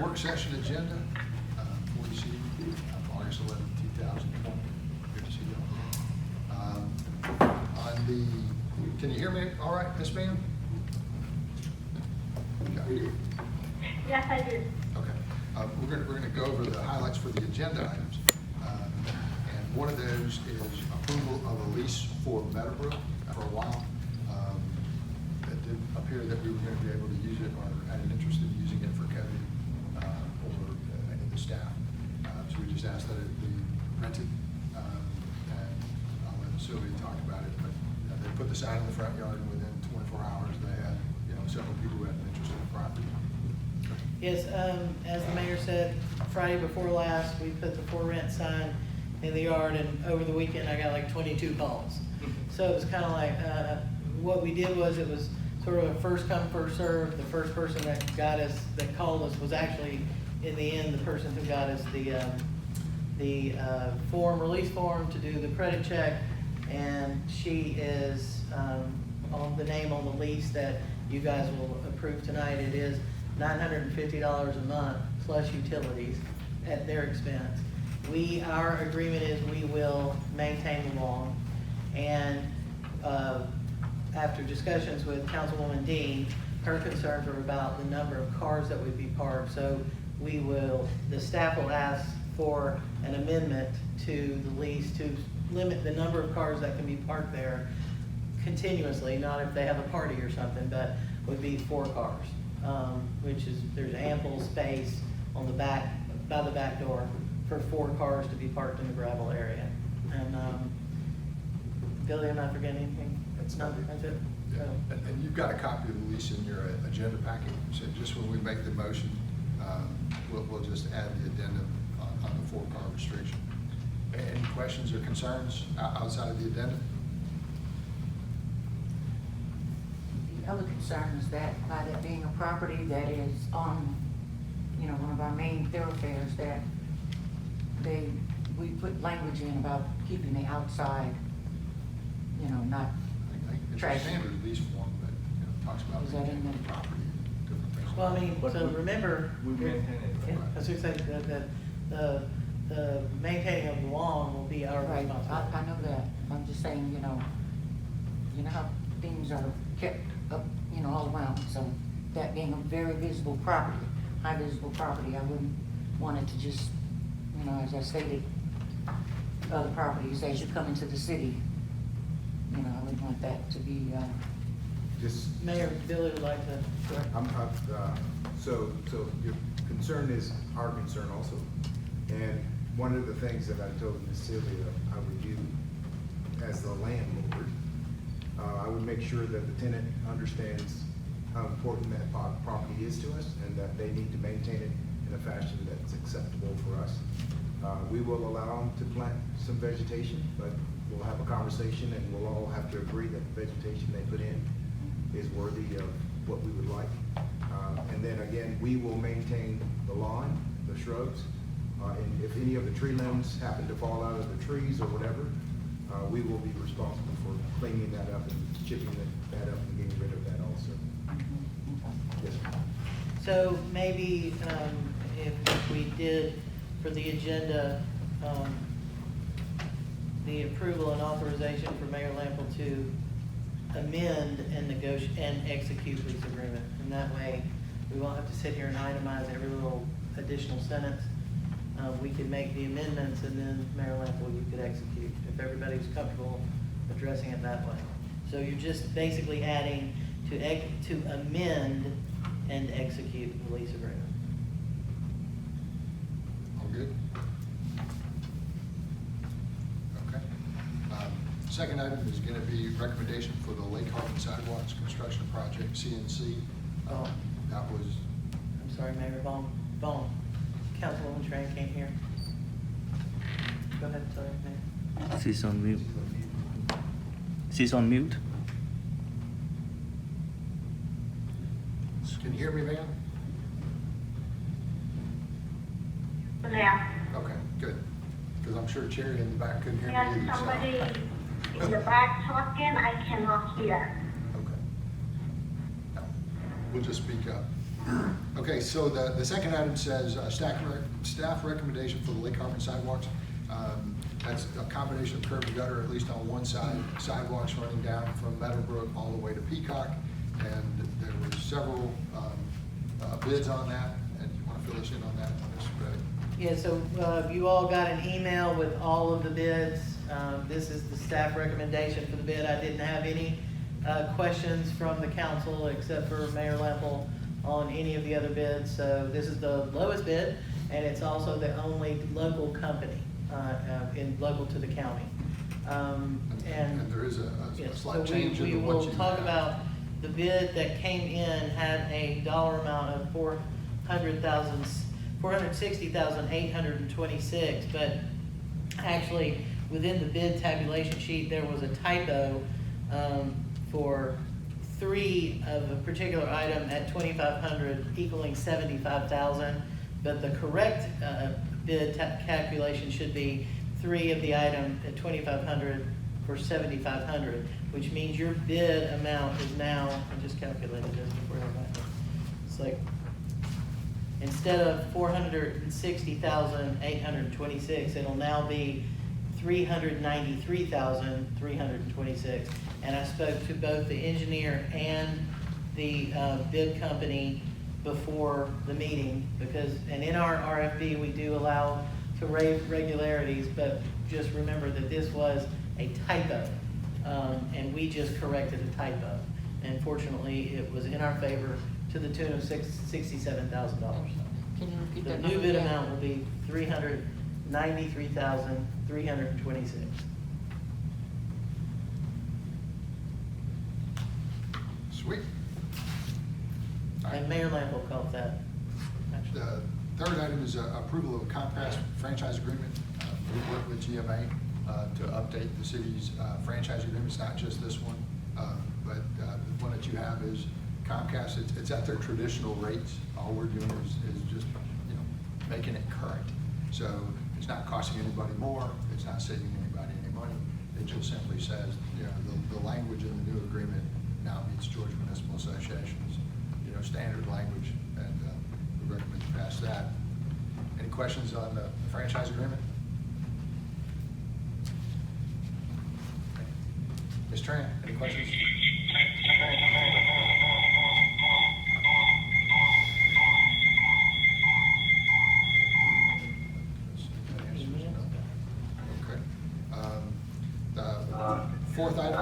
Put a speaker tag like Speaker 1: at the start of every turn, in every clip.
Speaker 1: work session agenda for this evening, August 11, 2020. Good to see you all. On the, can you hear me all right, Miss Ma'am? Okay.
Speaker 2: Yes, I do.
Speaker 1: Okay. We're going to go over the highlights for the agenda items. And one of those is approval of a lease for Meadowbrook for a while. It did appear that we were going to be able to use it or had an interest in using it for Kevin or any of the staff. So we just asked that it be rented. And I'll let Sylvia talk about it, but they put the sign in the front yard and within 24 hours they had several people who had an interest in the property.
Speaker 3: Yes, as the mayor said, Friday before last, we put the for rent sign in the yard, and over the weekend, I got like 22 calls. So it was kind of like, what we did was, it was sort of a first come, first served. The first person that called us was actually, in the end, the person who got us the release form to do the credit check, and she is on the name on the lease that you guys will approve tonight. It is $950 a month plus utilities at their expense. Our agreement is we will maintain the lawn, and after discussions with Councilwoman Dean, her concerns are about the number of cars that would be parked. So the staff will ask for an amendment to the lease to limit the number of cars that can be parked there continuously, not if they have a party or something, but would be 4 cars, which is, there's ample space on the back, by the back door for 4 cars to be parked in the gravel area. And Billy, am I forgetting anything?
Speaker 1: That's not it.
Speaker 3: That's it?
Speaker 1: Yeah. And you've got a copy of the lease in your agenda packet. So just when we make the motion, we'll just add the addendum on the 4-car restriction. Any questions or concerns outside of the addendum?
Speaker 4: The other concern is that by that being a property that is on, one of our main thoroughfares, that we put language in about keeping the outside, not
Speaker 1: It's a
Speaker 4: trash.
Speaker 1: standard lease form, but it talks about
Speaker 4: Is that in
Speaker 1: maintaining the
Speaker 4: there?
Speaker 1: property and different things.
Speaker 3: Well, I mean,
Speaker 5: But
Speaker 3: so remember.
Speaker 5: we maintain it.
Speaker 3: Yeah, as we said, the maintaining of the lawn will be our
Speaker 4: Right,
Speaker 3: responsibility.
Speaker 4: I know that. I'm just saying, you know how things are kept up, all around. So that being a very visible property, high visible property, I wouldn't want it to just, as I stated, other properties, as you come into the city, I wouldn't want that to be,
Speaker 6: Just,
Speaker 3: Mayor Billy would like to correct.
Speaker 6: so your concern is our concern also. And one of the things that I told Ms. Sylvia I would do as the landlord, I would make sure that the tenant understands how important that property is to us and that they need to maintain it in a fashion that's acceptable for us. We will allow them to plant some vegetation, but we'll have a conversation and we'll all have to agree that the vegetation they put in is worthy of what we would like. And then again, we will maintain the lawn, the shrubs, and if any of the tree limbs happen to fall out of the trees or whatever, we will be responsible for cleaning that up and chipping that up and getting rid of that also. Yes, ma'am.
Speaker 3: So maybe if we did for the agenda, the approval and authorization for Mayor Lample to amend and negotiate and execute lease agreement. And that way, we won't have to sit here and itemize every little additional sentence. We could make the amendments and then Mayor Lample, you could execute if everybody's comfortable addressing it that way. So you're just basically adding to amend and execute the lease agreement.
Speaker 1: All good? Okay. Second item is going to be recommendation for the Lake Harbor Sidewalks Construction Project, CNC. That was,
Speaker 3: I'm sorry, Mayor Vaughn. Councilwoman Tran can't hear. Go ahead, sorry, Mayor.
Speaker 5: She's on mute. She's on mute.
Speaker 1: can you hear me, ma'am?
Speaker 2: Yeah.
Speaker 1: Okay, good. Because I'm sure Cherry in the back couldn't hear me
Speaker 2: And
Speaker 1: either. so-
Speaker 2: somebody in the back talking, I cannot hear.
Speaker 1: Okay. No, we'll just speak up. Okay, so the second item says staff recommendation for the Lake Harbor sidewalks. That's a combination of curb and gutter, at least on one side, sidewalks running down from Meadowbrook all the way to Peacock. And there were several bids on that, and you want to fill us in on that, Ms. Reddick?
Speaker 3: Yeah, so you all got an email with all of the bids. This is the staff recommendation for the bid. I didn't have any questions from the council except for Mayor Lemple on any of the other bids. So this is the lowest bid, and it's also the only local company local to the county.
Speaker 1: And there is a
Speaker 3: Yes,
Speaker 1: slight
Speaker 3: so
Speaker 1: change in
Speaker 3: we
Speaker 1: what
Speaker 3: will
Speaker 1: you
Speaker 3: talk
Speaker 1: have.
Speaker 3: about the bid that came in had a dollar amount of $460,826, but actually within the bid tabulation sheet there was a typo for 3 of a particular item at 2,500 equaling 75,000, but the correct bid calculation should be 3 of the item at 2,500 for 7,500, which means your bid amount is now, I just calculated this before I got here. It's like, instead of 460,826, it'll now be 393,326. And I spoke to both the engineer and the bid company before the meeting, because, and in our RFP, we do allow to raise regularities, but just remember that this was a typo, and we just corrected a typo. And fortunately, it was in our favor to the tune of $67,000.
Speaker 4: Can you repeat
Speaker 3: The
Speaker 4: that
Speaker 3: new
Speaker 4: number
Speaker 3: bid
Speaker 4: again?
Speaker 3: amount will be 393,326.
Speaker 1: Sweet.
Speaker 3: And Mayor Lample called that. actually.
Speaker 1: The third item is approval of a Compass franchise agreement. We work with GMA to update the city's franchise agreements, not just this one, but the one that you have is Comcast. It's at their traditional rates. All we're doing is just, making it current. So it's not costing anybody more, it's not saving anybody any money. It just simply says, the language in the new agreement now meets Georgia Municipal Association's, standard language, and we recommend you pass that. Any questions on the franchise agreement? Ms. Tran, any questions? Okay. The fourth item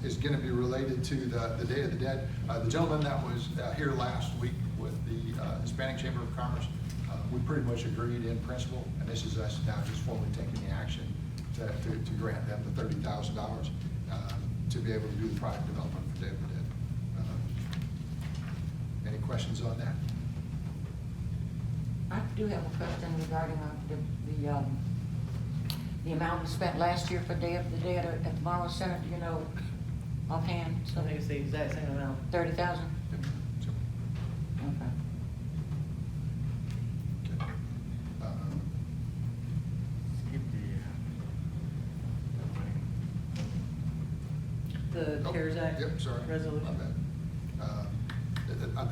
Speaker 1: is going to be related to the Day of the Dead. The gentleman that was here last week with the Hispanic Chamber of Commerce, we pretty much agreed in principle, and this is us now just formally taking the action to grant them the $30,000 to be able to do the product development for Day of the Dead. Any questions on that?
Speaker 4: I do have a question regarding the amount we spent last year for Day of the Dead at the Morrow Center, do you know offhand?
Speaker 3: I think it's the exact same amount.
Speaker 4: 30,000?
Speaker 1: So,
Speaker 4: Okay.
Speaker 1: okay.
Speaker 3: The CARES Act
Speaker 1: Yep, sorry.
Speaker 3: resolution.
Speaker 1: My bad.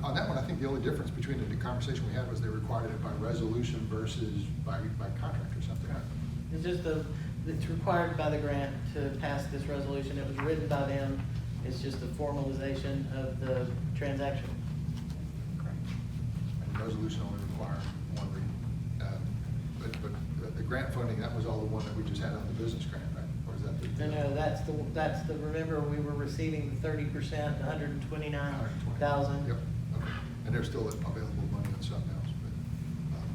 Speaker 1: On that one, I think the only difference between the conversation we had was they required it by resolution versus by contract or something.
Speaker 3: It's just it's required by the grant to pass this resolution. It was written by them. It's just a formalization of the transaction.
Speaker 1: And the resolution only required one reading. But the grant funding, that was all the one that we just had on the business grant, right? Or is that the?
Speaker 3: No, that's the, remember, we were receiving the 30%, $129,000.
Speaker 1: Yep, okay. And there's still available money on something else,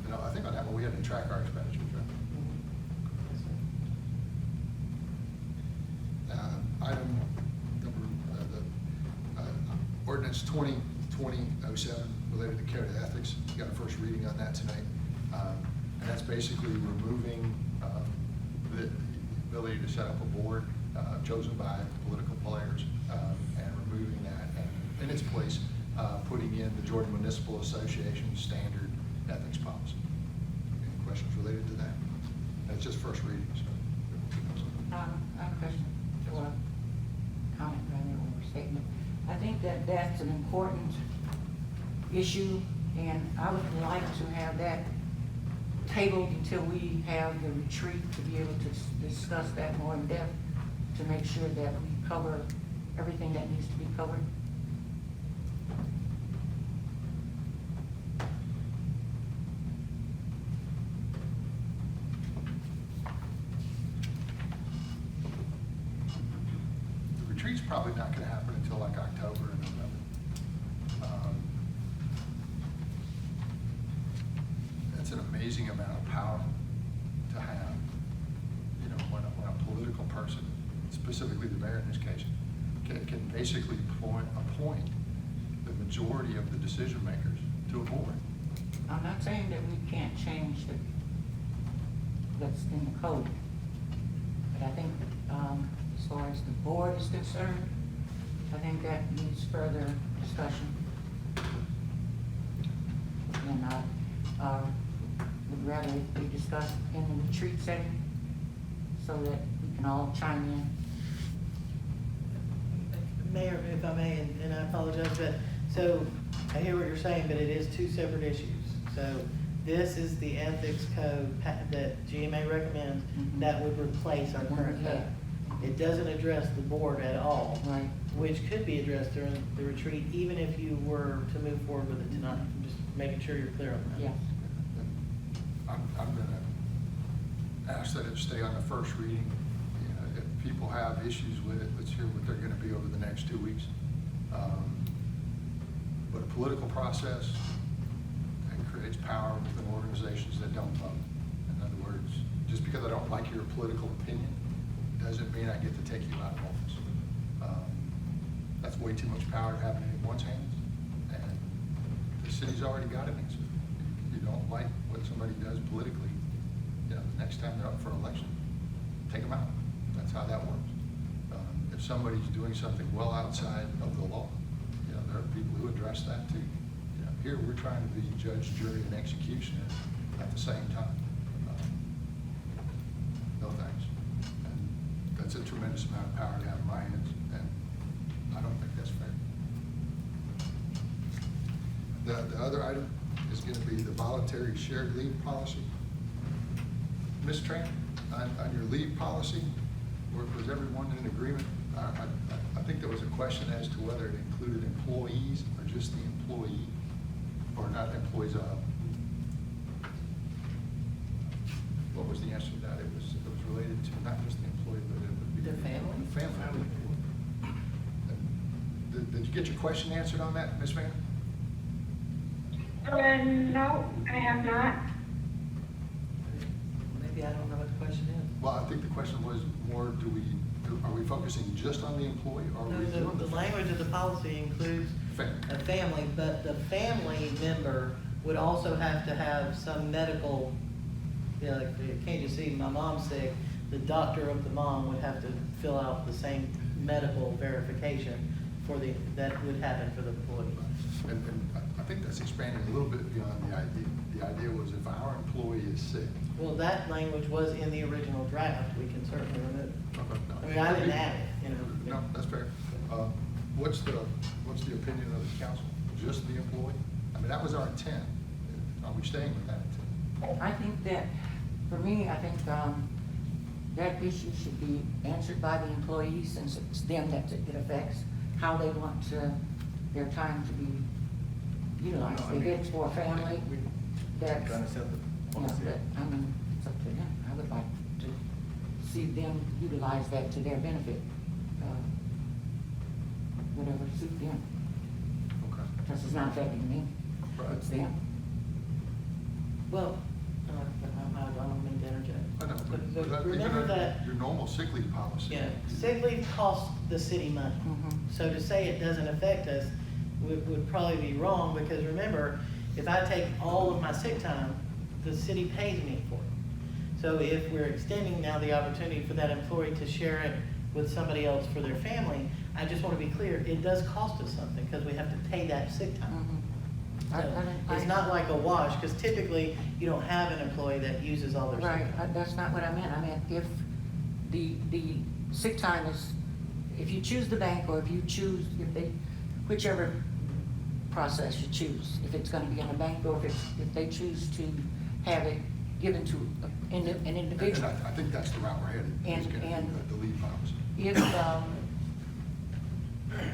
Speaker 1: but, I think on that one, we had to track our expenditures, right? Item number, ordinance 2020-07 related to care to ethics. You got a first reading on that tonight. And that's basically removing the ability to set up a board chosen by political players and removing that, and in its place, putting in the Georgia Municipal Association standard ethics policy. Any questions related to that? That's just first reading, so.
Speaker 4: I have a question, or a comment rather, or a statement. I think that that's an important issue, and I would like to have that tabled until we have the retreat to be able to discuss that more in depth, to make sure that we cover everything that needs to be covered.
Speaker 1: The retreat's probably not gonna happen until like October and November. That's an amazing amount of power to have, you know, when a political person, specifically the mayor in this case, can basically appoint the majority of the decision makers to a board.
Speaker 4: I'm not saying that we can't change what's in the code, but I think, as far as the board is concerned, I think that needs further discussion. And I would rather it be discussed in the retreat setting so that we can all chime in.
Speaker 3: Mayor, if I may, and I apologize, but, so, I hear what you're saying, but it is two separate issues. So, this is the ethics code that GMA recommends
Speaker 4: Mhm.
Speaker 3: that would replace our current code. It doesn't address the board at all.
Speaker 4: Right.
Speaker 3: Which could be addressed during the retreat, even if you were to move forward with it tonight. I'm just making sure you're clear on that.
Speaker 4: Yeah.
Speaker 1: I'm gonna ask that it stay on the first reading. You know, if people have issues with it, let's hear what they're gonna be over the next 2 weeks. But a political process, it creates power within organizations that don't vote. In other words, just because I don't like your political opinion, doesn't mean I get to take you out of office. That's way too much power to have in anyone's hands, and the city's already got an answer. If you don't like what somebody does politically, you know, the next time they're up for election, take them out. That's how that works. If somebody's doing something well outside of the law, you know, there are people who address that too. You know, here, we're trying to be judge, jury, and executioner at the same time. No thanks. And that's a tremendous amount of power to have in my hands, and I don't think that's fair. The other item is gonna be the voluntary shared leave policy. Ms. Tran, on your leave policy, was everyone in agreement? I think there was a question as to whether it included employees or just the employee, or not employees. What was the answer to that? It was related to not just the employee, but it would be.
Speaker 3: Their family?
Speaker 1: The family. Did you get your question answered on that, Ms. Van?
Speaker 2: No, I have not.
Speaker 3: Maybe I don't know what the question is.
Speaker 1: Well, I think the question was more, are we focusing just on the employee, or are we doing
Speaker 3: No, the language of the policy includes
Speaker 1: Family.
Speaker 3: a family, but the family member would also have to have some medical, you know, like, can't you see, my mom's sick, the doctor of the mom would have to fill out the same medical verification that would happen for the employee.
Speaker 1: And I think that's expanding a little bit beyond the idea. The idea was if our employee is sick.
Speaker 3: Well, that language was in the original draft, we can certainly remove it.
Speaker 1: Okay, no.
Speaker 3: I mean, I didn't add it, you know.
Speaker 1: No, that's fair. What's the opinion of the council? Just the employee? I mean, that was our intent. Are we staying with that intent?
Speaker 4: I think that, for me, I think, that issue should be answered by the employees, since it's them that it affects, how they want their time to be utilized.
Speaker 7: No, I
Speaker 4: If
Speaker 7: mean,
Speaker 4: it's for a family, that's,
Speaker 7: Gonna set the
Speaker 4: you know,
Speaker 7: policy.
Speaker 4: I mean, it's up to them. I would like to see them utilize that to their benefit, whatever suit them,
Speaker 1: Okay.
Speaker 4: because it's not affecting me,
Speaker 1: Right.
Speaker 4: it's them.
Speaker 3: Well, I don't mean to interject.
Speaker 1: I know,
Speaker 3: But
Speaker 1: but
Speaker 3: remember
Speaker 1: even
Speaker 3: that,
Speaker 1: your normal sick leave policy.
Speaker 3: yeah, sick leave costs the city money.
Speaker 4: Mhm.
Speaker 3: So to say it doesn't affect us would probably be wrong, because remember, if I take all of my sick time, the city pays me for it. So if we're extending now the opportunity for that employee to share it with somebody else for their family, I just want to be clear, it does cost us something, because we have to pay that sick time.
Speaker 4: Mhm.
Speaker 3: So it's not like a wash, because typically you don't have an employee that uses all their sick
Speaker 4: Right,
Speaker 3: time.
Speaker 4: that's not what I meant. I meant if the sick time is, if you choose the bank, or if you choose, if they whichever process you choose. If it's gonna be in a bank or if they choose to have it given to an
Speaker 1: And
Speaker 4: individual.
Speaker 1: I think that's the route we're headed, is gonna
Speaker 4: And-
Speaker 1: be the lead policy.
Speaker 4: If,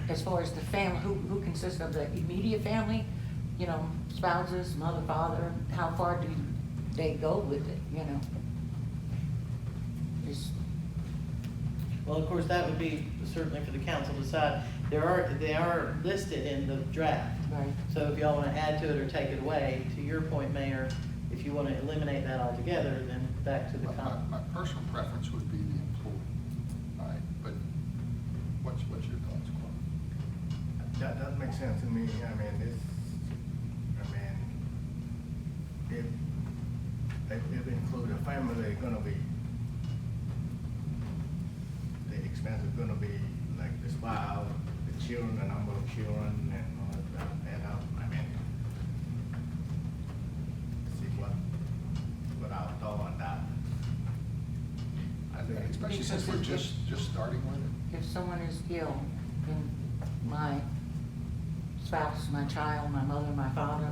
Speaker 4: as far as the family, who consists of the immediate family, you know, spouses, mother, father, how far do they go with it, you know? Is,
Speaker 3: Well, of course, that would be certainly for the council to decide. They are listed in the draft.
Speaker 4: right,
Speaker 3: So if y'all wanna add to it or take it away, to your point, Mayor, if you wanna eliminate that altogether, then back to the
Speaker 1: My personal preference would be the employee, all right, but what's your thoughts, Quan?
Speaker 7: That does make sense to me. If include a family, they're gonna be, the expense is gonna be like the spouse, the children, the number of children, and all that, add up, see what our thought on that.
Speaker 1: I think, especially since we're just starting with it.
Speaker 4: if someone is ill, then my spouse, my child, my mother, my father,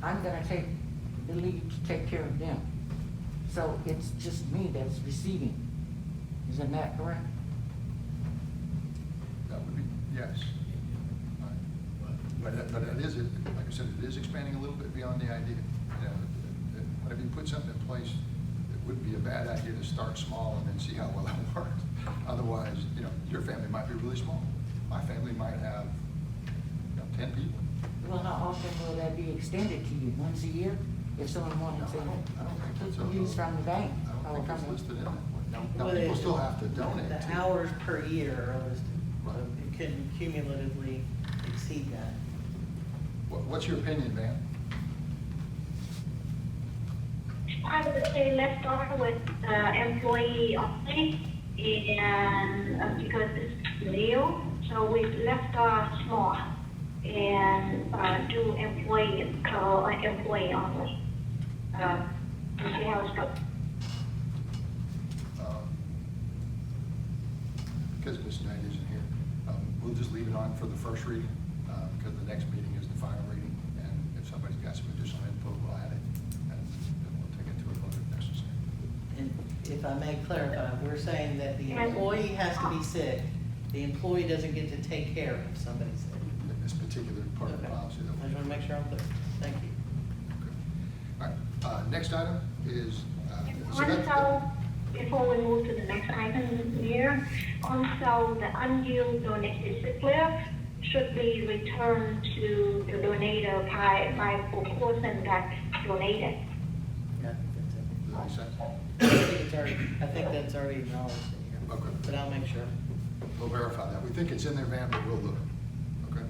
Speaker 4: I'm gonna take the lead to take care of them. So it's just me that's receiving. Isn't that correct?
Speaker 1: That would be, yes. All right. But it is, like I said, it is expanding a little bit beyond the idea. You know, whenever you put something in place, it would be a bad idea to start small and then see how well it works. Otherwise, you know, your family might be really small. My family might have, 10 people.
Speaker 4: Well, how often will that be extended to you? Once a year? If someone wanted to
Speaker 1: I don't think it's
Speaker 4: use from the bank?
Speaker 1: I don't
Speaker 4: or
Speaker 1: think it's
Speaker 4: from the-
Speaker 1: listed in that one. Now,
Speaker 3: Well,
Speaker 1: people
Speaker 3: it-
Speaker 1: still have to donate
Speaker 3: The
Speaker 1: to.
Speaker 3: hours per year are listed, so
Speaker 1: Right.
Speaker 3: it can cumulatively exceed that.
Speaker 1: What's your opinion, Van?
Speaker 2: I would say let's start with employee only, and because it's new, so let's start small and do employee employee only. To see how it's going.
Speaker 1: Because Ms. Knight isn't here, we'll just leave it on for the first reading, because the next meeting is the final reading, and if somebody's got some additional input, we'll add it, and then we'll take it to a vote if necessary.
Speaker 3: And if I may clarify, we're saying that the employee has to be sick. The employee doesn't get to take care of somebody sick.
Speaker 1: In this particular part of the
Speaker 3: Okay.
Speaker 1: policy.
Speaker 3: I just wanna make sure I'm clear. Thank you.
Speaker 1: All right, next item is, so that-
Speaker 2: Also, before we move to the next item here, also the unused donated sick leave should be returned to the donator by proportion that donated.
Speaker 3: Yeah, I think
Speaker 1: does that make sense?
Speaker 3: that's it. I think that's already acknowledged in here.
Speaker 1: Okay.
Speaker 3: But I'll make sure.
Speaker 1: We'll verify that. We think it's in there, Van, but we'll look. Okay?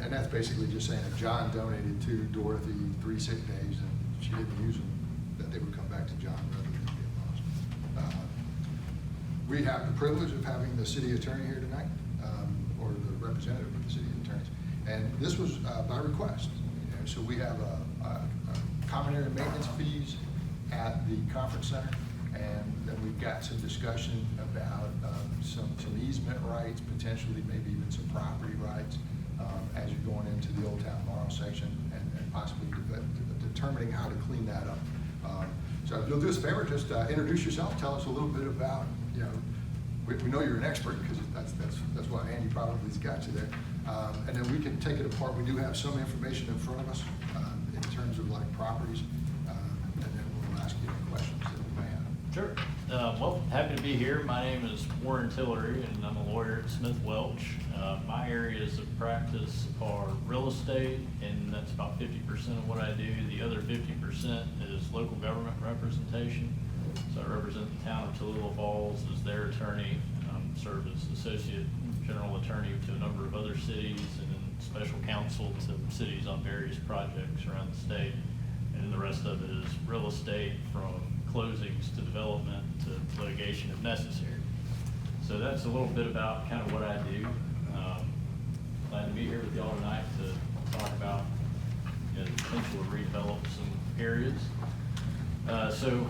Speaker 1: And that's basically just saying if John donated to Dorothy 3 sick days and she didn't use them, that they would come back to John rather than get lost. We have the privilege of having the city attorney here tonight, or the representative of the city attorneys. And this was by request. You know, so we have a common area maintenance fees at the conference center. And then we've got some discussion about some easement rights, potentially maybe even some property rights as you're going into the Old Town Morrow section and possibly determining how to clean that up. So if you'll do us a favor, just introduce yourself, tell us a little bit about, we know you're an expert because that's why Andy probably's got you there. And then we can take it apart. We do have some information in front of us in terms of like properties. And then we'll ask you any questions that we may have.
Speaker 8: Sure. Well, happy to be here. My name is Warren Tillery, and I'm a lawyer at Smith Welch. My areas of practice are real estate, and that's about 50% of what I do. The other 50% is local government representation. So I represent the town of Tallulah Falls as their attorney, serve as associate general attorney to a number of other cities, and then special counsel to cities on various projects around the state. And the rest of it is real estate, from closings to development to litigation if necessary. So that's a little bit about kind of what I do. Glad to be here with y'all tonight to talk about the potential to redevelop some areas. So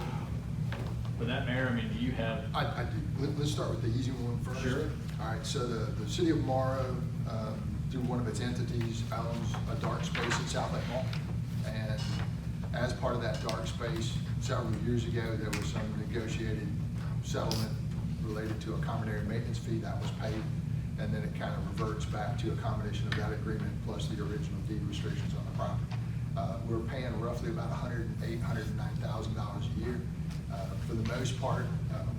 Speaker 8: With that, Mayor, I mean, do you have,
Speaker 1: I do. Let's start with the easy one first.
Speaker 8: Sure.
Speaker 1: All right, so the city of Morrow, through one of its entities, owns a dark space at South Lake Mall. And as part of that dark space, several years ago, there was some negotiated settlement related to a common area maintenance fee that was paid. And then it kind of reverts back to a combination of that agreement plus the original deed restrictions on the property. We're paying roughly about $108,000, $109,000 a year. For the most part,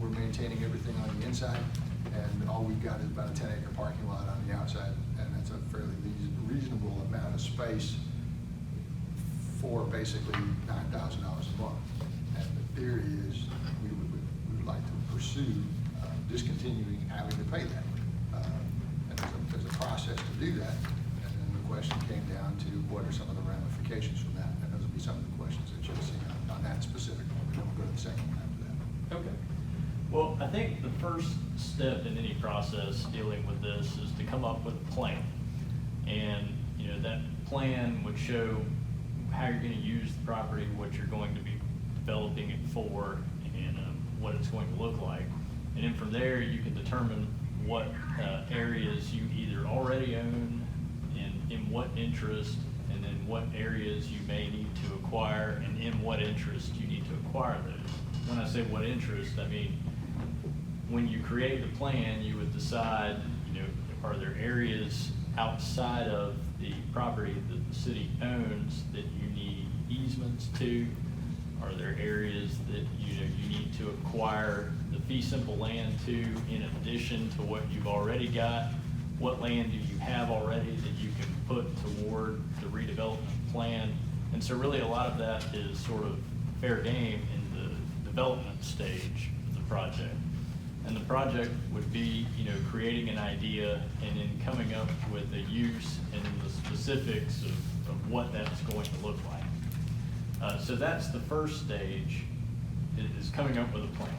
Speaker 1: we're maintaining everything on the inside, and all we've got is about a 10-acre parking lot on the outside, and that's a fairly reasonable amount of space for basically $9,000 a month. And the theory is we would like to pursue discontinuing having to pay that. And there's a process to do that, and then the question came down to what are some of the ramifications from that, and those will be some of the questions that you'll see on that specific one. We don't go to the second one after that.
Speaker 8: okay. Well, I think the first step in any process dealing with this is to come up with a plan. And, you know, that plan would show how you're gonna use the property, what you're going to be developing it for, and what it's going to look like. And then from there, you can determine what areas you either already own and in what interest, and then what areas you may need to acquire and in what interest you need to acquire those. When I say what interest, I mean, when you create the plan, you would decide, you know, are there areas outside of the property that the city owns that you need easements to? Are there areas that, you know, you need to acquire the fee simple land to in addition to what you've already got? What land do you have already that you can put toward the redevelopment plan? And so really a lot of that is sort of fair game in the development stage of the project. And the project would be, you know, creating an idea and then coming up with a use and the specifics of what that's going to look like. So that's the first stage, is coming up with a plan.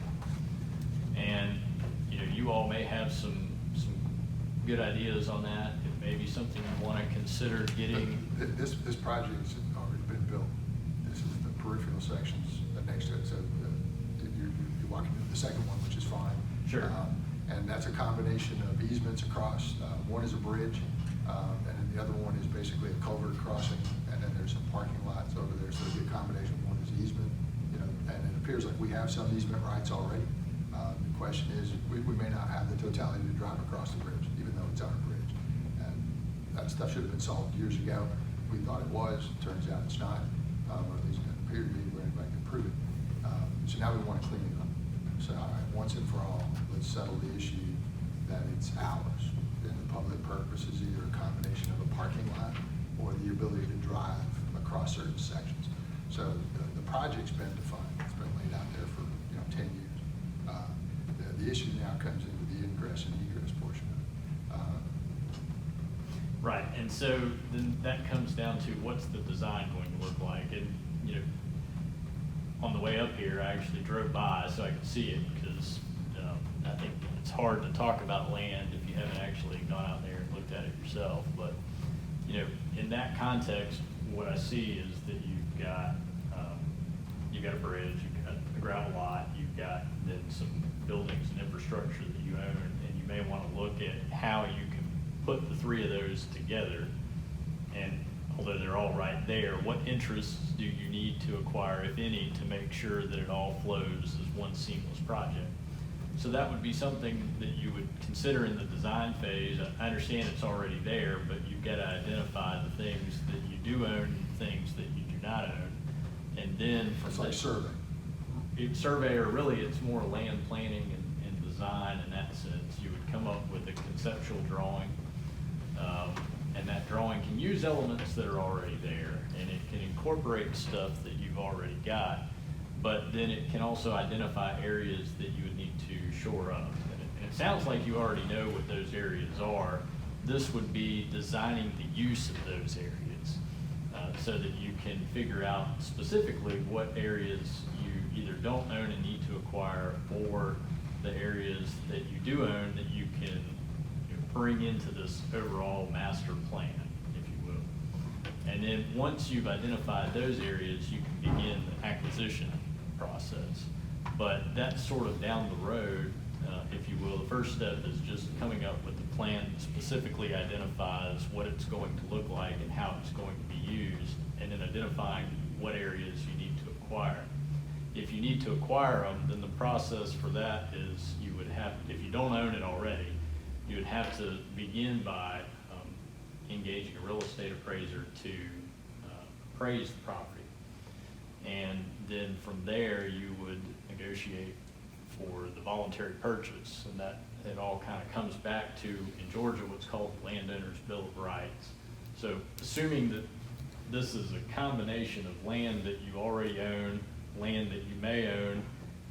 Speaker 8: And, you know, you all may have some good ideas on that. It may be something you want to consider getting.
Speaker 1: This project's already been built. This is the peripheral sections next to it, so you're walking into the second one, which is fine.
Speaker 8: Sure.
Speaker 1: And that's a combination of easements across. One is a bridge, and then the other one is basically a culvert crossing, and then there's some parking lots over there, so it'll be a combination. One is easement, you know, and it appears like we have some easement rights already. The question is, we may not have the totality to drive across the bridge, even though it's our bridge. And that stuff should have been solved years ago. We thought it was, turns out it's not, or at least it doesn't appear to be, where anybody can prove it. So now we want to clean it up. So, all right, once and for all, let's settle the issue that it's ours. And the public purpose is either a combination of a parking lot or the ability to drive across certain sections. So the project's been defined. It's been laid out there for, you know, 10 years. The issue now comes into the ingress and egress portion of it.
Speaker 8: Right, and so then that comes down to what's the design going to look like? And, you know, on the way up here, I actually drove by so I could see it, because I think it's hard to talk about land if you haven't actually gone out there and looked at it yourself. But, you know, in that context, what I see is that you've got a bridge, you've got a gravel lot, you've got then some buildings and infrastructure that you own, and you may want to look at how you can put the three of those together. And although they're all right there, what interests do you need to acquire, if any, to make sure that it all flows as one seamless project? So that would be something that you would consider in the design phase. I understand it's already there, but you've got to identify the things that you do own and things that you do not own. And then from
Speaker 1: It's like survey.
Speaker 8: Survey, or really it's more land planning and design in that sense. You would come up with a conceptual drawing, and that drawing can use elements that are already there, and it can incorporate stuff that you've already got, but then it can also identify areas that you would need to shore up. And it sounds like you already know what those areas are. This would be designing the use of those areas, so that you can figure out specifically what areas you either don't own and need to acquire, or the areas that you do own that you can, you know, bring into this overall master plan, if you will. And then once you've identified those areas, you can begin the acquisition process. But that's sort of down the road, if you will. The first step is just coming up with a plan that specifically identifies what it's going to look like and how it's going to be used, and then identifying what areas you need to acquire. If you need to acquire them, then the process for that is you would have, if you don't own it already, you would have to begin by engaging a real estate appraiser to appraise the property. And then from there, you would negotiate for the voluntary purchase, and that it all kind of comes back to, in Georgia, what's called the landowner's bill of rights. So assuming that this is a combination of land that you already own, land that you may own,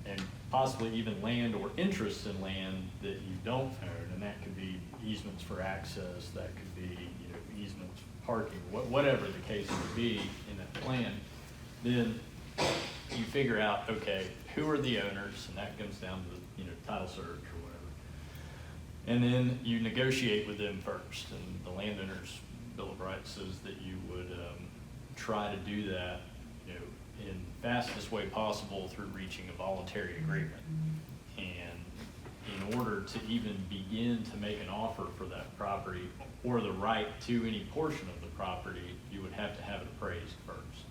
Speaker 8: and possibly even land or interest in land that you don't own, and that could be easements for access, that could be, you know, easements for parking, whatever the case would be in that plan. Then you figure out, okay, who are the owners, and that comes down to, you know, title search or whatever. And then you negotiate with them first, and the landowner's bill of rights says that you would try to do that, you know, in fastest way possible through reaching a voluntary agreement. And in order to even begin to make an offer for that property or the right to any portion of the property, you would have to have it appraised first.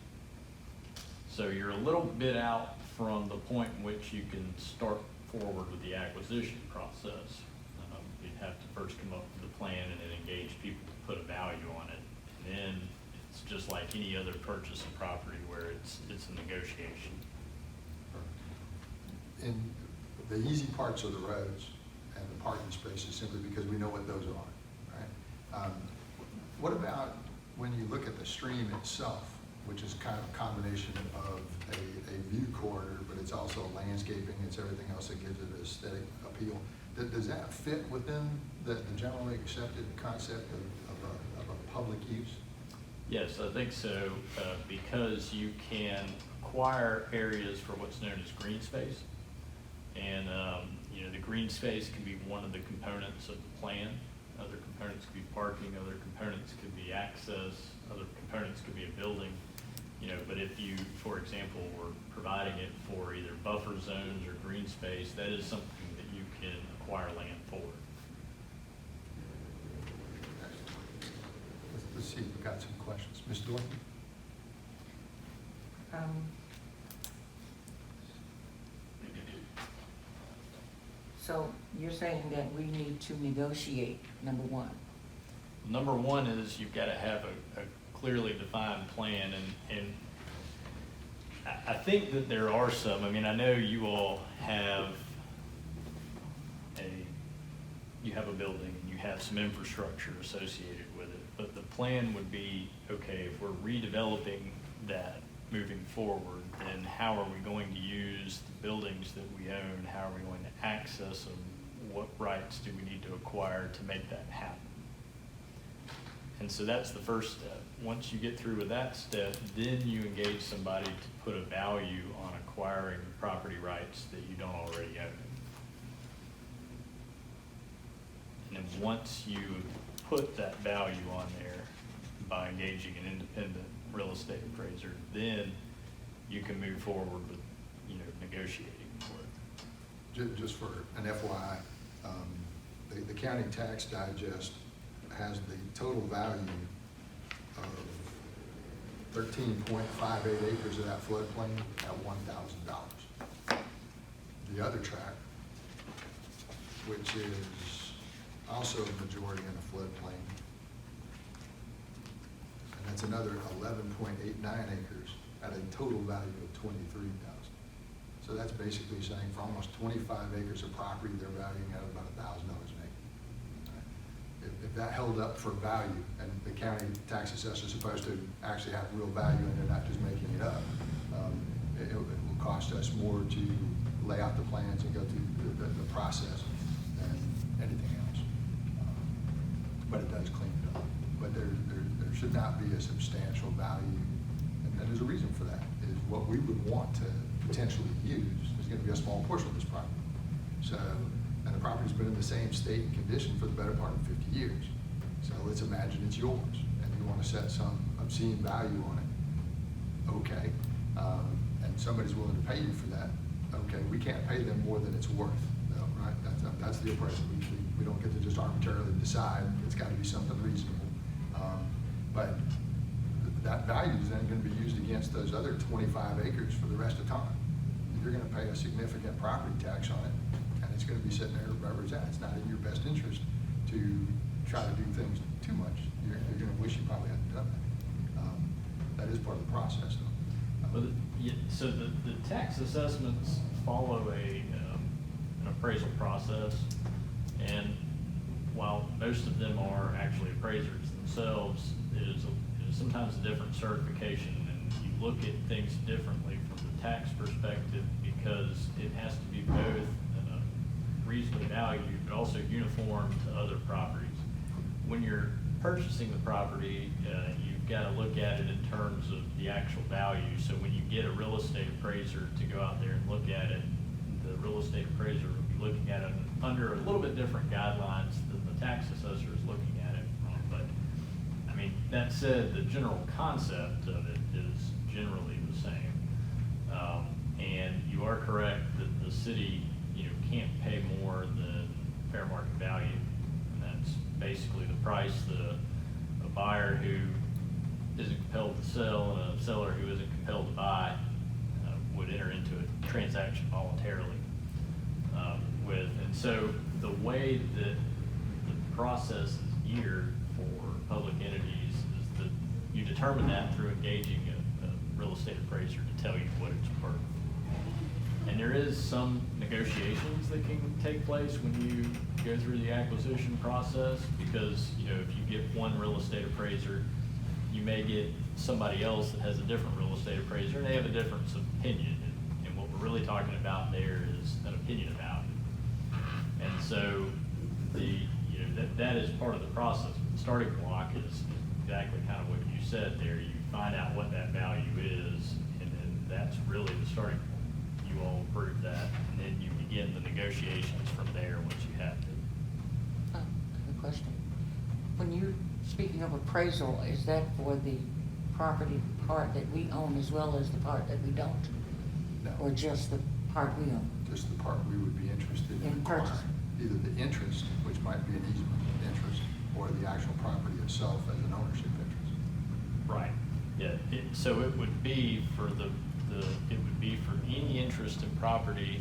Speaker 8: So you're a little bit out from the point in which you can start forward with the acquisition process. You'd have to first come up with a plan and then engage people to put a value on it. And then it's just like any other purchase of property where it's a negotiation.
Speaker 1: In the easy parts of the roads and the parking spaces, simply because we know what those are, right? What about when you look at the stream itself, which is kind of a combination of a view corridor, but it's also landscaping, it's everything else that gives it an aesthetic appeal. Does that fit within the generally accepted concept of a public use?
Speaker 8: Yes, I think so, because you can acquire areas for what's known as green space. And, you know, the green space can be one of the components of the plan. Other components could be parking, other components could be access, other components could be a building. You know, but if you, for example, were providing it for either buffer zones or green space, that is something that you can acquire land for.
Speaker 1: Let's see, we've got some questions. Ms. Dorothy?
Speaker 4: So you're saying that we need to negotiate, number one.
Speaker 8: Number one is you've got to have a clearly defined plan, and I think that there are some. I mean, I know you all have a building and you have some infrastructure associated with it, but the plan would be, okay, if we're redeveloping that moving forward, then how are we going to use the buildings that we own? How are we going to access them? What rights do we need to acquire to make that happen? And so that's the first step. Once you get through with that step, then you engage somebody to put a value on acquiring property rights that you don't already own. And then once you put that value on there by engaging an independent real estate appraiser, then you can move forward with, you know, negotiating for it.
Speaker 1: Just for an FYI, the county tax digest has the total value of 13.58 acres of that floodplain at $1,000. The other tract, which is also a majority in a floodplain, and that's another 11.89 acres at a total value of $23,000. So that's basically saying for almost 25 acres of property, they're valuing at about $1,000 an acre. If that held up for value, and the county tax assessor is supposed to actually have real value and they're not just making it up, it will cost us more to lay out the plans and go through the process than anything else. But it does clean it up. But there should not be a substantial value, and there's a reason for that, is what we would want to potentially use is going to be a small portion of this property. So, and the property's been in the same state and condition for the better part of 50 years. So let's imagine it's yours and you want to set some obscene value on it. Okay. And somebody's willing to pay you for that okay, we can't pay them more than it's worth, though, right? That's the approach. We don't get to just arbitrarily decide, it's gotta be something reasonable. But that value is then gonna be used against those other 25 acres for the rest of time. You're gonna pay a significant property tax on it, and it's gonna be sitting there wherever it's at. It's not in your best interest to try to do things too much. You're gonna wish you probably hadn't done that. That is part of the process, though.
Speaker 8: Well, so the tax assessments follow an appraisal process, and while most of them are actually appraisers themselves, it is sometimes a different certification, and you look at things differently from the tax perspective because it has to be both reasonably valued, but also uniform to other properties. When you're purchasing the property, you've got to look at it in terms of the actual value. So when you get a real estate appraiser to go out there and look at it, the real estate appraiser will be looking at it under a little bit different guidelines than the tax assessor is looking at it from. But, I mean, that said, the general concept of it is generally the same. And you are correct that the city, can't pay more than fair market value. And that's basically the price that a buyer who isn't compelled to sell and a seller who isn't compelled to buy would enter into a transaction voluntarily with. And so the way that the process is geared for public entities is that you determine that through engaging a real estate appraiser to tell you what it's worth. And there is some negotiations that can take place when you go through the acquisition process, because, if you get one real estate appraiser, you may get somebody else that has a different real estate appraiser, and they have a difference of opinion. And what we're really talking about there is an opinion about it. And so that is part of the process. The starting block is exactly kind of what you said there. You find out what that value is, and then that's really the starting point. You all approve that, and then you begin the negotiations from there once you have it.
Speaker 4: I have a question. When you, speaking of appraisal, is that for the property part that we own as well as the part that we don't?
Speaker 1: No.
Speaker 4: Or just the part we own?
Speaker 1: Just the part we would be interested in
Speaker 4: In
Speaker 1: acquiring.
Speaker 4: purchasing.
Speaker 1: Either the interest, which might be an easement interest, or the actual property itself as an ownership interest.
Speaker 8: Right, yeah, so it would be for it would be for any interest in property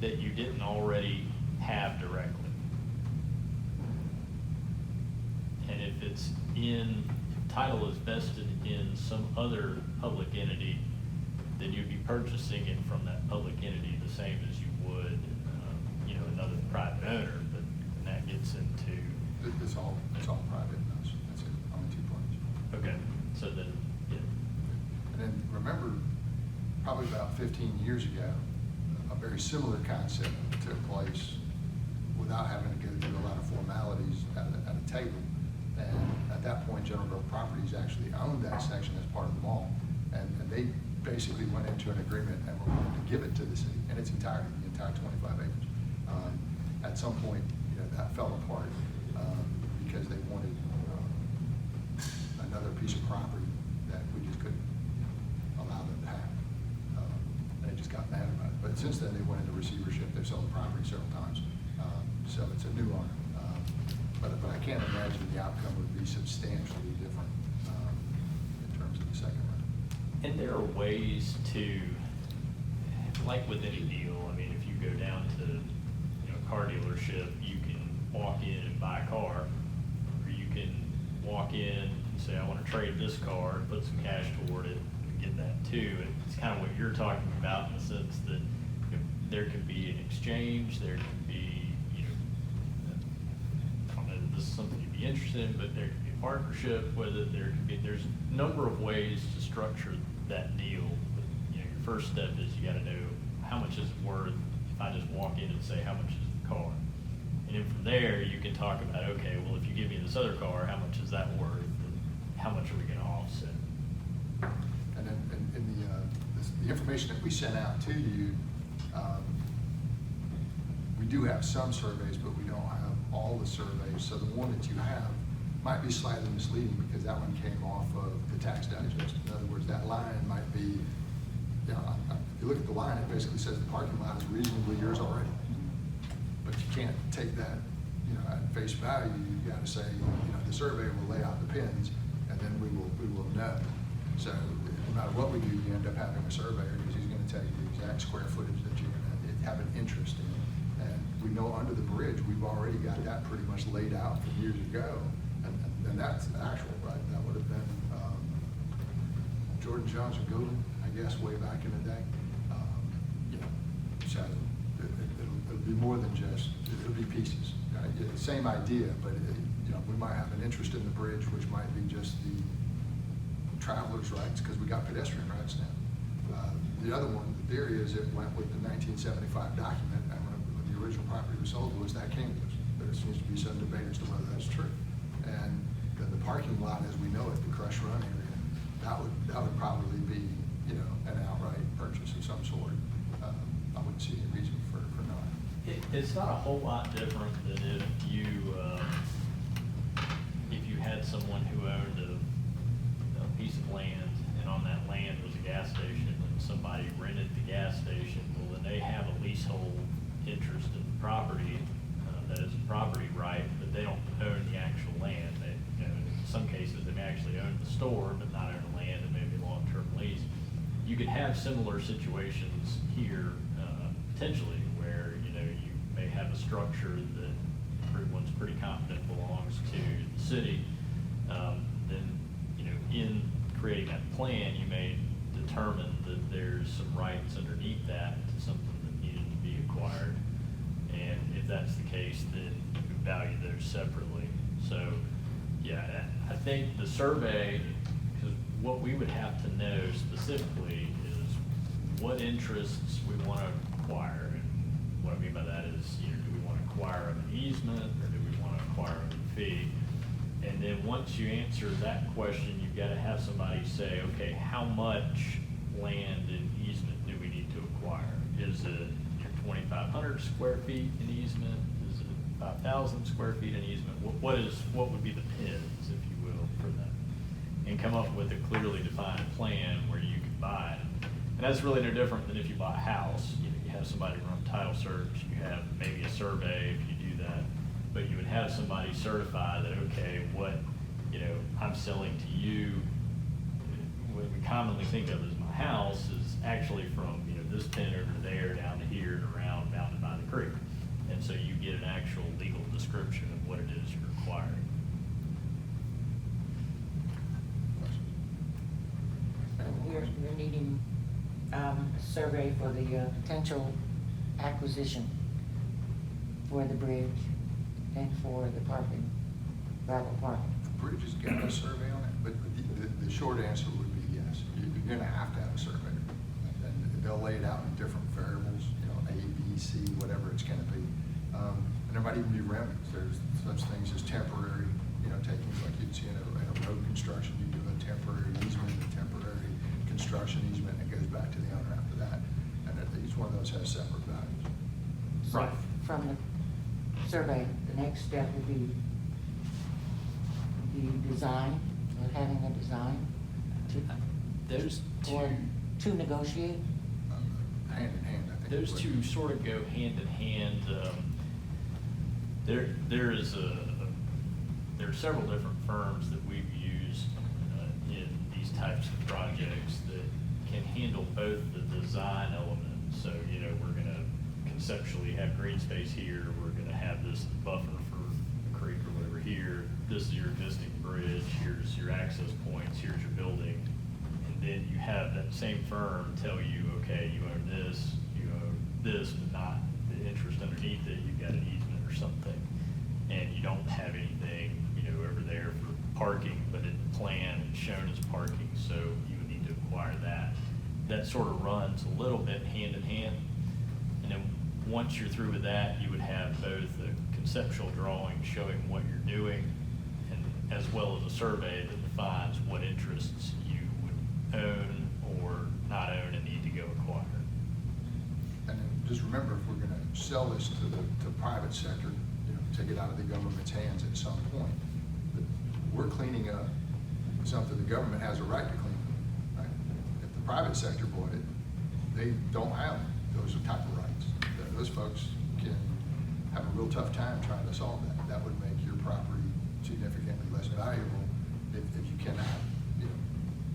Speaker 8: that you didn't already have directly. And if it's title is vested in some other public entity, then you'd be purchasing it from that public entity the same as you would, another private owner, but when that gets into.
Speaker 1: It's all private, that's it, only two parties.
Speaker 8: Okay, so then, yeah.
Speaker 1: And then remember, probably about 15 years ago, a very similar concept took place without having to go through a lot of formalities at a table. And at that point, General Growth Properties actually owned that section as part of the mall. And they basically went into an agreement and were willing to give it to the city in its entirety, the entire 25 acres. At some point, that fell apart because they wanted another piece of property that we just couldn't allow them to have. And they just got mad about it. But since then, they went into receivership. They've sold the property several times. So it's a new owner. But I can't imagine the outcome would be substantially different in terms of the second round.
Speaker 8: And there are ways to, like with any deal, I mean, if you go down to, a car dealership, you can walk in and buy a car, or you can walk in and say, I want to trade this car, and put some cash toward it, and get that too. And it's kind of what you're talking about in the sense that there can be an exchange, there can be, I don't know that this is something you'd be interested in, but there can be a partnership with it. There's a number of ways to structure that deal. But, your first step is you got to know how much is it worth. If I just walk in and say, how much is the car? And then from there, you can talk about, okay, well, if you give me this other car, how much is that worth? And how much are we going to offset?
Speaker 1: And then in the information that we sent out to you, we do have some surveys, but we don't have all the surveys. So the one that you have might be slightly misleading because that one came off of the tax digest. In other words, that line might be, you look at the line, it basically says the parking lot is reasonably yours already. But you can't take that, you know, at face value. You gotta say, you know, the surveyor will lay out the pins, and then we will know. So no matter what we do, you end up having a surveyor, because he's gonna tell you the exact square footage that you're gonna have an interest in. And we know under the bridge, we've already got that pretty much laid out from years ago. And that's actual, right? That would have been, Jordan Jones and Goulden, I guess, way back in the day. You know, so it'll be more than just, it'll be pieces. Same idea, but you know, we might have an interest in the bridge, which might be just the travelers' rights, because we got pedestrian rights now. The other one, the theory is it went with the 1975 document, and when the original property was sold to us, that came to us. There seems to be some debate as to whether that's true. And the parking lot, as we know it, the Crush Run area, that would probably be, you know, an outright purchase of some sort. I wouldn't see any reason for not.
Speaker 8: It's not a whole lot different than if you had someone who owned a piece of land, and on that land was a gas station, and somebody rented the gas station. Well, then they have a leasehold interest in the property, that is a property right, but they don't own the actual land. They, you know, in some cases, they may actually own the store, but not own the land, and maybe long-term lease. You could have similar situations here, potentially, where, you know, you may have a structure that everyone's pretty confident belongs to the city. Then, you know, in creating that plan, you may determine that there's some rights underneath that to something that needed to be acquired. And if that's the case, then you can value those separately. So, yeah, I think the survey, because what we would have to know specifically is what interests we want to acquire. And what I mean by that is, you know, do we want to acquire an easement, or do we want to acquire a fee? And then once you answer that question, you've got to have somebody say, okay, how much land and easement do we need to acquire? Is it 2,500 square feet in easement? Is it 5,000 square feet in easement? What would be the pins, if you will, for that? And come up with a clearly defined plan where you can buy it. And that's really no different than if you buy a house. You know, you have somebody run title search, you have maybe a survey if you do that, but you would have somebody certify that, okay, what, you know, I'm selling to you, what we commonly think of as my house is actually from, you know, this pin over there, down to here, and around, bounded by the creek. And so you get an actual legal description of what it is you're acquiring.
Speaker 4: We're needing a survey for the potential acquisition for the bridge and for the parking, gravel parking.
Speaker 1: The bridge has got a survey on it, but the short answer would be yes. You're gonna have to have a surveyor. And they'll lay it out in different variables, you know, A, B, C, whatever it's gonna be. And there might even be remedies. There's such things as temporary, you know, takings like you'd see in a road construction. You do a temporary easement, a temporary construction easement, and it goes back to the owner after that. And each one of those has separate values.
Speaker 4: So
Speaker 8: Right.
Speaker 4: from the survey, the next step would be the design, or having a design
Speaker 8: Those
Speaker 4: or
Speaker 8: two,
Speaker 4: to negotiate.
Speaker 1: Hand in hand, I think.
Speaker 8: those
Speaker 1: it would.
Speaker 8: two sort of go hand in hand. There are several different firms that we've used in these types of projects that can handle both the design element. So, you know, we're gonna conceptually have green space here, we're gonna have this buffer for the creek or whatever here, this is your existing bridge, here's your access points, here's your building. And then you have that same firm tell you, okay, you own this, you own this, but not the interest underneath it, you've got an easement or something. And you don't have anything, you know, over there for parking, but in the plan, it's shown as parking, so you would need to acquire that. That sort of runs a little bit hand in hand. And then once you're through with that, you would have both a conceptual drawing showing what you're doing, and as well as a survey that defines what interests you would own or not own and need to go acquire.
Speaker 1: And then just remember, if we're gonna sell this to the private sector, you know, take it out of the government's hands at some point, but we're cleaning up something the government has a right to clean up, right? If the private sector bought it, they don't have those type of rights. Those folks can have a real tough time trying to solve that. That would make your property significantly less valuable if you cannot, you know,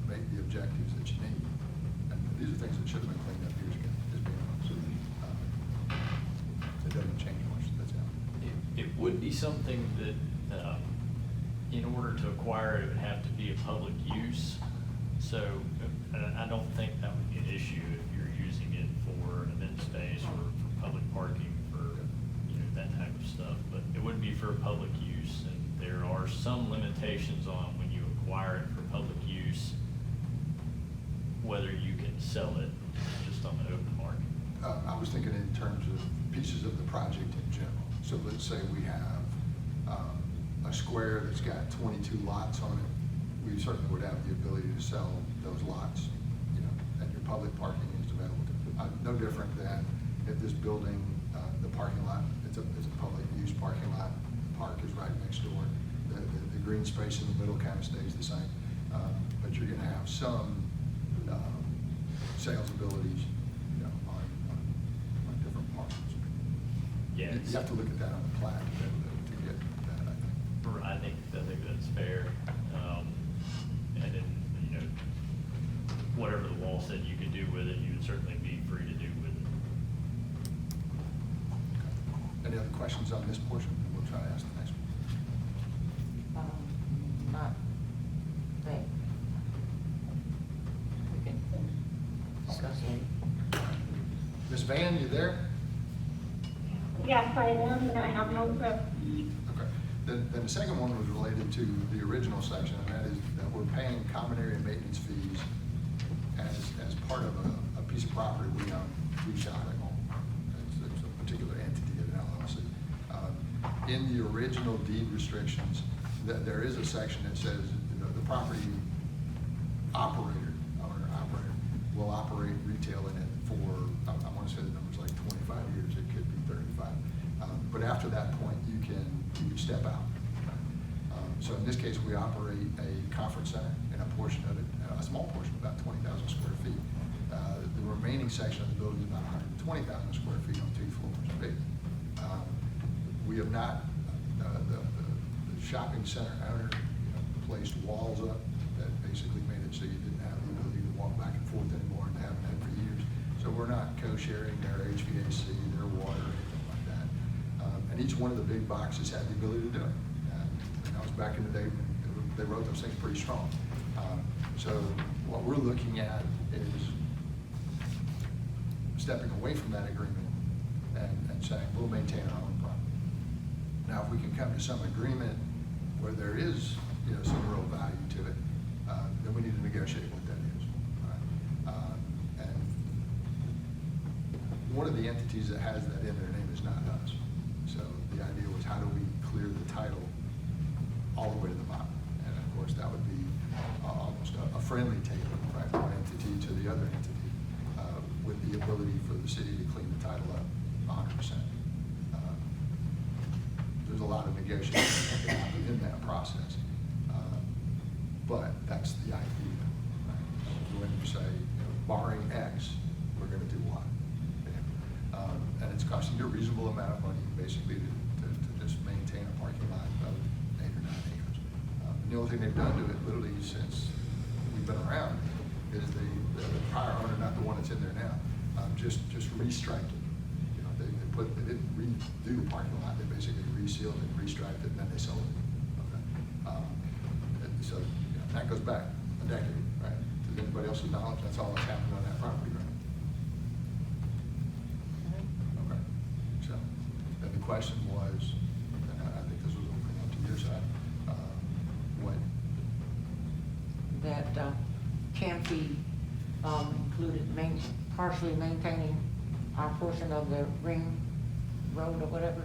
Speaker 1: make the objectives that you need. And these are things that should have been cleaned up years ago, just being honest. It doesn't change much, that's how.
Speaker 8: It would be something that, in order to acquire it, it would have to be a public use. So I don't think that would be an issue if you're using it for an event space or for public parking for, you know, that type of stuff. But it would be for public use, and there are some limitations on when you acquire it for public use, whether you can sell it just on the open market.
Speaker 1: I was thinking in terms of pieces of the project in general. So let's say we have a square that's got 22 lots on it. We certainly would have the ability to sell those lots, you know, and your public parking is available. No different than if this building, the parking lot, it's a public use parking lot. The park is right next door. The green space in the middle kind of stays the same. But you're gonna have some sales abilities, you know, on different parcels.
Speaker 8: Yeah,
Speaker 1: You have to look at that on the plat to get that, I think.
Speaker 8: I think that's fair. And then, you know, whatever the law said you could do with it, you would certainly be free to do with it.
Speaker 1: Any other questions on this portion? We'll try to ask the next one.
Speaker 4: Not that. We can discuss it.
Speaker 1: Ms. Van, you there?
Speaker 2: Yes, I am, and I have no questions.
Speaker 1: Okay. Then the second one was related to the original section, and that is that we're paying common area maintenance fees as part of a piece of property we own, we shopping mall. It's a particular entity at an LLC. In the original deed restrictions, there is a section that says, you know, the property operator, owner-operator, will operate retail in it for, I want to say the number's like 25 years, it could be 35. But after that point, you can step out. So in this case, we operate a conference center and a portion of it, a small portion, about 20,000 square feet. The remaining section of the building is about 120,000 square feet on 2 floors big. We have not, the shopping center owner, you know, placed walls up that basically made it so you didn't have the ability to walk back and forth anymore, and haven't had for years. So we're not co-sharing their HVAC, their water, anything like that. And each one of the big boxes had the ability to do it. And that was back in the day when they wrote those things pretty strong. So what we're looking at is stepping away from that agreement and saying we'll maintain our own property. Now, if we can come to some agreement where there is, you know, some real value to it, then we need to negotiate what that is. Right? And one of the entities that has that in their name is not us. So the idea was, how do we clear the title all the way to the bottom? And of course, that would be almost a friendly takeover, right? One entity to the other entity, with the ability for the city to clean the title up 100%. There's a lot of negotiation that can happen in that process. But that's the idea, right? When you say, you know, barring X, we're gonna do Y. And it's costing you a reasonable amount of money, basically, to just maintain a parking lot of 8 or 9 acres. And the only thing they've done to it, literally, since we've been around, is the prior owner, not the one that's in there now, just restriped it. You know, they didn't redo the parking lot, they basically resealed it, restriped it, and then they sold it. Okay. So, you know, that goes back a decade, right? To anybody else's knowledge, that's all that's happened on that property, right? Okay. So, and the question was, and I think this was opening up to your side, what?
Speaker 4: That camp fee included partially maintaining our portion of the ring road or whatever,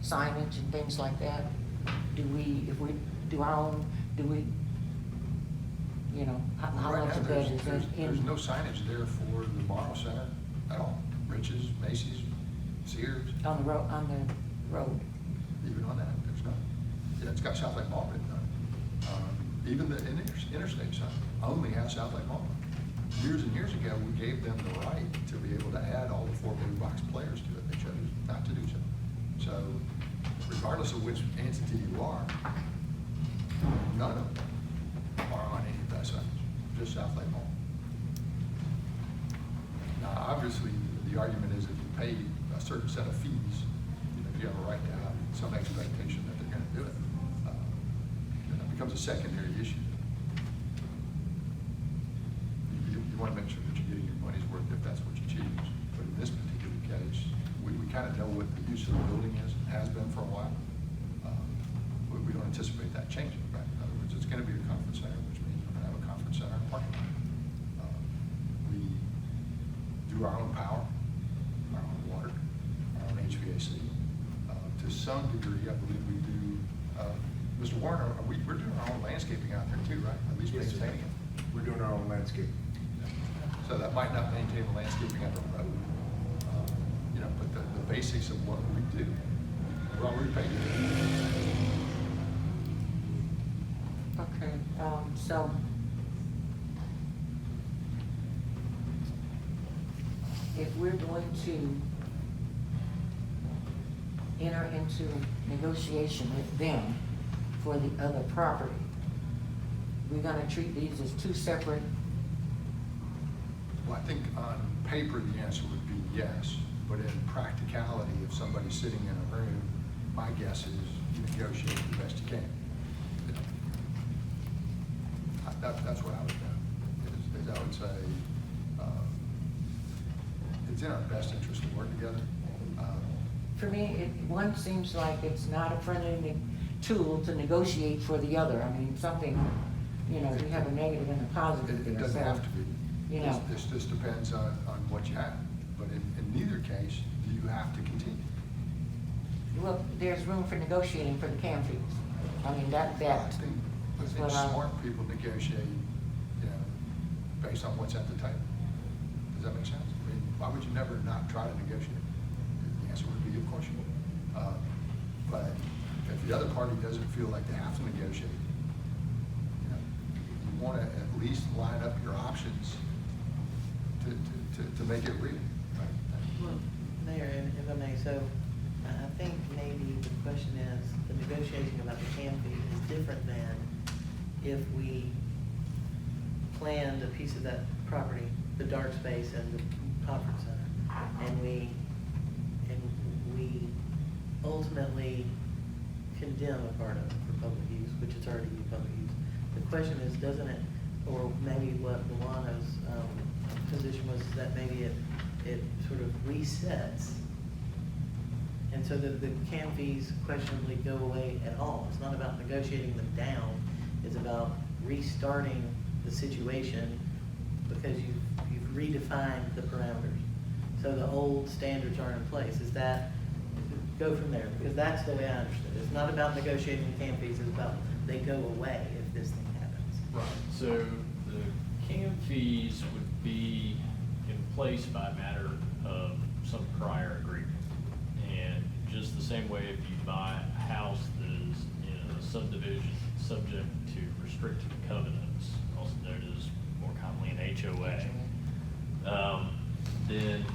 Speaker 4: signage and things like that. If we do our own, you know, how
Speaker 1: Right
Speaker 4: much
Speaker 1: now,
Speaker 4: of that is
Speaker 1: there's
Speaker 4: in?
Speaker 1: no signage there for the Morrow Center at all. Riches, Macy's, Sears,
Speaker 4: On the road,
Speaker 1: even on that, there's none. Yeah, it's got South Lake Mall written on it. Even the interstate sign only has South Lake Mall. years and years ago, we gave them the right to be able to add all the 4 big box players to it. They chose not to do so. So regardless of which entity you are, none of them are on any of those sites, just South Lake Mall. Now, obviously, the argument is if you pay a certain set of fees, you have a right to have some expectation that they're gonna do it. And that becomes a secondary issue. You wanna make sure that you're getting your money's worth if that's what you choose. But in this particular case, we kind of know what the use of the building is, has been for a while. We don't anticipate that changing, right? In other words, it's gonna be a conference center, which means we're gonna have a conference center and parking lot. We do our own power, our own water, our own HVAC. To some degree, I believe we do, Mr. Warren, we're doing our own landscaping out there too, right? At least
Speaker 6: Yes, sir.
Speaker 1: maintaining it.
Speaker 6: We're doing our own landscape.
Speaker 1: So that might not maintain the landscaping at the road, but the basics of what we do, we're already paid to do.
Speaker 4: Okay, so if we're going to enter into negotiation with them for the other property, we're gonna treat these as 2 separate.
Speaker 1: Well, I think on paper, the answer would be yes, but in practicality, if somebody's sitting in a room, my guess is you negotiate the best you can. That's what I would do, is I would say, it's in our best interest to work together.
Speaker 4: For me, one seems like it's not a friendly tool to negotiate for the other. I mean, something, you have a negative and a positive there.
Speaker 1: It doesn't
Speaker 4: so,
Speaker 1: have to be. This just depends on what you have. But in neither case, do you have to continue?
Speaker 4: Well, there's room for negotiating for the camp fees. I mean, that
Speaker 1: I think
Speaker 4: is what
Speaker 1: smart people negotiate, based on what's at the table. Does that make sense? I mean, why would you never not try to negotiate? The answer would be, of course you would. But if the other party doesn't feel like they have to negotiate, you want to at least line up your options to make it real.
Speaker 3: Well, Mayor, if I may, so I think maybe the question is, the negotiation about the camp fee is different than if we planned a piece of that property, the dark space and the conference center, and we ultimately condemn a part of it for public use, which it's already public use. The question is, doesn't it, or maybe what Luana's position was, that maybe it sort of resets, and so that the camp fees questionably go away at all. It's not about negotiating them down, it's about restarting the situation because you've redefined the parameters. So the old standards are in place. Is that, go from there, because that's the way I understood it. It's not about negotiating the camp fees, it's about they go away if this thing happens.
Speaker 8: Right, so the camp fees would be in place by matter of some prior agreement. And just the same way if you buy a house that is in a subdivision subject to restrictive covenants, also known as more commonly an HOA, then,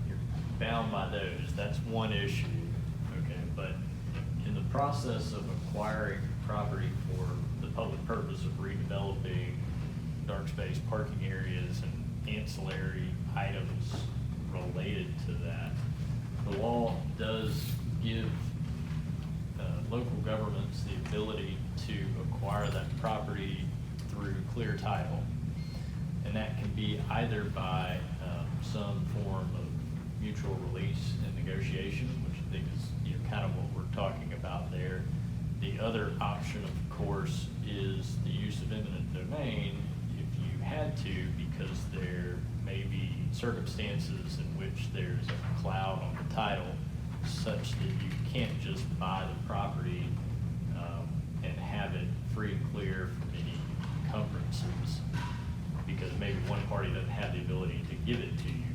Speaker 8: you're bound by those. That's one issue, okay? But in the process of acquiring property for the public purpose of redeveloping dark space parking areas and ancillary items related to that, the law does give local governments the ability to acquire that property through clear title. And that can be either by some form of mutual release and negotiation, which I think is kind of what we're talking about there. The other option, of course, is the use of eminent domain if you had to, because there may be circumstances in which there's a cloud on the title such that you can't just buy the property and have it free and clear from any encumbrances, because maybe one party doesn't have the ability to give it to you.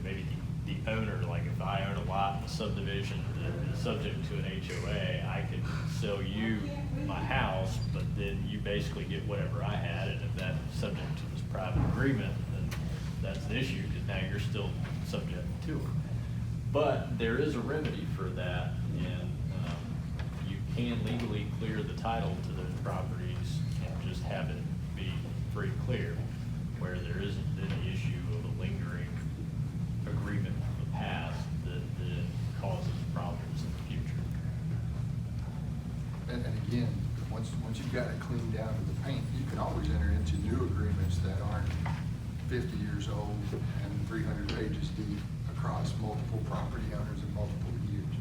Speaker 8: Maybe the owner, like if I own a lot in a subdivision that is subject to an HOA, I could sell you my house, but then you basically get whatever I had, and if that's subject to this private agreement, then that's the issue, because now you're still subject to it. But there is a remedy for that, and you can legally clear the title to those properties and just have it be free and clear, where there isn't any issue of a lingering agreement from the past that causes problems in the future.
Speaker 1: And again, once you've got it cleaned down to the paint, you can always enter into new agreements that aren't 50 years old and 300 pages deep across multiple property owners in multiple years.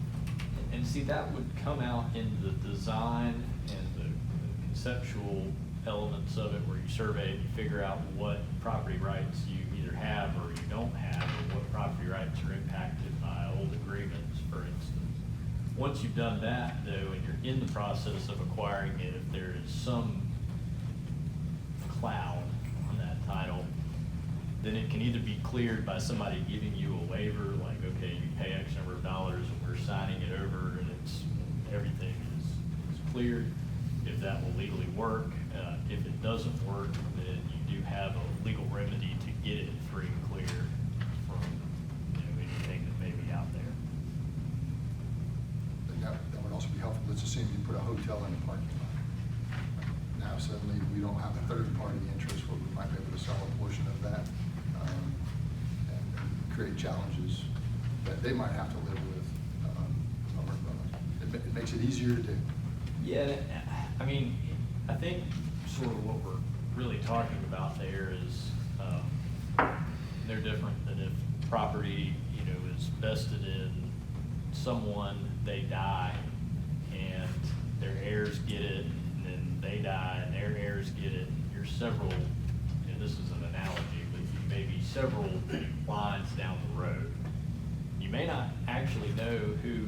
Speaker 8: And see, that would come out in the design and the conceptual elements of it, where you survey it, you figure out what property rights you either have or you don't have, or what property rights are impacted by old agreements, for instance. Once you've done that, though, and you're in the process of acquiring it, if there is some cloud on that title, then it can either be cleared by somebody giving you a waiver, like, okay, you pay X number of dollars and we're signing it over and everything is cleared, if that will legally work. If it doesn't work, then you do have a legal remedy to get it free and clear from, anything that may be out there.
Speaker 1: And that would also be helpful. Let's assume you put a hotel in a parking lot. Now suddenly we don't have a third-party interest where we might be able to sell a portion of that, and create challenges that they might have to live with. It makes it easier to do.
Speaker 8: Yeah, I mean, I think sort of what we're really talking about there is, they're different than if property, is vested in someone, they die, and their heirs get it, and then they die, and their heirs get it. You're several, this is an analogy, but you may be several lines down the road. You may not actually know who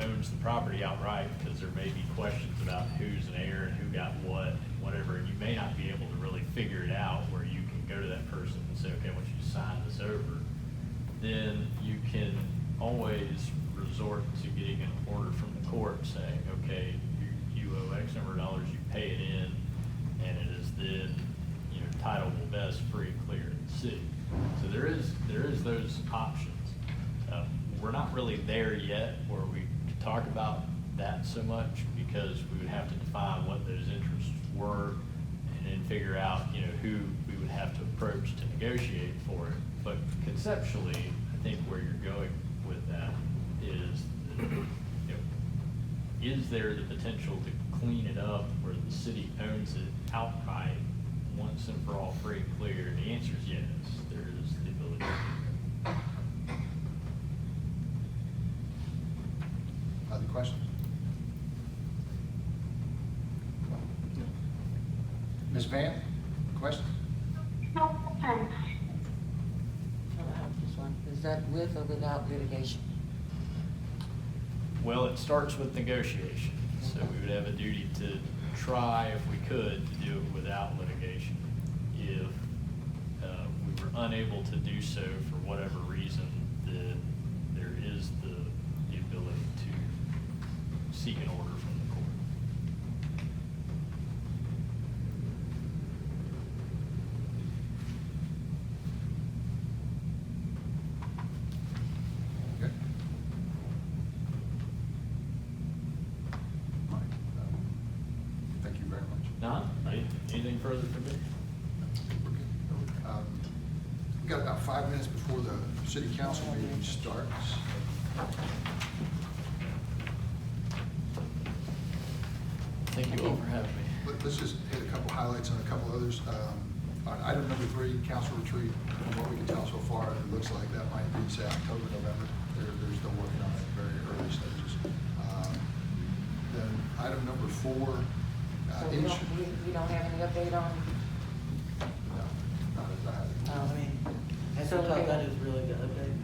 Speaker 8: owns the property outright, because there may be questions about who's an heir and who got what and whatever, and you may not be able to really figure it out, where you can go to that person and say, okay, I want you to sign this over. Then you can always resort to getting an order from the court saying, okay, you owe X number of dollars, you pay it in, and it is then, titleable best free and clear in the city. So there is those options. We're not really there yet where we could talk about that so much, because we would have to define what those interests were and then figure out, who we would have to approach to negotiate for it. But conceptually, I think where you're going with that is, is there the potential to clean it up where the city owns it outright once and for all, free and clear? And the answer is yes, there is the ability to do that.
Speaker 1: Other questions? Ms. Van, questions?
Speaker 2: No, thanks.
Speaker 4: This one, is that with or without litigation?
Speaker 8: Well, it starts with negotiation, so we would have a duty to try, if we could, to do it without litigation. If we were unable to do so for whatever reason, then there is the ability to seek an order from the court.
Speaker 1: Okay. All right. Thank you very much.
Speaker 8: Don, anything further from me?
Speaker 1: We're good. We've got about 5 minutes before the city council meeting starts.
Speaker 8: Thank you all for having me.
Speaker 1: Let's just hit a couple highlights on a couple others. On item number 3, council retreat, from what we can tell so far, it looks like that might be, say, October, November. They're still working on it in very early stages. Then item number 4.
Speaker 4: So we don't have any update on?
Speaker 1: No, not as I have.
Speaker 3: I mean, I still thought that is really good update.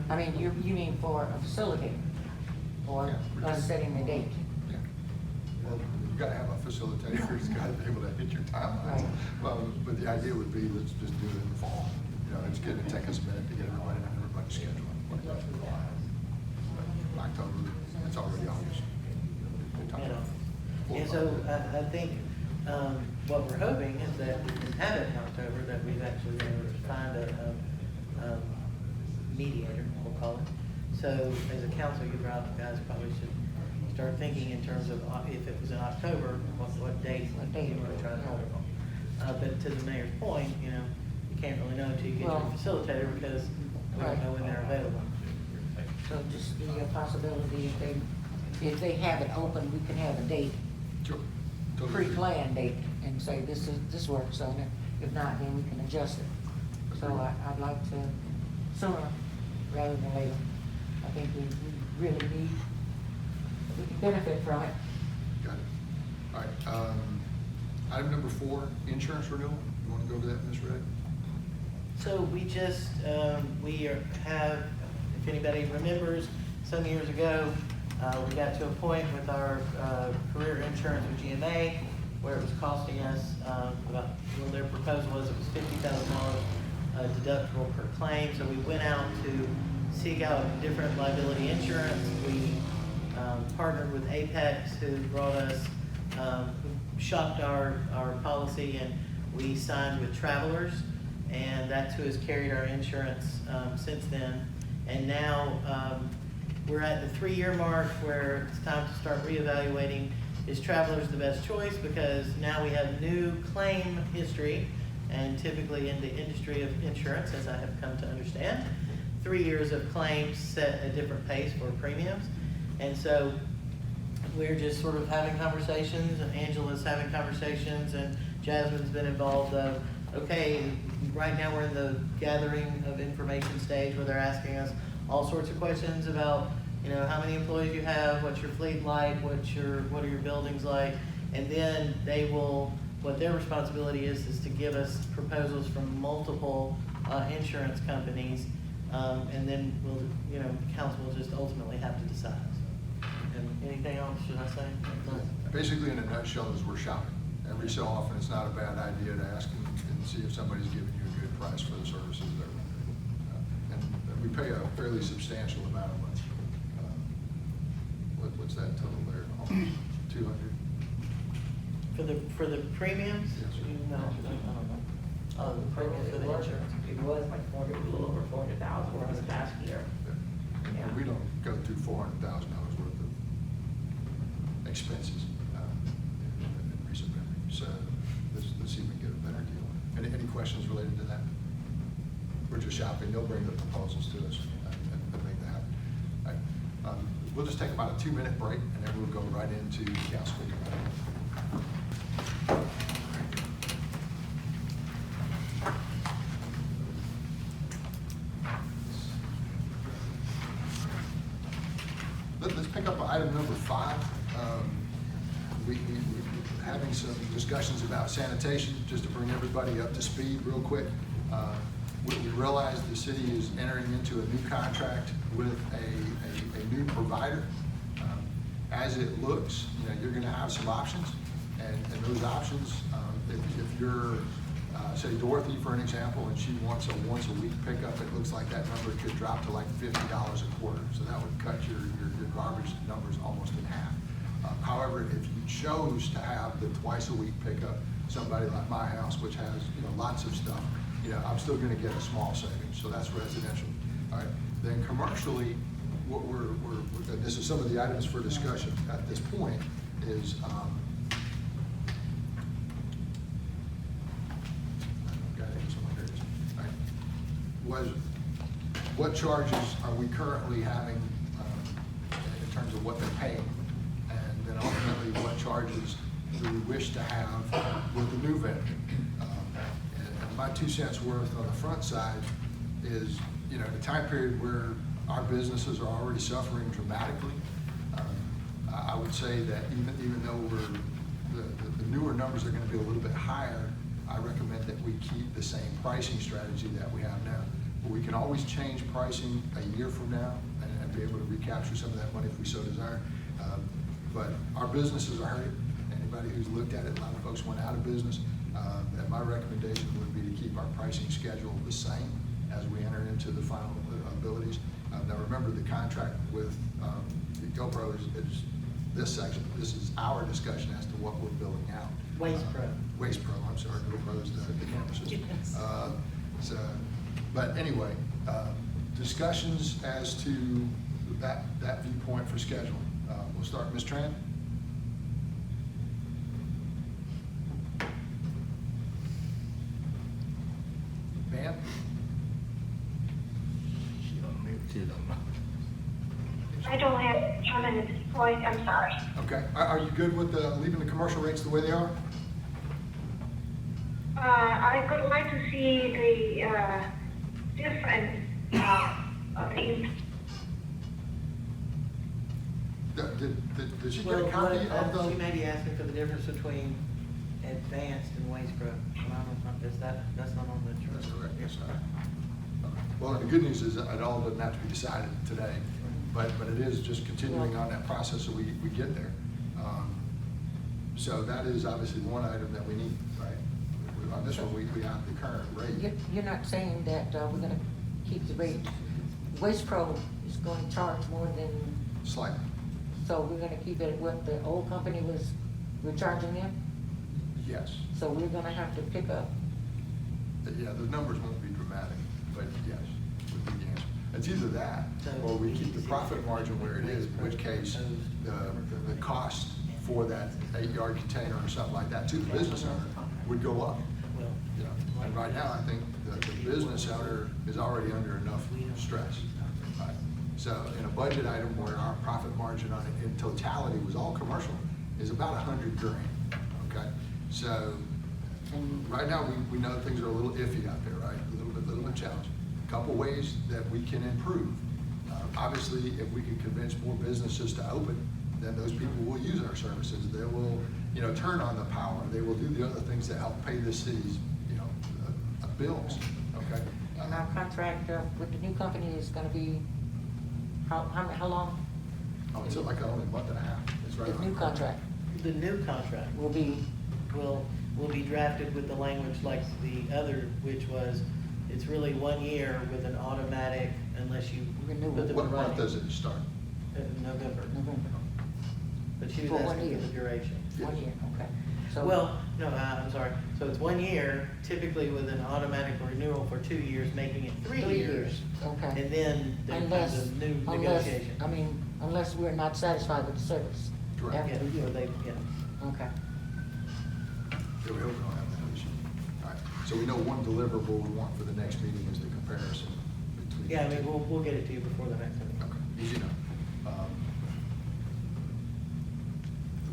Speaker 4: I mean, you mean for a facilitator, or
Speaker 1: Yeah.
Speaker 4: us setting the date?
Speaker 1: Yeah. Well, you've got to have a facilitator who's got to be able to hit your timelines.
Speaker 4: Right.
Speaker 1: Well, but the idea would be, let's just do it in the fall. It's going to take us a minute to get everybody's schedule. October, it's already August. Good time.
Speaker 3: And so I think, what we're hoping is that we can have it in October, that we've actually been able to find a mediator, we'll call it. So as a council, you guys probably should start thinking in terms of, if it was in October, what date you want to try to hold it on. But to the mayor's point, you know, you can't really know until you get your
Speaker 4: Well,
Speaker 3: facilitator, because we don't know when they're available.
Speaker 4: So just the possibility if they have it open, we can have a date,
Speaker 1: Sure. Totally agree.
Speaker 4: pre-planned date, and say this works on it. If not, then we can adjust it. So I'd like to sooner rather than later. I think we really need, we can benefit from it.
Speaker 1: Got it. All right, item number 4, insurance renewal. You want to go over that, Ms. Red?
Speaker 3: So we just, have, if anybody remembers, some years ago, we got to a point with our career insurance with GMA where it was costing us about, well, their proposal was it was $50,000 deductible per claim. So we went out to seek out different liability insurance. We partnered with Apex, who brought us, who shopped our policy, and we signed with Travelers, and that's who has carried our insurance since then. And now we're at the 3-year mark where it's time to start reevaluating. Is Travelers the best choice? Because now we have new claim history, and typically in the industry of insurance, as I have come to understand, 3 years of claims set a different pace for premiums. And so we're just sort of having conversations, and Angela's having conversations, and Jasmine's been involved of, okay, right now we're in the gathering of information stage where they're asking us all sorts of questions about, you know, how many employees you have, what's your fleet like, what are your buildings like, and then they will, what their responsibility is to give us proposals from multiple insurance companies, and then we'll, you know, council will just ultimately have to decide. And anything else, should I say?
Speaker 1: Basically, in a nutshell, is we're shopping. Every so often, it's not a bad idea to ask and see if somebody's giving you a good price for the services they're rendering. And we pay a fairly substantial amount of money. What's that total there? Almost 200?
Speaker 3: For the premiums?
Speaker 1: Yes.
Speaker 3: No, I don't know. The premiums for the insurance.
Speaker 9: It was like 400, a little over 400,000 for this past year.
Speaker 1: Yeah. And we don't go through $400,000 worth of expenses in recent memory. So let's see if we can get a better deal. Any questions related to that? We're just shopping. They'll bring the proposals to us and make that happen. All right. We'll just take about a 2-minute break, and then we'll go right into council meeting. Let's pick up item number 5. We're having some discussions about sanitation, just to bring everybody up to speed real quick. We realize the city is entering into a new contract with a new provider. As it looks, you know, you're gonna have some options, and those options, if you're, say Dorothy, for an example, and she wants a once-a-week pickup, it looks like that number could drop to like $50 a quarter. So that would cut your garbage numbers almost in half. However, if you chose to have the twice-a-week pickup, somebody like my house, which has, you know, lots of stuff, you know, I'm still gonna get a small savings. So that's residential. All right. Then commercially, what this is some of the items for discussion at this point is, was what charges are we currently having in terms of what they're paying, and then ultimately what charges do we wish to have with the new vendor. And my 2 cents worth on the front side is, you know, the time period where our businesses are already suffering dramatically. I would say that even though the newer numbers are going to be a little bit higher, I recommend that we keep the same pricing strategy that we have now. We can always change pricing a year from now and be able to recapture some of that money if we so desire. But our businesses are hurting. Anybody who's looked at it, a lot of folks went out of business. And my recommendation would be to keep our pricing schedule the same as we enter into the final abilities. Now remember, the contract with the GoPro is this section. This is our discussion as to what we're building out.
Speaker 3: Waste Pro.
Speaker 1: Waste Pro, I'm sorry, Little Pro's the campuses.
Speaker 3: Yes.
Speaker 1: So, but anyway, discussions as to that viewpoint for scheduling. We'll start, Ms. Tran? Van?
Speaker 7: She on mute. She don't know.
Speaker 2: I don't have a comment at this point, I'm sorry.
Speaker 1: Okay, are you good with leaving the commercial rates the way they are?
Speaker 2: I would like to see the difference of the,
Speaker 1: Did you get
Speaker 3: Well,
Speaker 1: a copy of
Speaker 3: she
Speaker 1: the?
Speaker 3: may be asking for the difference between advanced and waste pro. That's not on the chart.
Speaker 1: That's correct, yes, sir. Well, the good news is that it all doesn't have to be decided today, but it is just continuing on that process so we get there. So that is obviously one item that we need, right? On this one, we have the current rate.
Speaker 4: You're not saying that we're gonna keep the rate, Waste Pro is gonna charge more than,
Speaker 1: Slightly.
Speaker 4: so we're gonna keep it at what the old company was, we're charging them?
Speaker 1: Yes.
Speaker 4: So we're gonna have to pick up,
Speaker 1: Yeah, the numbers won't be dramatic, but yes, would be the answer. It's either that, or we keep the profit margin where it is, in which case the cost for that 8-yard container or something like that to the business owner would go up.
Speaker 3: Well,
Speaker 1: You know, and right now, I think the business owner is already under enough stress. Right? So in a budget item where our profit margin on it in totality was all commercial is about $100,000, okay? So right now, we know things are a little iffy out there, right? A little bit challenging. A couple ways that we can improve. Obviously, if we can convince more businesses to open, then those people will use our services. They will, turn on the power. They will do the other things that help pay the city's, bills, okay?
Speaker 4: and our contract with the new company is gonna be, how long?
Speaker 1: Oh, it's like only a month and a half. It's right
Speaker 4: The
Speaker 1: around
Speaker 4: new
Speaker 1: the corner.
Speaker 4: contract
Speaker 3: the new contract
Speaker 4: will be,
Speaker 3: will be drafted with the language like the other, which was, it's really 1 year with an automatic, unless you
Speaker 4: Renewal.
Speaker 3: put them in
Speaker 1: What month
Speaker 3: writing.
Speaker 1: does it start?
Speaker 3: November.
Speaker 4: November,
Speaker 3: But she was
Speaker 4: For 1
Speaker 3: asking
Speaker 4: year.
Speaker 3: for the duration.
Speaker 4: 1 year, okay. So
Speaker 3: Well, no, I'm sorry. So it's 1 year, typically with an automatic renewal for 2 years, making it 3
Speaker 4: 3
Speaker 3: years.
Speaker 4: years, okay.
Speaker 3: And then there's a new negotiation.
Speaker 4: Unless we're not satisfied with the service.
Speaker 1: Correct.
Speaker 4: After
Speaker 3: Yeah,
Speaker 4: the year.
Speaker 3: so yeah.
Speaker 4: Okay.
Speaker 1: Yeah, we hope we don't have that issue. All right, so we know one deliverable we want for the next meeting is the comparison between.
Speaker 3: Yeah, I
Speaker 1: the
Speaker 3: mean,
Speaker 1: two.
Speaker 3: we'll get it to you before the next meeting.
Speaker 1: Okay, easy enough.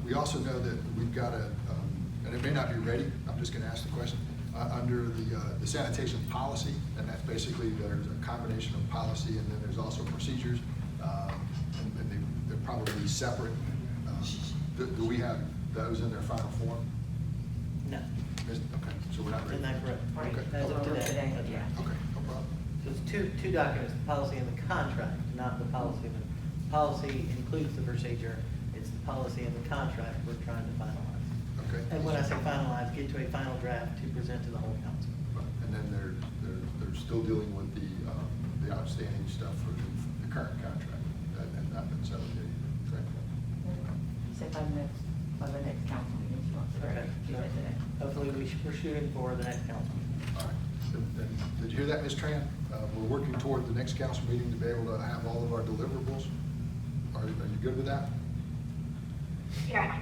Speaker 1: We also know that we've got and it may not be ready, I'm just gonna ask the question, under the sanitation policy, and that's basically, there's a combination of policy and then there's also procedures, and they're probably separate. Do we have those in their final form?
Speaker 3: No,
Speaker 1: Okay, so we're not ready.
Speaker 3: isn't that correct?
Speaker 1: Okay.
Speaker 3: As of today.
Speaker 9: Today,
Speaker 3: That's
Speaker 9: yeah.
Speaker 3: right.
Speaker 1: Okay, no problem.
Speaker 3: So it's two documents, the policy and the contract, not the policy. The policy includes the procedure, it's the policy and the contract we're trying to finalize.
Speaker 1: Okay.
Speaker 3: And when I say finalize, get to a final draft to present to the whole council.
Speaker 1: And then they're still dealing with the outstanding stuff for the current contract that had not been settled yet. Correct?
Speaker 9: He said by the next council meeting, she wants to
Speaker 3: Okay.
Speaker 9: do it today.
Speaker 3: Hopefully, we're shooting for the next council.
Speaker 1: All right. Did you hear that, Ms. Tran? We're working toward the next council meeting to be able to have all of our deliverables. Are you good with that?
Speaker 2: Yeah.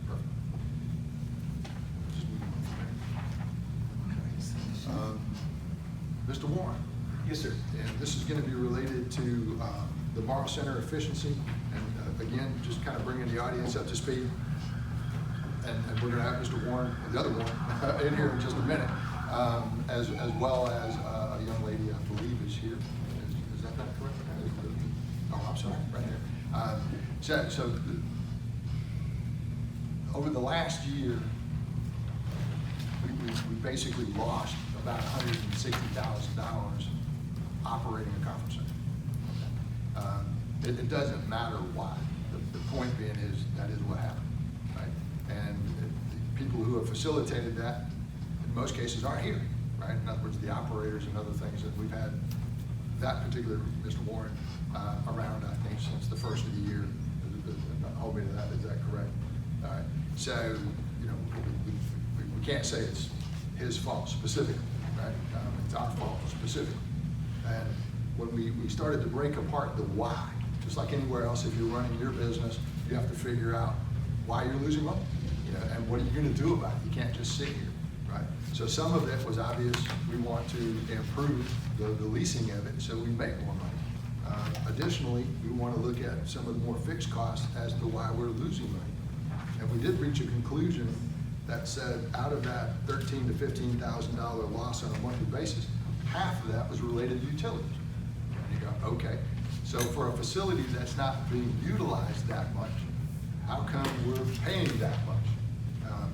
Speaker 1: Perfect. Just move on from there. Mr. Warren?
Speaker 6: Yes, sir.
Speaker 1: And this is going to be related to the Morrow Center efficiency. And again, just kind of bringing the audience up to speed. And we're going to have Mr. Warren, the other Warren, in here in just a minute, as well as a young lady, I believe, is here. Is that correct? Oh, I'm sorry, right there. So over the last year, we basically lost about $160,000 operating a conference center. It doesn't matter why. The point being is that is what happened, right? And the people who have facilitated that, in most cases, aren't here, right? In other words, the operators and other things that we've had that particular Mr. Warren around, I think, since the first of the year, hold me to that, is that correct? All right, so, you know, we can't say it's his fault specifically, right? It's our fault specifically. And when we started to break apart the why, just like anywhere else, if you're running your business, you have to figure out why you're losing money, you know, and what are you gonna do about it? You can't just sit here, right? So some of it was obvious, we want to improve the leasing of it so we make more money. Additionally, we want to look at some of the more fixed costs as to why we're losing money. And we did reach a conclusion that said out of that $13,000 to $15,000 loss on a monthly basis, half of that was related to utilities. And you go, okay, so for a facility that's not being utilized that much, how come we're paying that much?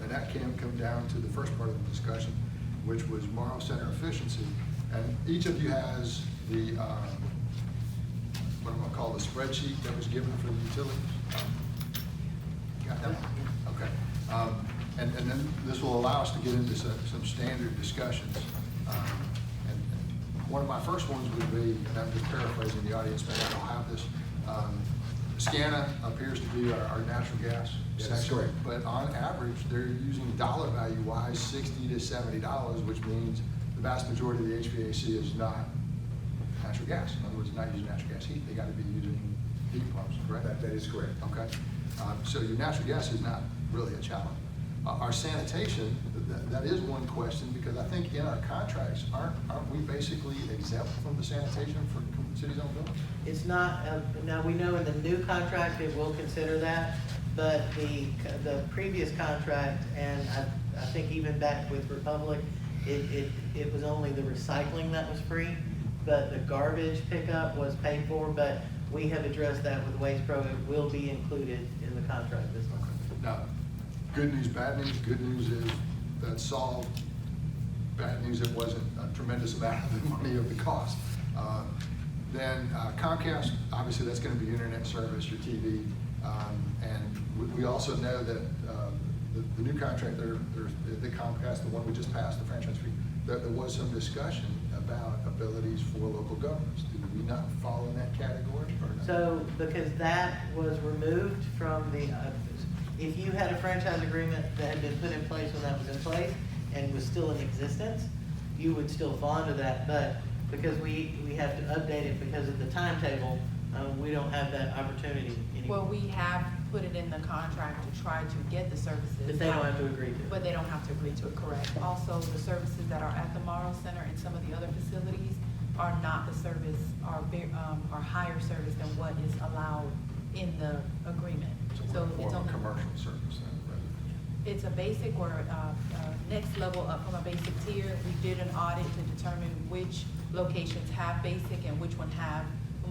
Speaker 1: And that can come down to the first part of the discussion, which was Morrow Center efficiency. And each of you has the, what I'm gonna call the spreadsheet that was given for the utilities. Got that? Okay. And then this will allow us to get into some standard discussions. And one of my first ones would be, and I'm just paraphrasing the audience, but I don't have this. SCANA appears to be our natural gas
Speaker 6: Yes,
Speaker 1: section.
Speaker 6: correct.
Speaker 1: But on average, they're using dollar value wise $60 to $70, which means the vast majority of the HVAC is not natural gas. In other words, not using natural gas heat, they gotta be using heat pumps, correct?
Speaker 6: That is correct.
Speaker 1: Okay, so your natural gas is not really a challenge. Our sanitation, that is one question, because I think in our contracts, aren't we basically exempt from the sanitation for city-owned buildings?
Speaker 3: It's not, now we know in the new contract, it will consider that, but the previous contract, and I think even back with Republic, it was only the recycling that was free, but the garbage pickup was paid for, but we have addressed that with Waste Pro. It will be included in the contract this month.
Speaker 1: Now, good news, bad news. Good news is that's solved. Bad news, it wasn't a tremendous amount of the money of the cost. Then Comcast, obviously that's gonna be internet service, your TV. And we also know that the new contract, the Comcast, the one we just passed, the franchise fee, there was some discussion about abilities for local governments. Do we not fall in that category or not?
Speaker 3: So, because that was removed from the, if you had a franchise agreement that had been put in place when that was in place and was still in existence, you would still fall under that, but because we have to update it because of the timetable, we don't have that opportunity anymore.
Speaker 10: Well, we have put it in the contract to try to get the services.
Speaker 3: But they don't have to agree to it.
Speaker 10: But they don't have to agree to it, correct. Also, the services that are at the Morrow Center and some of the other facilities are not the service, are higher service than what is allowed in the agreement.
Speaker 1: So
Speaker 10: it's
Speaker 1: more
Speaker 10: on
Speaker 1: of a
Speaker 10: the,
Speaker 1: commercial service than a residential.
Speaker 10: it's a basic or next level up from a basic tier. We did an audit to determine which locations have basic and which one have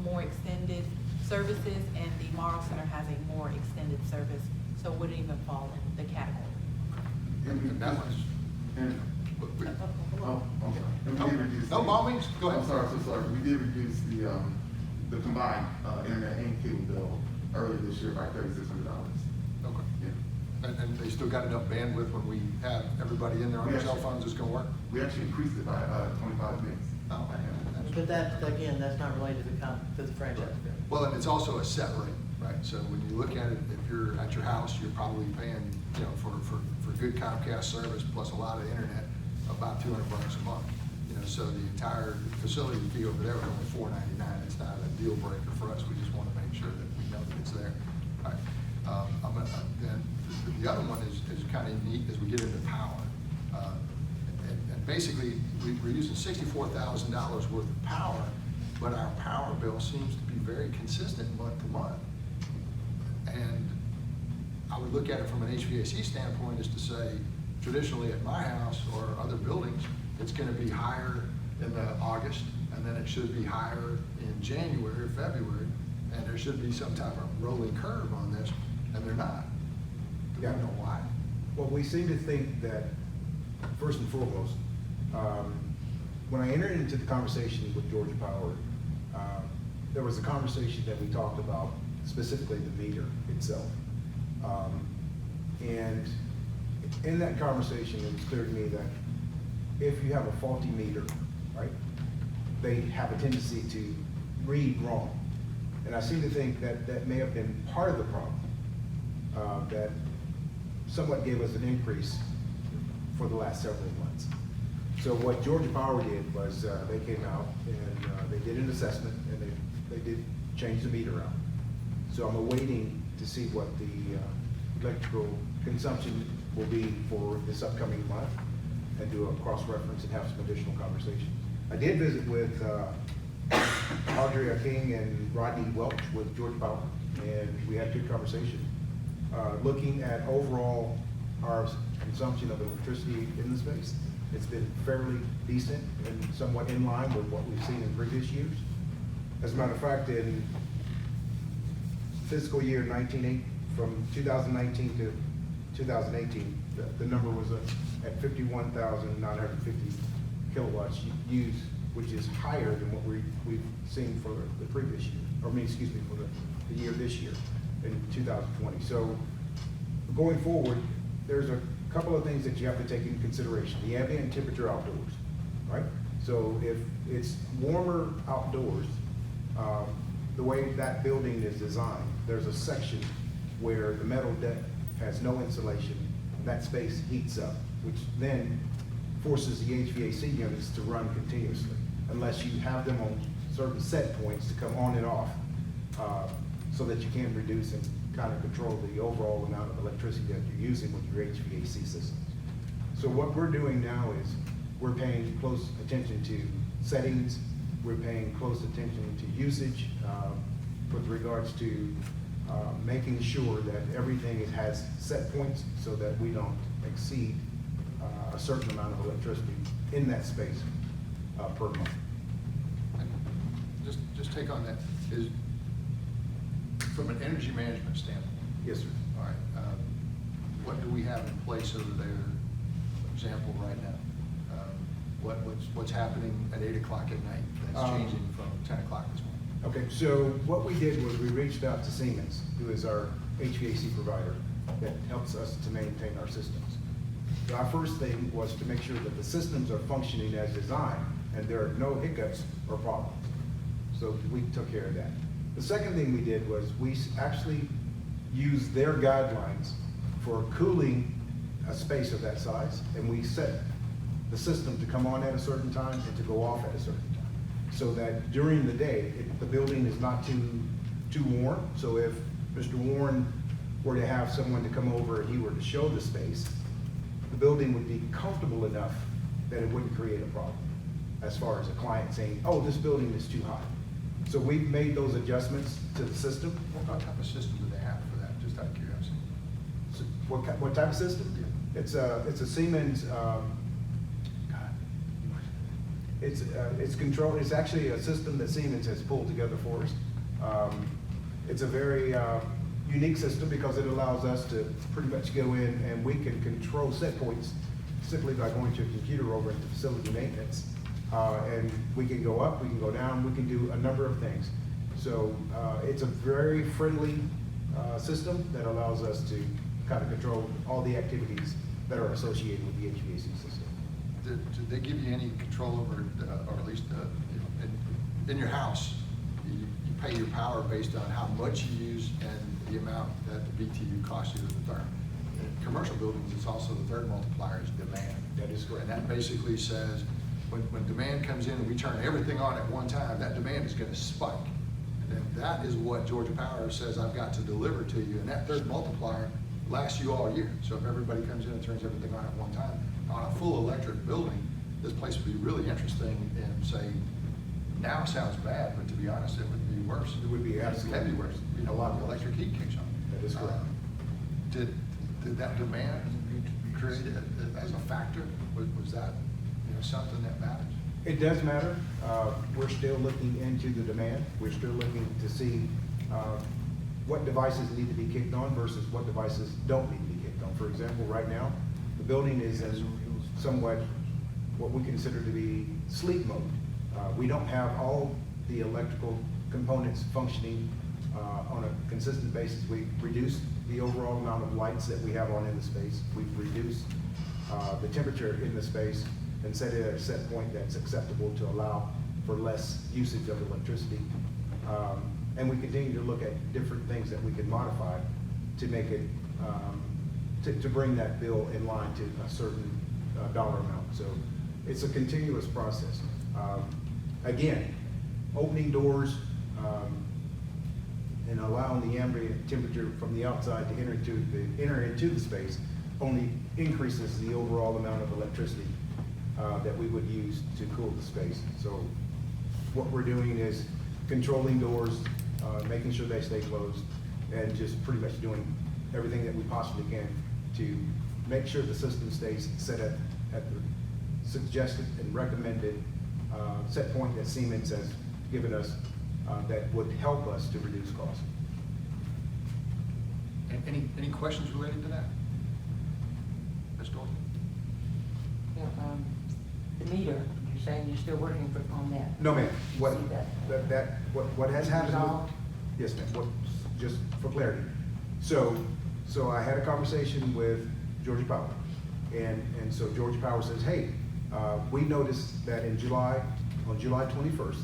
Speaker 10: more extended services, and the Morrow Center has a more extended service, so it wouldn't even fall in the category.
Speaker 1: And that was.
Speaker 11: Oh, I'm sorry. And we did reduce.
Speaker 1: No, by all means, go ahead.
Speaker 11: I'm sorry, so sorry. We did reduce the combined internet and cable bill earlier this year by $3,600.
Speaker 1: Okay.
Speaker 11: Yeah.
Speaker 1: And they still got enough bandwidth when we have everybody in there on their cell phones, it's gonna work?
Speaker 11: We actually increased it by 25 minutes.
Speaker 1: Oh, man.
Speaker 3: But that, again, that's not related to the franchise agreement.
Speaker 1: Well, and it's also a set rate, right? So when you look at it, if you're at your house, you're probably paying, you know, for good Comcast service plus a lot of internet, about $200 a month. You know, so the entire facility fee over there was only $499. It's not a deal breaker for us. We just want to make sure that we know that it's there. All right. Then the other one is kind of neat as we get into power. And basically, we're using $64,000 worth of power, but our power bill seems to be very consistent month to month. And I would look at it from an HVAC standpoint is to say, traditionally at my house or other buildings, it's gonna be higher in the August, and then it should be higher in January or February, and there should be some type of rolling curve on this, and they're not. Do we
Speaker 6: Yeah.
Speaker 1: know why?
Speaker 6: Well, we seem to think that, first and foremost, when I entered into the conversation with Georgia Power, there was a conversation that we talked about specifically the meter itself. And in that conversation, it was clear to me that if you have a faulty meter, right, they have a tendency to read wrong. And I seem to think that that may have been part of the problem. that somewhat gave us an increase for the last several months. So what Georgia Power did was they came out and they did an assessment and they did change the meter out. So I'm awaiting to see what the electrical consumption will be for this upcoming month and do a cross-reference and have some additional conversations. I did visit with Audrey King and Rodney Welch with Georgia Power, and we had a good conversation. Looking at overall our consumption of electricity in the space, it's been fairly decent and somewhat in line with what we've seen in previous years. As a matter of fact, in fiscal year from 2019 to 2018, the number was at 51,950 kilowatts used, which is higher than what we've seen for the previous year, for the year this year in 2020. So going forward, there's a couple of things that you have to take into consideration. The ambient temperature outdoors, right? So if it's warmer outdoors, the way that building is designed, there's a section where the metal deck has no insulation, and that space heats up, which then forces the HVAC units to run continuously, unless you have them on certain set points to come on and off, so that you can reduce and kind of control the overall amount of electricity that you're using with your HVAC systems. So what we're doing now is we're paying close attention to settings, we're paying close attention to usage with regards to making sure that everything has set points so that we don't exceed a certain amount of electricity in that space per month.
Speaker 1: Just take on that, is from an energy management standpoint.
Speaker 6: Yes, sir.
Speaker 1: All right, what do we have in place over there, for example, right now? What's happening at 8 o'clock at night that's changing from 10 o'clock this morning?
Speaker 6: Okay, so what we did was we reached out to Siemens, who is our HVAC provider that helps us to maintain our systems. Our first thing was to make sure that the systems are functioning as designed and there are no hiccups or problems. So we took care of that. The second thing we did was we actually used their guidelines for cooling a space of that size, and we set the system to come on at a certain time and to go off at a certain time, so that during the day, the building is not too warm. So if Mr. Warren were to have someone to come over and he were to show the space, the building would be comfortable enough that it wouldn't create a problem as far as a client saying, oh, this building is too hot. So we've made those adjustments to the system.
Speaker 1: What type of system do they have for that, just out of curiosity?
Speaker 6: So what type of system?
Speaker 1: Yeah.
Speaker 6: It's a Siemens, it's controlled, it's actually a system that Siemens has pulled together for us. It's a very unique system because it allows us to pretty much go in and we can control set points simply by going to a computer over into facility maintenance. And we can go up, we can go down, we can do a number of things. So it's a very friendly system that allows us to kind of control all the activities that are associated with the HVAC system.
Speaker 1: Did they give you any control over, or at least in your house, you pay your power based on how much you use and the amount that the BTU costs you to the therm? In commercial buildings, it's also the third multiplier is demand.
Speaker 6: That is correct.
Speaker 1: And that basically says, when demand comes in and we turn everything on at one time, that demand is going to spike. And then that is what Georgia Power says I've got to deliver to you. And that third multiplier lasts you all year. So if everybody comes in and turns everything on at one time, on a full electric building, this place would be really interesting and say, now sounds bad, but to be honest, it would be worse.
Speaker 6: It would be absolutely.
Speaker 1: It can be worse. You know, a lot of electric heat kicks on.
Speaker 6: That is correct.
Speaker 1: Did that demand create it as a factor? Was that something that matters?
Speaker 6: It does matter. We're still looking into the demand. We're still looking to see what devices need to be kicked on versus what devices don't need to be kicked on. For example, right now, the building is in somewhat what we consider to be sleep mode. We don't have all the electrical components functioning on a consistent basis. We've reduced the overall amount of lights that we have on in the space. We've reduced the temperature in the space and set it at a set point that's acceptable to allow for less usage of electricity. And we continue to look at different things that we can modify to make it to bring that bill in line to a certain dollar amount. So it's a continuous process. Again, opening doors and allowing the ambient temperature from the outside to enter into the space only increases the overall amount of electricity that we would use to cool the space. So what we're doing is controlling doors, making sure they stay closed, and just pretty much doing everything that we possibly can to make sure the system stays set at the suggested and recommended set point that Siemens has given us that would help us to reduce costs.
Speaker 1: Any questions related to that? Ms. Dorothy?
Speaker 4: Yeah, the meter, you're saying you're still working on that?
Speaker 6: No, ma'am. What,
Speaker 4: See that?
Speaker 6: what has happened?
Speaker 4: Resolved?
Speaker 6: Yes, ma'am. Just for clarity. So I had a conversation with Georgia Power, and so Georgia Power says, hey, we noticed that on July 21st,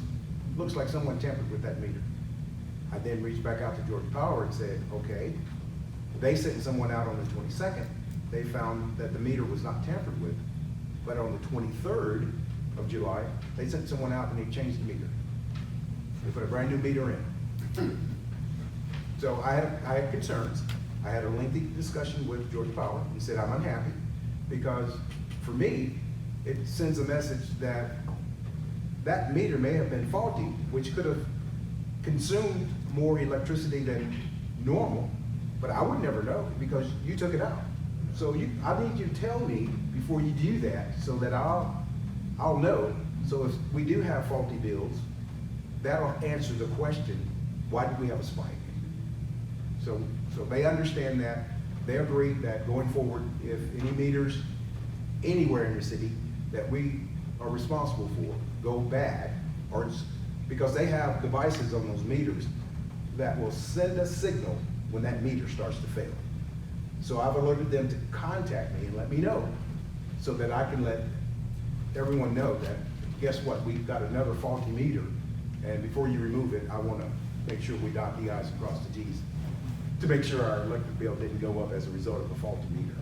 Speaker 6: looks like someone tampered with that meter. I then reached back out to Georgia Power and said, okay. They sent someone out on the 22nd. They found that the meter was not tampered with, but on the 23rd of July, they sent someone out and they changed the meter. They put a brand new meter in. So I had concerns. I had a lengthy discussion with Georgia Power and said I'm unhappy because for me, it sends a message that that meter may have been faulty, which could have consumed more electricity than normal, but I would never know because you took it out. So I need you to tell me before you do that so that I'll know. So if we do have faulty bills, that'll answer the question, why did we have a spike? So they understand that. They agree that going forward, if any meters anywhere in the city that we are responsible for go bad, or because they have devices on those meters that will send a signal when that meter starts to fail. So I've alerted them to contact me and let me know so that I can let everyone know that, guess what, we've got another faulty meter, and before you remove it, I want to make sure we dot the I's and cross the T's to make sure our electric bill didn't go up as a result of a faulty meter.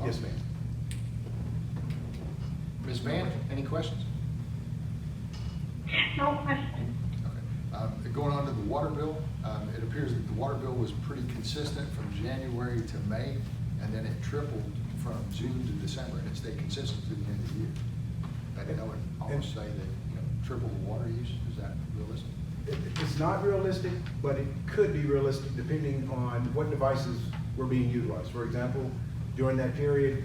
Speaker 6: Yes, ma'am.
Speaker 1: Ms. Van, any questions?
Speaker 2: No question.
Speaker 1: Okay. Going on to the water bill, it appears that the water bill was pretty consistent from January to May, and then it tripled from June to December, and it stayed consistent through the end of the year. I would almost say that, triple the water use, is that realistic?
Speaker 6: It's not realistic, but it could be realistic depending on what devices were being utilized. For example, during that period,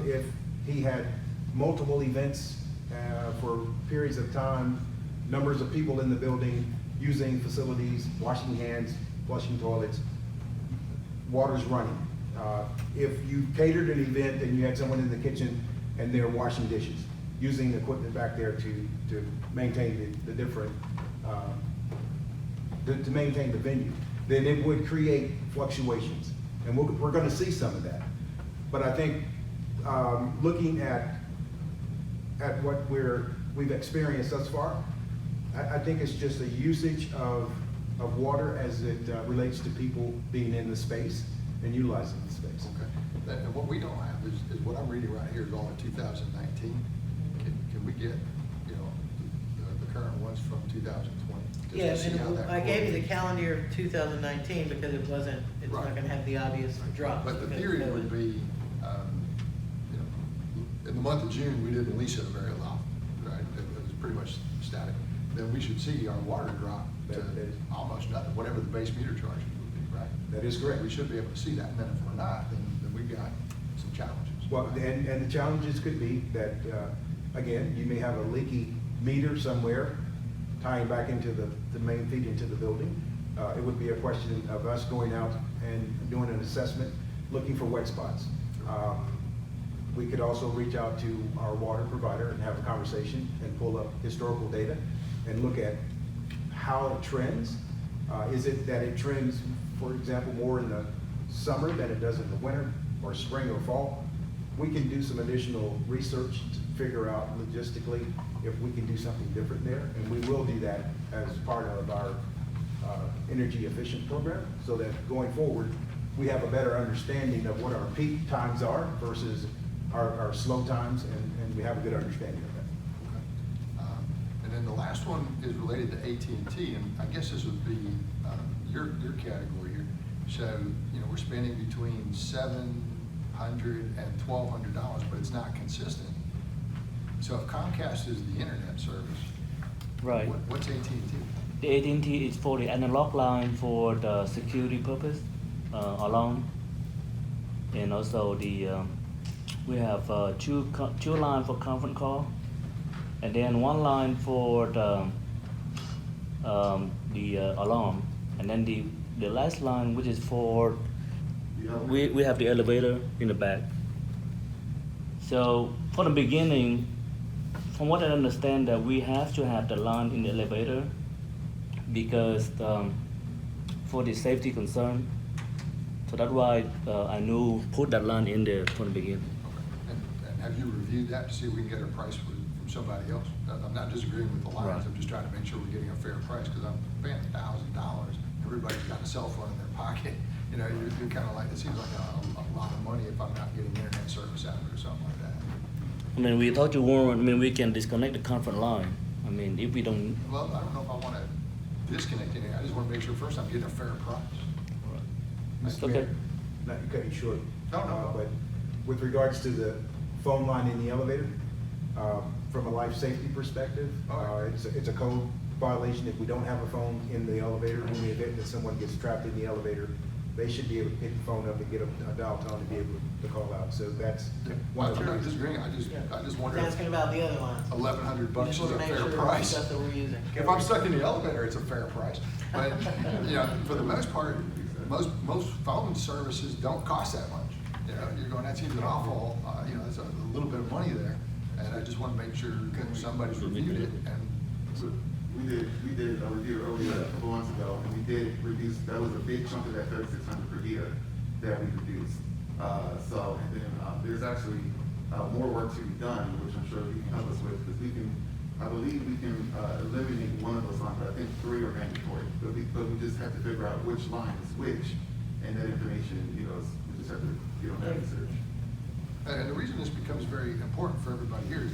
Speaker 6: if he had multiple events for periods of time, numbers of people in the building, using facilities, washing hands, flushing toilets, water's running. If you catered an event and you had someone in the kitchen and they're washing dishes, using equipment back there to maintain the different, to maintain the venue, then it would create fluctuations. And we're gonna see some of that. But I think looking at what we've experienced thus far, I think it's just a usage of water as it relates to people being in the space and utilizing the space.
Speaker 1: Okay. And what we don't have is what I'm reading right here is all in 2019. Can we get, the current ones from 2020? just to
Speaker 3: Yeah,
Speaker 1: see how
Speaker 3: and
Speaker 1: that
Speaker 3: I gave you the
Speaker 1: correlates?
Speaker 3: calendar year of 2019 because it's
Speaker 1: Right.
Speaker 3: not gonna have the obvious drop.
Speaker 1: But the
Speaker 3: because
Speaker 1: theory
Speaker 3: of
Speaker 1: would
Speaker 3: COVID.
Speaker 1: be, in the month of June, we didn't lease it very low, right? It was pretty much static. Then we should see our water drop to
Speaker 6: That is-
Speaker 1: almost nothing, whatever the base meter charges would be, right?
Speaker 6: That is correct.
Speaker 1: We should be able to see that, and then if we're not, then we've got some challenges.
Speaker 6: Well, and the challenges could be that, again, you may have a leaky meter somewhere tying back into the main feed into the building. It would be a question of us going out and doing an assessment, looking for wet spots. We could also reach out to our water provider and have a conversation and pull up historical data and look at how it trends. Is it that it trends, for example, more in the summer than it does in the winter or spring or fall? We can do some additional research to figure out logistically if we can do something different there, and we will do that as part of our energy efficient program, so that going forward, we have a better understanding of what our peak times are versus our slow times, and we have a good understanding of that.
Speaker 1: Okay. And then the last one is related to AT&T, and I guess this would be your category here. So, we're spending between $700 and $1,200, but it's not consistent. So if Comcast is the internet service,
Speaker 5: Right.
Speaker 1: what's AT&T?
Speaker 5: The AT&T is for the analog line for the security purpose, alarm, and also we have two lines for conference call, and then one line for the alarm, and then the last line, which is for we have the elevator in the back. So for the beginning, from what I understand, that we have to have the line in the elevator because for the safety concern. So that's why I knew put that line in there from the beginning.
Speaker 1: Okay. And have you reviewed that to see if we can get a price from somebody else? I'm not disagreeing with the lines,
Speaker 5: Right.
Speaker 1: I'm just trying to make sure we're getting a fair price, because I'm paying $1,000. Everybody's got a cell phone in their pocket. You're kind of like, it seems like a lot of money if I'm not getting internet service out of it or something like that.
Speaker 5: I mean, we thought you weren't. I mean, we can disconnect the conference line. I mean, if we don't.
Speaker 1: Well, I don't know if I want to disconnect anything. I just want to make sure first I'm getting a fair price.
Speaker 6: Mr.
Speaker 5: Okay.
Speaker 6: Mayor, not to cut you short.
Speaker 1: No.
Speaker 6: But with regards to the phone line in the elevator, from a life safety perspective, it's a code violation if we don't have a phone in the elevator. In the event that someone gets trapped in the elevator, they should be able to pick the phone up and get a dial tone to be able to call out. So that's one of the
Speaker 1: I'm not
Speaker 6: reasons.
Speaker 1: disagreeing, I just wonder
Speaker 3: Asking
Speaker 1: if
Speaker 3: about the other lines.
Speaker 1: $1,100
Speaker 3: Just
Speaker 1: is
Speaker 3: wanna
Speaker 1: a
Speaker 3: make
Speaker 1: fair
Speaker 3: sure the
Speaker 1: price.
Speaker 3: stuff that we're using.
Speaker 1: If I'm stuck in the elevator, it's a fair price. But, for the most part, most phone services don't cost that much. You're going, that seems an awful, there's a little bit of money there. And I just want to make sure that somebody's reviewed it and.
Speaker 11: We did a review earlier a couple months ago, and we did reduce, that was a big chunk of that 3,600 per year that we reduced. And then there's actually more work to be done, which I'm sure you can help us with, because I believe we can eliminate one of those lines, but I think 3 are mandatory. But we just have to figure out which line is which, and that information, we just have to get on that research.
Speaker 1: And the reason this becomes very important for everybody here is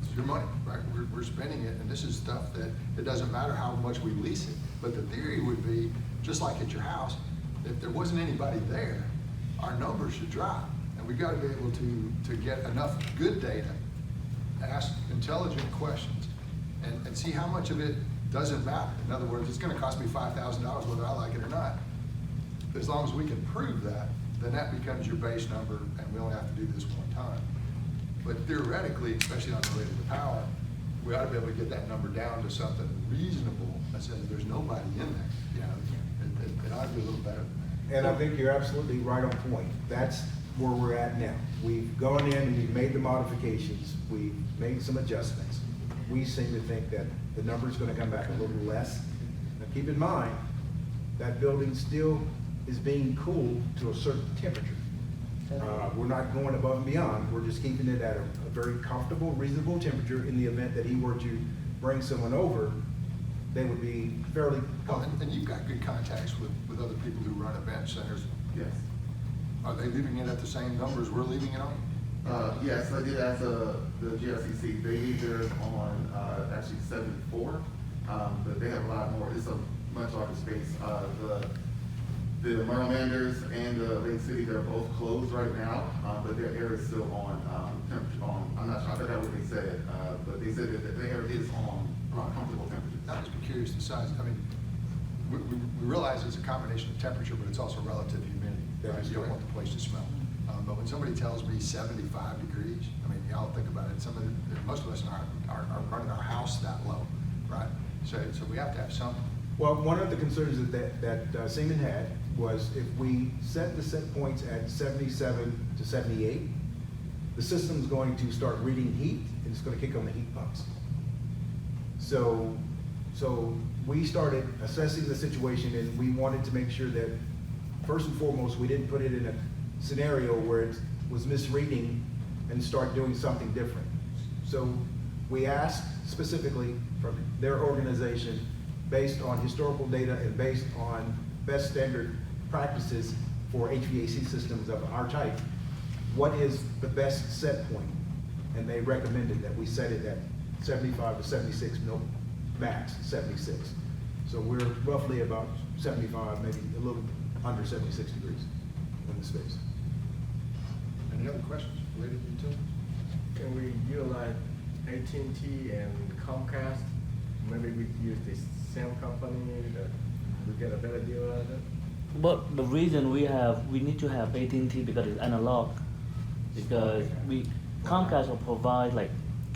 Speaker 1: it's your money, right? We're spending it, and this is stuff that it doesn't matter how much we lease it. But the theory would be, just like at your house, if there wasn't anybody there, our numbers should drop. And we've got to be able to get enough good data, ask intelligent questions, and see how much of it doesn't matter. In other words, it's going to cost me $5,000 whether I like it or not. As long as we can prove that, then that becomes your base number, and we only have to do this one time. But theoretically, especially on related to power, we ought to be able to get that number down to something reasonable that says there's nobody in there. It ought to be a little better than that.
Speaker 6: And I think you're absolutely right on point. That's where we're at now. We've gone in and we've made the modifications. We've made some adjustments. We seem to think that the number's gonna come back a little less. Now, keep in mind, that building still is being cooled to a certain temperature. We're not going above and beyond. We're just keeping it at a very comfortable, reasonable temperature. In the event that he were to bring someone over, they would be fairly
Speaker 1: Well,
Speaker 6: comfortable.
Speaker 1: and you've got good contacts with other people who run event centers.
Speaker 11: Yes.
Speaker 1: Are they leaving it at the same numbers we're leaving it on?
Speaker 11: Yes, I did ask the GRCC. They leave theirs on actually 7.4, but they have a lot more. It's a much larger space. The Morrow Manders and the Lake City, they're both closed right now, but their air is still on temperature. I'm not sure. I forgot what they said, but they said that the air is on comfortable temperature.
Speaker 1: I'd just be curious the size. I mean, we realize it's a combination of temperature, but it's also relative humidity.
Speaker 6: That
Speaker 1: Right?
Speaker 6: is
Speaker 1: You don't
Speaker 6: correct.
Speaker 1: want the place to smell. But when somebody tells me 75 degrees, I mean, y'all think about it. Most of us are running our house that low, right? So we have to have something.
Speaker 6: Well, one of the concerns that Seaman had was if we set the set points at 77 to 78, the system's going to start reading heat, and it's gonna kick on the heat pumps. So we started assessing the situation, and we wanted to make sure that, first and foremost, we didn't put it in a scenario where it was misreading and start doing something different. So we asked specifically from their organization based on historical data and based on best standard practices for HVAC systems of our type, what is the best set point? And they recommended that we set it at 75 to 76 mil, max 76. So we're roughly about 75, maybe a little under 76 degrees in the space.
Speaker 1: Any other questions related to utilities?
Speaker 7: Can we utilize AT&T and Comcast? Maybe we use the same company, that we get a better deal out of it?
Speaker 5: But the reason we need to have AT&T because it's analog, because Comcast will provide like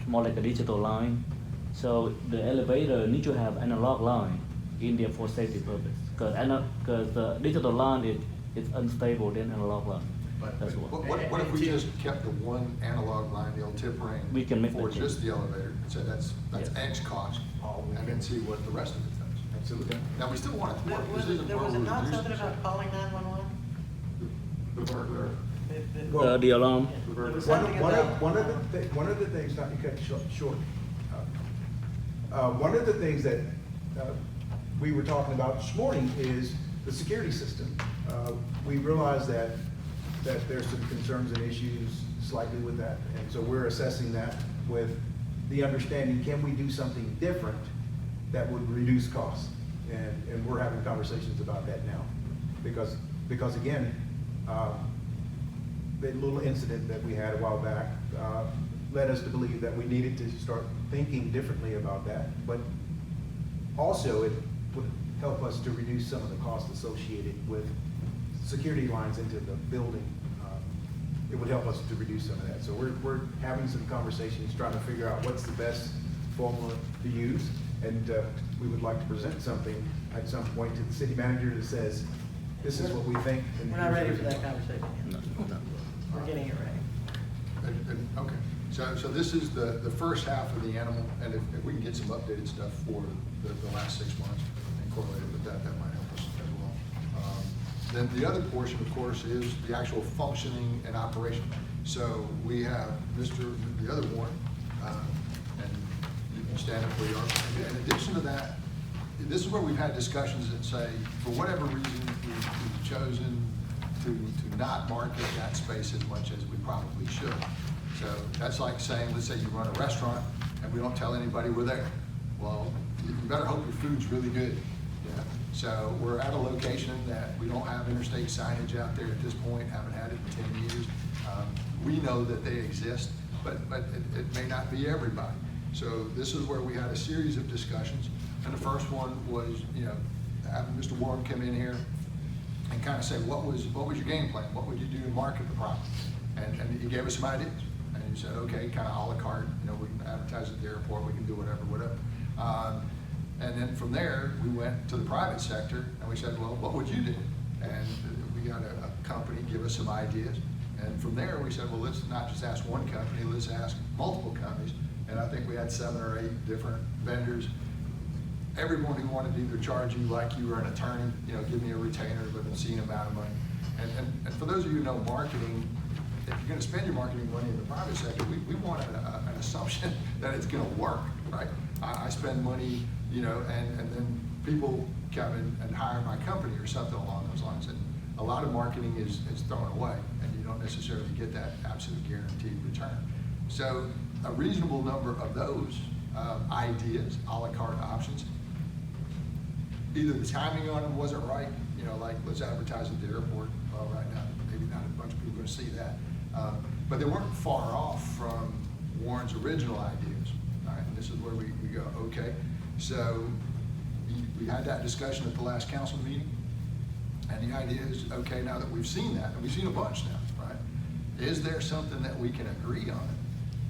Speaker 5: more like a digital line, so the elevator need to have analog line in there for safety purpose. Because the digital line is unstable than analog line. That's what.
Speaker 1: What if we just kept the one analog line, the old tip ring?
Speaker 5: We can make
Speaker 1: for
Speaker 5: that change.
Speaker 1: just the elevator, and say that's
Speaker 5: Yes.
Speaker 1: X cost, and then see what the rest of it does.
Speaker 6: Absolutely.
Speaker 1: Now, we still want it to work.
Speaker 3: Was
Speaker 1: This isn't
Speaker 3: there
Speaker 1: where
Speaker 3: was it
Speaker 1: we're
Speaker 3: not
Speaker 1: reducing
Speaker 3: something about
Speaker 1: it.
Speaker 3: calling 911?
Speaker 11: The burglar.
Speaker 5: The alarm.
Speaker 3: There was
Speaker 6: One
Speaker 3: something
Speaker 6: of
Speaker 3: about.
Speaker 6: one of the things, not to cut you short, one of the things that we were talking about this morning is the security system. We realize that there's some concerns and issues slightly with that, and so we're assessing that with the understanding, can we do something different that would reduce costs? And we're having conversations about that now, because again, the little incident that we had a while back led us to believe that we needed to start thinking differently about that. But also, it would help us to reduce some of the costs associated with security lines into the building. It would help us to reduce some of that. So we're having some conversations, trying to figure out what's the best formula to use. And we would like to present something at some point to the city manager that says, this is what we think. And
Speaker 3: We're not ready
Speaker 6: here's
Speaker 3: for
Speaker 6: what
Speaker 3: that conversation
Speaker 5: No,
Speaker 3: yet.
Speaker 5: no.
Speaker 3: We're getting it ready.
Speaker 1: Okay, so this is the first half of the animal, and if we can get some updated stuff for the last 6 months and correlate it with that, that might help us as well. Then the other portion, of course, is the actual functioning and operation. So we have the other Warren, and you can stand up where you are. In addition to that, this is where we've had discussions that say, for whatever reason, we've chosen to not market that space as much as we probably should. So that's like saying, let's say you run a restaurant and we don't tell anybody we're there. Well, you better hope your food's really good. Yeah. So we're at a location that we don't have interstate signage out there at this point, haven't had it in 10 years. We know that they exist, but it may not be everybody. So this is where we had a series of discussions. And the first one was, having Mr. Warren come in here and kind of say, what was your game plan? What would you do to market the property? And he gave us some ideas. And he said, okay, kind of a la carte, we can advertise at the airport, we can do whatever. And then from there, we went to the private sector and we said, well, what would you do? And we got a company give us some ideas. And from there, we said, well, let's not just ask one company, let's ask multiple companies. And I think we had 7 or 8 different vendors. Everyone who wanted to either charge you like you were an attorney, give me a retainer with an obscene amount of money. And for those of you who know marketing, if you're going to spend your marketing money in the private sector, we want an assumption that it's going to work, right? I spend money, and then people come in and hire my company or something along those lines. And a lot of marketing is thrown away, and you don't necessarily get that absolute guaranteed return. So a reasonable number of those ideas, a la carte options, either the timing on them wasn't right, like let's advertise at the airport. Well, right now, maybe not a bunch of people are going to see that. But they weren't far off from Warren's original ideas. All right, and this is where we go, okay. So we had that discussion at the last council meeting. And the idea is, okay, now that we've seen that, and we've seen a bunch now, right? Is there something that we can agree on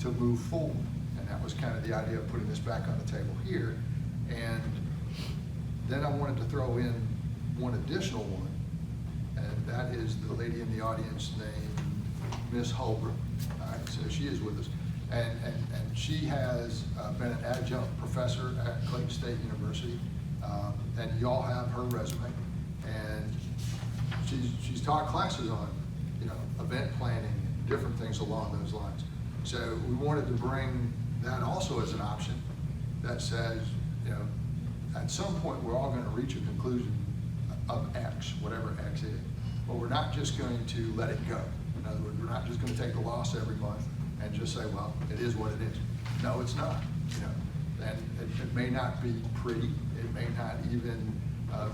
Speaker 1: to move forward? And that was kind of the idea of putting this back on the table here. And then I wanted to throw in one additional one, and that is the lady in the audience named Miss Holbrook. All right, so she is with us. And she has been an adjunct professor at Clayton State University. And you all have her resume. And she's taught classes on, event planning and different things along those lines. So we wanted to bring that also as an option that says, at some point, we're all gonna reach a conclusion of X, whatever X is. But we're not just going to let it go. In other words, we're not just gonna take the loss every month and just say, well, it is what it is. No, it's not, you know. And it may not be pretty, it may not even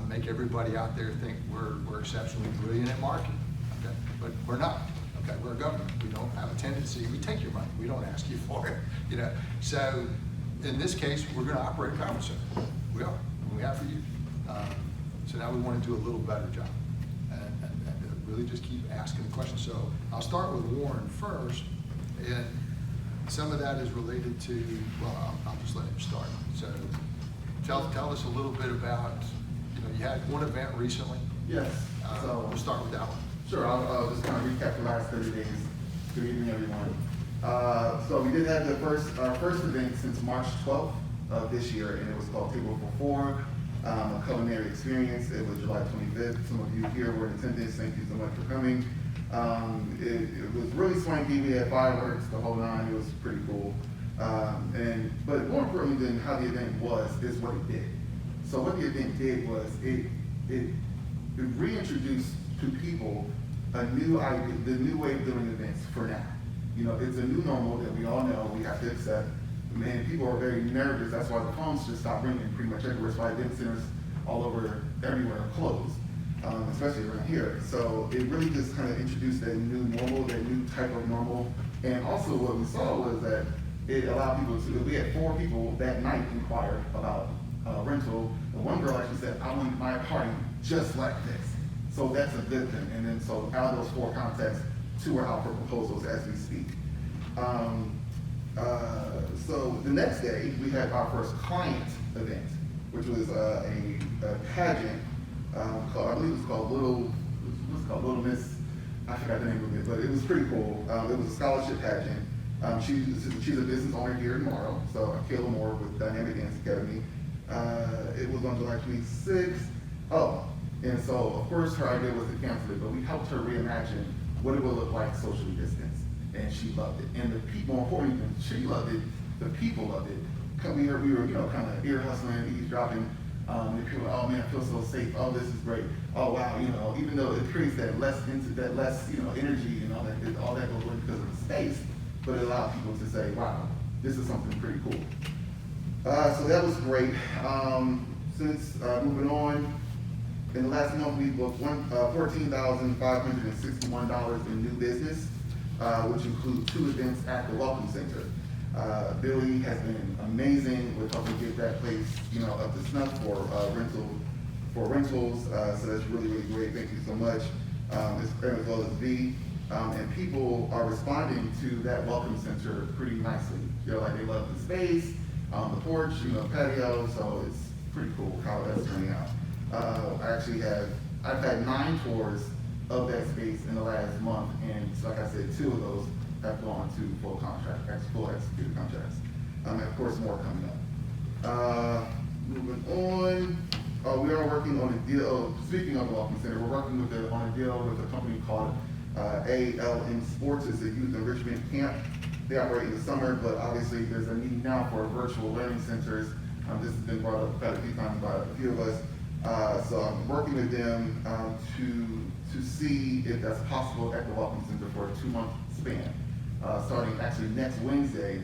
Speaker 1: make everybody out there think we're exceptionally brilliant at marketing, okay? But we're not, okay? We're a government. We don't have a tendency, we take your money, we don't ask you for it, you know? So in this case, we're gonna operate a conference center. We are, and we have for years. So now we want to do a little better job and really just keep asking the questions. So I'll start with Warren first, and some of that is related to, well, I'll just let him start. So tell us a little bit about, you know, you had one event recently.
Speaker 11: Yes, so.
Speaker 1: We'll start with that one.
Speaker 11: Sure, I'll just kind of recap the last 30 days. Good evening, everyone. So we did have our first event since March 12th of this year, and it was called Table for Four, a culinary experience. It was July 25th. Some of you here were in attendance. Thank you so much for coming. It was really swanky. We had fireworks the whole nine. It was pretty cool. But more importantly than how the event was, is what it did. So what the event did was it reintroduced to people a new idea, the new way of doing events for now. You know, it's a new normal that we all know we have to accept. And people are very nervous. That's why the phones just stopped ringing pretty much everywhere. That's why event centers all over everywhere are closed, especially around here. So it really just kind of introduced that new normal, that new type of normal. And also what we saw was that it allowed people to, we had 4 people that night inquire about rental. And one girl actually said, I want my apartment just like this. So that's a good thing. And then so out of those 4 contacts, 2 are out for proposals as we speak. So the next day, we had our first client event, which was a pageant called, I believe it was called Little Miss, I forgot the name of it, but it was pretty cool. It was a scholarship pageant. She's a business owner here in Morrow, so Kayla Moore with Dynamic Dance Academy. It was on July 26th. Oh, and so of course her idea was to cancel it, but we helped her reimagine what it would look like socially distanced, and she loved it. And the people, more importantly than she loved it, the people loved it. We were, you know, kind of ear hustling, eavesdropping. And people, oh man, I feel so safe. Oh, this is great. Oh wow, you know, even though it creates that less, you know, energy and all that goes away because of the space, but it allowed people to say, wow, this is something pretty cool. So that was great. Since moving on, in the last month we booked $14,561 in new business, which includes 2 events at the Welcome Center. Billy has been amazing with helping get that place, you know, up to snuff for rentals. So that's really, really great. Thank you so much. As well as V. And people are responding to that Welcome Center pretty nicely. You know, like they love the space, the porch, you know, patio. So it's pretty cool how that's turning out. I've had 9 tours of that space in the last month, and so like I said, 2 of those have gone to full executed contracts. And of course, more coming up. Moving on, we are working on a deal. Speaking of the Welcome Center, we're working on a deal with a company called ALM Sports. It's a youth enrichment camp. They operate in the summer, but obviously there's a need now for virtual learning centers. This has been brought up quite a few times by a few of us. So I'm working with them to see if that's possible at the Welcome Center for a 2-month span, starting actually next Wednesday,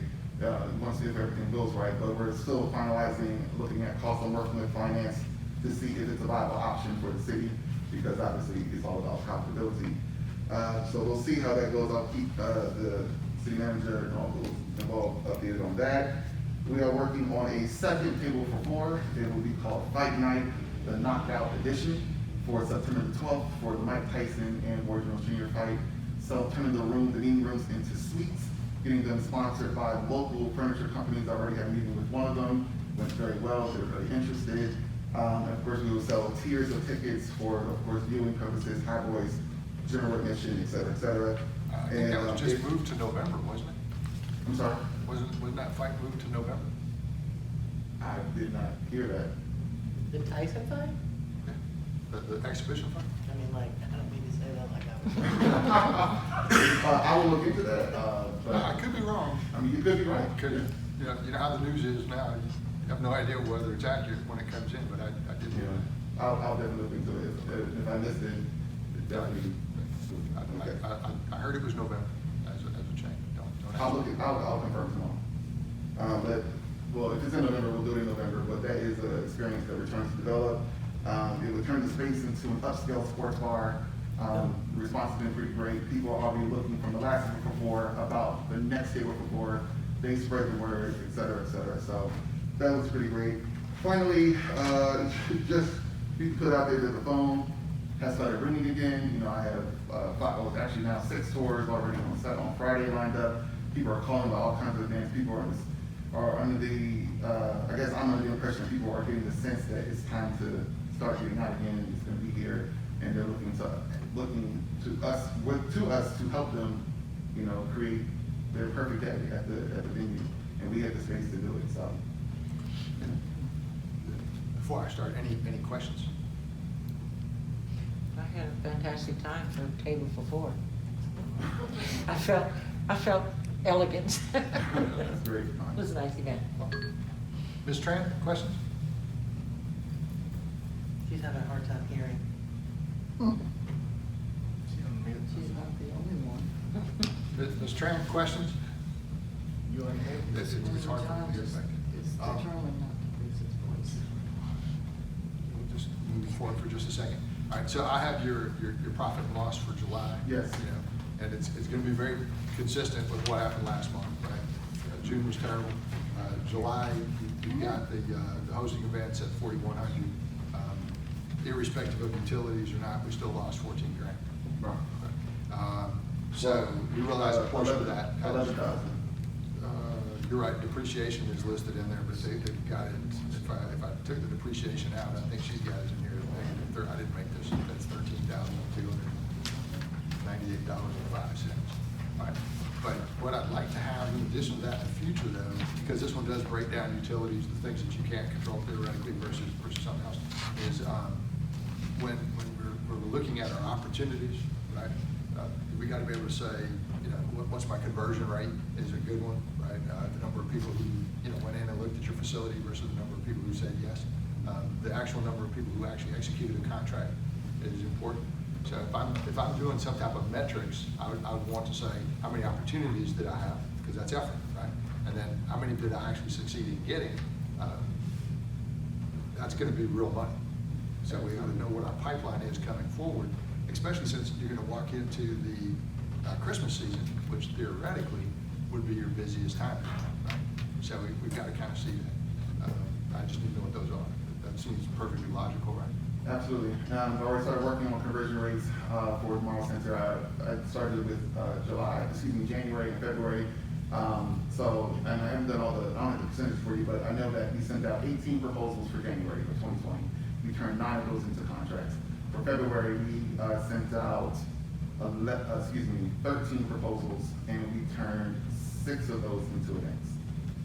Speaker 11: once if everything goes right. But we're still finalizing, looking at cost and working with finance to see if it's a viable option for the city, because obviously it's all about profitability. So we'll see how that goes. I'll keep the city manager and all those involved updated on that. We are working on a second Table for Four. It will be called Fight Night, the Knockout Edition, for September the 12th for the Mike Tyson and Roy Jones Jr. fight. So turning the meeting rooms into suites, getting them sponsored by local furniture companies. I already had a meeting with one of them, went very well, they were very interested. And of course, we will sell tiers of tickets for, of course, viewing purposes, high boys, general admission, et cetera, et cetera.
Speaker 1: I think that was just moved to November, wasn't it?
Speaker 11: I'm sorry?
Speaker 1: Wasn't that fight moved to November?
Speaker 11: I did not hear that.
Speaker 3: The Tyson fight?
Speaker 1: The exhibition fight?
Speaker 3: I mean, like, I don't mean to say that like I
Speaker 11: I will look into that, but.
Speaker 1: I could be wrong.
Speaker 11: I mean, you could be right.
Speaker 1: Because, you know how the news is now. have no idea whether it's accurate when it comes in, but I did hear that.
Speaker 11: I'll definitely look into it. If I missed it, definitely. Okay.
Speaker 1: I heard it was November as a change. Don't
Speaker 11: I'll look it, I'll confirm tomorrow. But, well, if it's in November, we'll do it in November, but that is an experience that we're trying to develop. It would turn the space into an upscale sports bar. The response has been pretty great. People are already looking from the last week before about the next day before. They spread the word, et cetera, et cetera. So that looks pretty great. Finally, just be put out there that the phone has started ringing again. You know, I have actually now 6 tours already on Friday lined up. People are calling about all kinds of events. People are under the, I guess I'm under the impression that people are getting the sense that it's time to start getting out again. It's going to be here, and they're looking to us to help them, you know, create their perfect day at the venue, and we have the space to do it. So,
Speaker 1: Before I start, any questions?
Speaker 4: I had a fantastic time for a table for 4. I felt elegance.
Speaker 11: that's great.
Speaker 4: It was a nice event.
Speaker 1: Ms. Tran, questions?
Speaker 3: She's having a hard time hearing.
Speaker 4: She's not the only one.
Speaker 1: Ms. Tran, questions?
Speaker 7: You and him?
Speaker 1: It's hard for me to hear back.
Speaker 4: It's determined not to raise his voice.
Speaker 1: We'll just move forward for just a second. All right, so I have your profit and loss for July.
Speaker 11: Yes.
Speaker 1: You know, and it's gonna be very consistent with what happened last month, right? June was terrible. July, you got the hosting events at 4,100. Irrespective of utilities or not, we still lost 14 grand.
Speaker 11: Right.
Speaker 1: So we realize a portion of that.
Speaker 11: 11,000.
Speaker 1: You're right, depreciation is listed in there, but they've got it, if I took the depreciation out, I think she's got it in here, I didn't make this, that's $13,298.05. All right, but what I'd like to have in addition to that in the future though, because this one does break down utilities, the things that you can't control theoretically versus something else, is when we're looking at our opportunities, right? We gotta be able to say, you know, what's my conversion rate is a good one, right? The number of people who, you know, went in and looked at your facility versus the number of people who said yes. The actual number of people who actually executed a contract is important. So if I'm doing some type of metrics, I would want to say, how many opportunities did I have? Because that's effort, right? And then how many did I actually succeed in getting? That's gonna be real money. So we ought to know what our pipeline is coming forward, especially since you're gonna walk into the Christmas season, which theoretically would be your busiest time, right? So we've got to kind of see that. I just need to know what those are. That seems perfectly logical, right?
Speaker 11: Absolutely. I already started working on conversion rates for the Morrow Center. I started with January and February. And I haven't done I don't have the percentages for you, but I know that we sent out 18 proposals for January of 2020. We turned 9 of those into contracts. For February, we sent out 13 proposals, and we turned 6 of those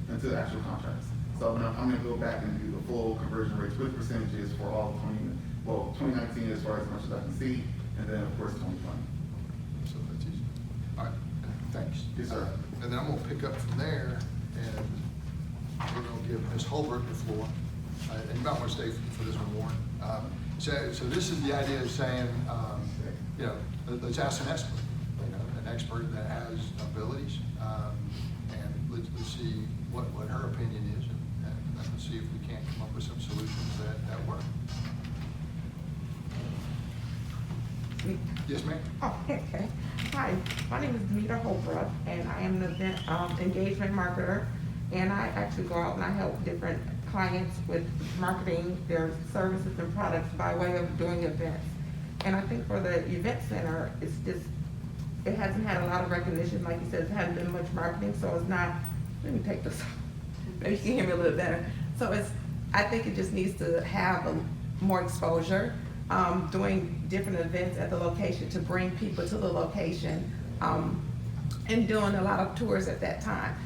Speaker 11: into actual contracts. So now I'm gonna go back and do the full conversion rates with percentages for all of 2019 as far as much as I can see, and then of course 2020.
Speaker 1: So that's easy. All right, thanks.
Speaker 11: Yes, sir.
Speaker 1: And then I'm gonna pick up from there, and we're gonna give Ms. Holbrook the floor. And you might want to stay for this one, Warren. So this is the idea of saying, you know, let's ask an expert, you know, an expert that has abilities, and let's see what her opinion is, and let's see if we can't come up with some solutions that work. Yes, ma'am?
Speaker 9: Oh, okay. Hi, my name is Demetra Holbrook, and I am an event engagement marketer. And I actually go out and I help different clients with marketing their services and products by way of doing events. And I think for the event center, it hasn't had a lot of recognition. Like you said, it hasn't been much marketing, so it's not, let me take this, maybe you can hear me a little better. So I think it just needs to have more exposure, doing different events at the location to bring people to the location, and doing a lot of tours at that time.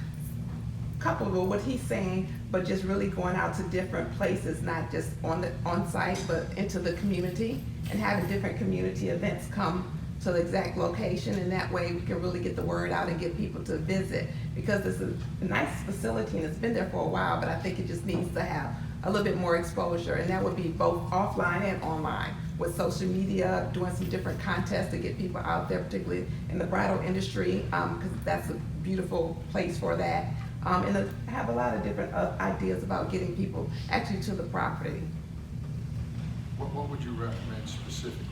Speaker 9: Coupled with what he's saying, but just really going out to different places, not just on site, but into the community, and having different community events come to the exact location, and that way we can really get the word out and get people to visit. Because it's a nice facility and it's been there for a while, but I think it just needs to have a little bit more exposure, and that would be both offline and online, with social media, doing some different contests to get people out there, particularly in the bridal industry, because that's a beautiful place for that. And to have a lot of different ideas about getting people actually to the property.
Speaker 1: What would you recommend specifically?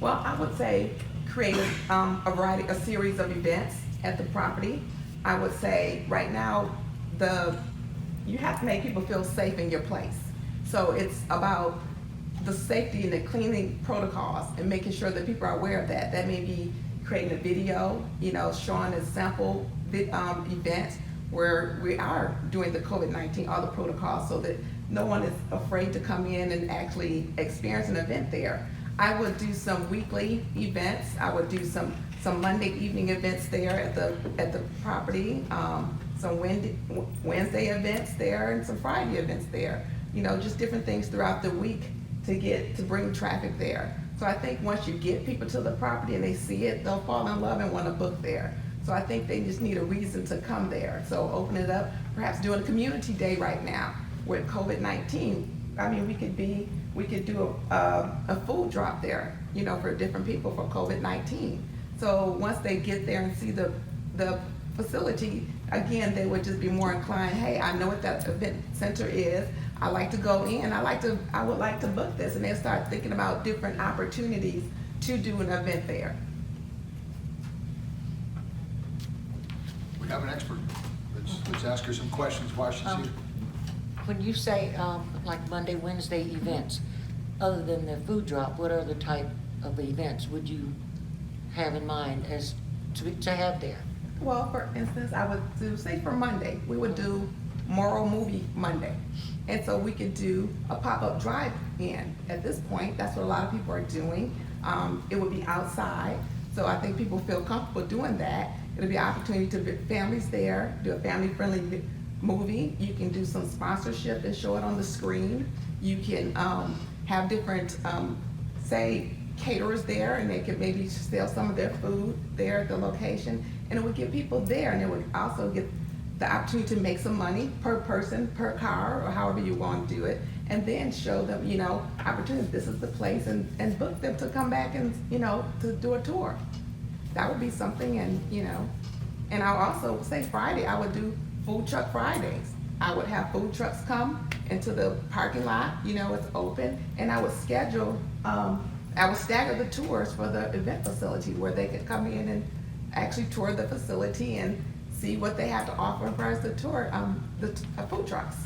Speaker 9: Well, I would say create a series of events at the property. I would say right now, you have to make people feel safe in your place. So it's about the safety and the cleaning protocols and making sure that people are aware of that. That may be creating a video, showing a sample event where we are doing the COVID-19, all the protocols, so that no one is afraid to come in and actually experience an event there. I would do some weekly events. I would do some Monday evening events there at the property, some Wednesday events there, and some Friday events there. Just different things throughout the week to bring traffic there. So I think once you get people to the property and they see it, they'll fall in love and want to book there. So I think they just need a reason to come there. So open it up, perhaps doing a community day right now with COVID-19. I mean, we could do a food drop there, for different people for COVID-19. So once they get there and see the facility, again, they would just be more inclined, hey, I know what that event center is. I like to go in, I would like to book this. And they'll start thinking about different opportunities to do an event there.
Speaker 1: We have an expert. Let's ask her some questions while she's here.
Speaker 4: When you say, like Monday, Wednesday events, other than the food drop, what other type of events would you have in mind as to have there?
Speaker 9: Well, for instance, I would do, say for Monday, we would do Morrow Movie Monday. And so we could do a pop-up drive-in. At this point, that's what a lot of people are doing. It would be outside, so I think people feel comfortable doing that. It'll be an opportunity to get families there, do a family-friendly movie. You can do some sponsorship and show it on the screen. You can have different, say, caterers there, and they could maybe sell some of their food there at the location, and it would get people there, and it would also get the opportunity to make some money per person, per car, or however you want to do it, and then show them, opportunities. This is the place, and book them to come back and, to do a tour. That would be something, and I'll also say Friday, I would do Food Truck Fridays. I would have food trucks come into the parking lot, it's open, and I would schedule, I would stagger the tours for the event facility where they could come in and actually tour the facility and see what they have to offer as far as the tour, the food trucks.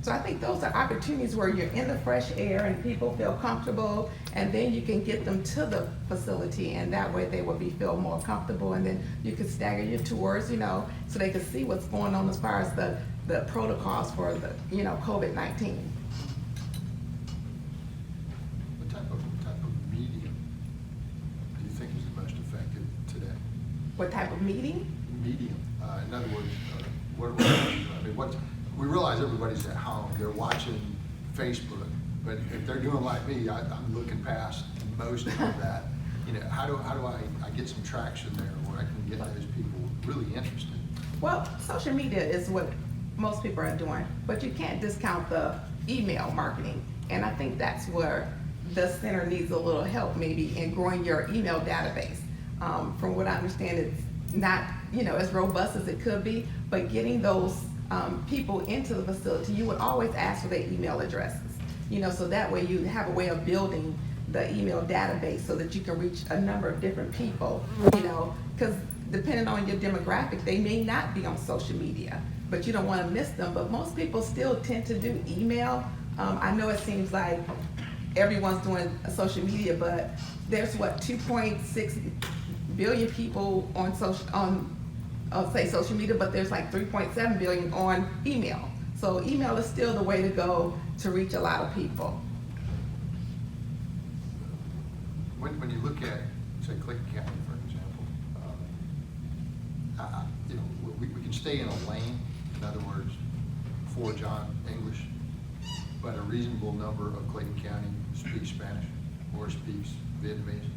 Speaker 9: So I think those are opportunities where you're in the fresh air and people feel comfortable, and then you can get them to the facility, and that way they will feel more comfortable, and then you can stagger your tours, so they can see what's going on as far as the protocols for the, COVID-19.
Speaker 1: What type of medium do you think is the most effective today?
Speaker 9: What type of meeting?
Speaker 1: Medium. In other words, we realize everybody's at home. They're watching Facebook, but if they're doing like me, I'm looking past most of that. How do I get some traction there where I can get those people really interested?
Speaker 9: Well, social media is what most people are doing, but you can't discount the email marketing. And I think that's where the center needs a little help maybe in growing your email database. From what I understand, it's not, as robust as it could be, but getting those people into the facility, you would always ask for their email addresses, so that way you have a way of building the email database so that you can reach a number of different people, because depending on your demographic, they may not be on social media, but you don't want to miss them. But most people still tend to do email. I know it seems like everyone's doing social media, but there's 2.6 billion people on social media, but there's like 3.7 billion on email. So email is still the way to go to reach a lot of people.
Speaker 1: When you look at, say, Clayton County, for example, we can stay in a lane. In other words, for John English, but a reasonable number of Clayton County speaks Spanish or speaks Vietnamese.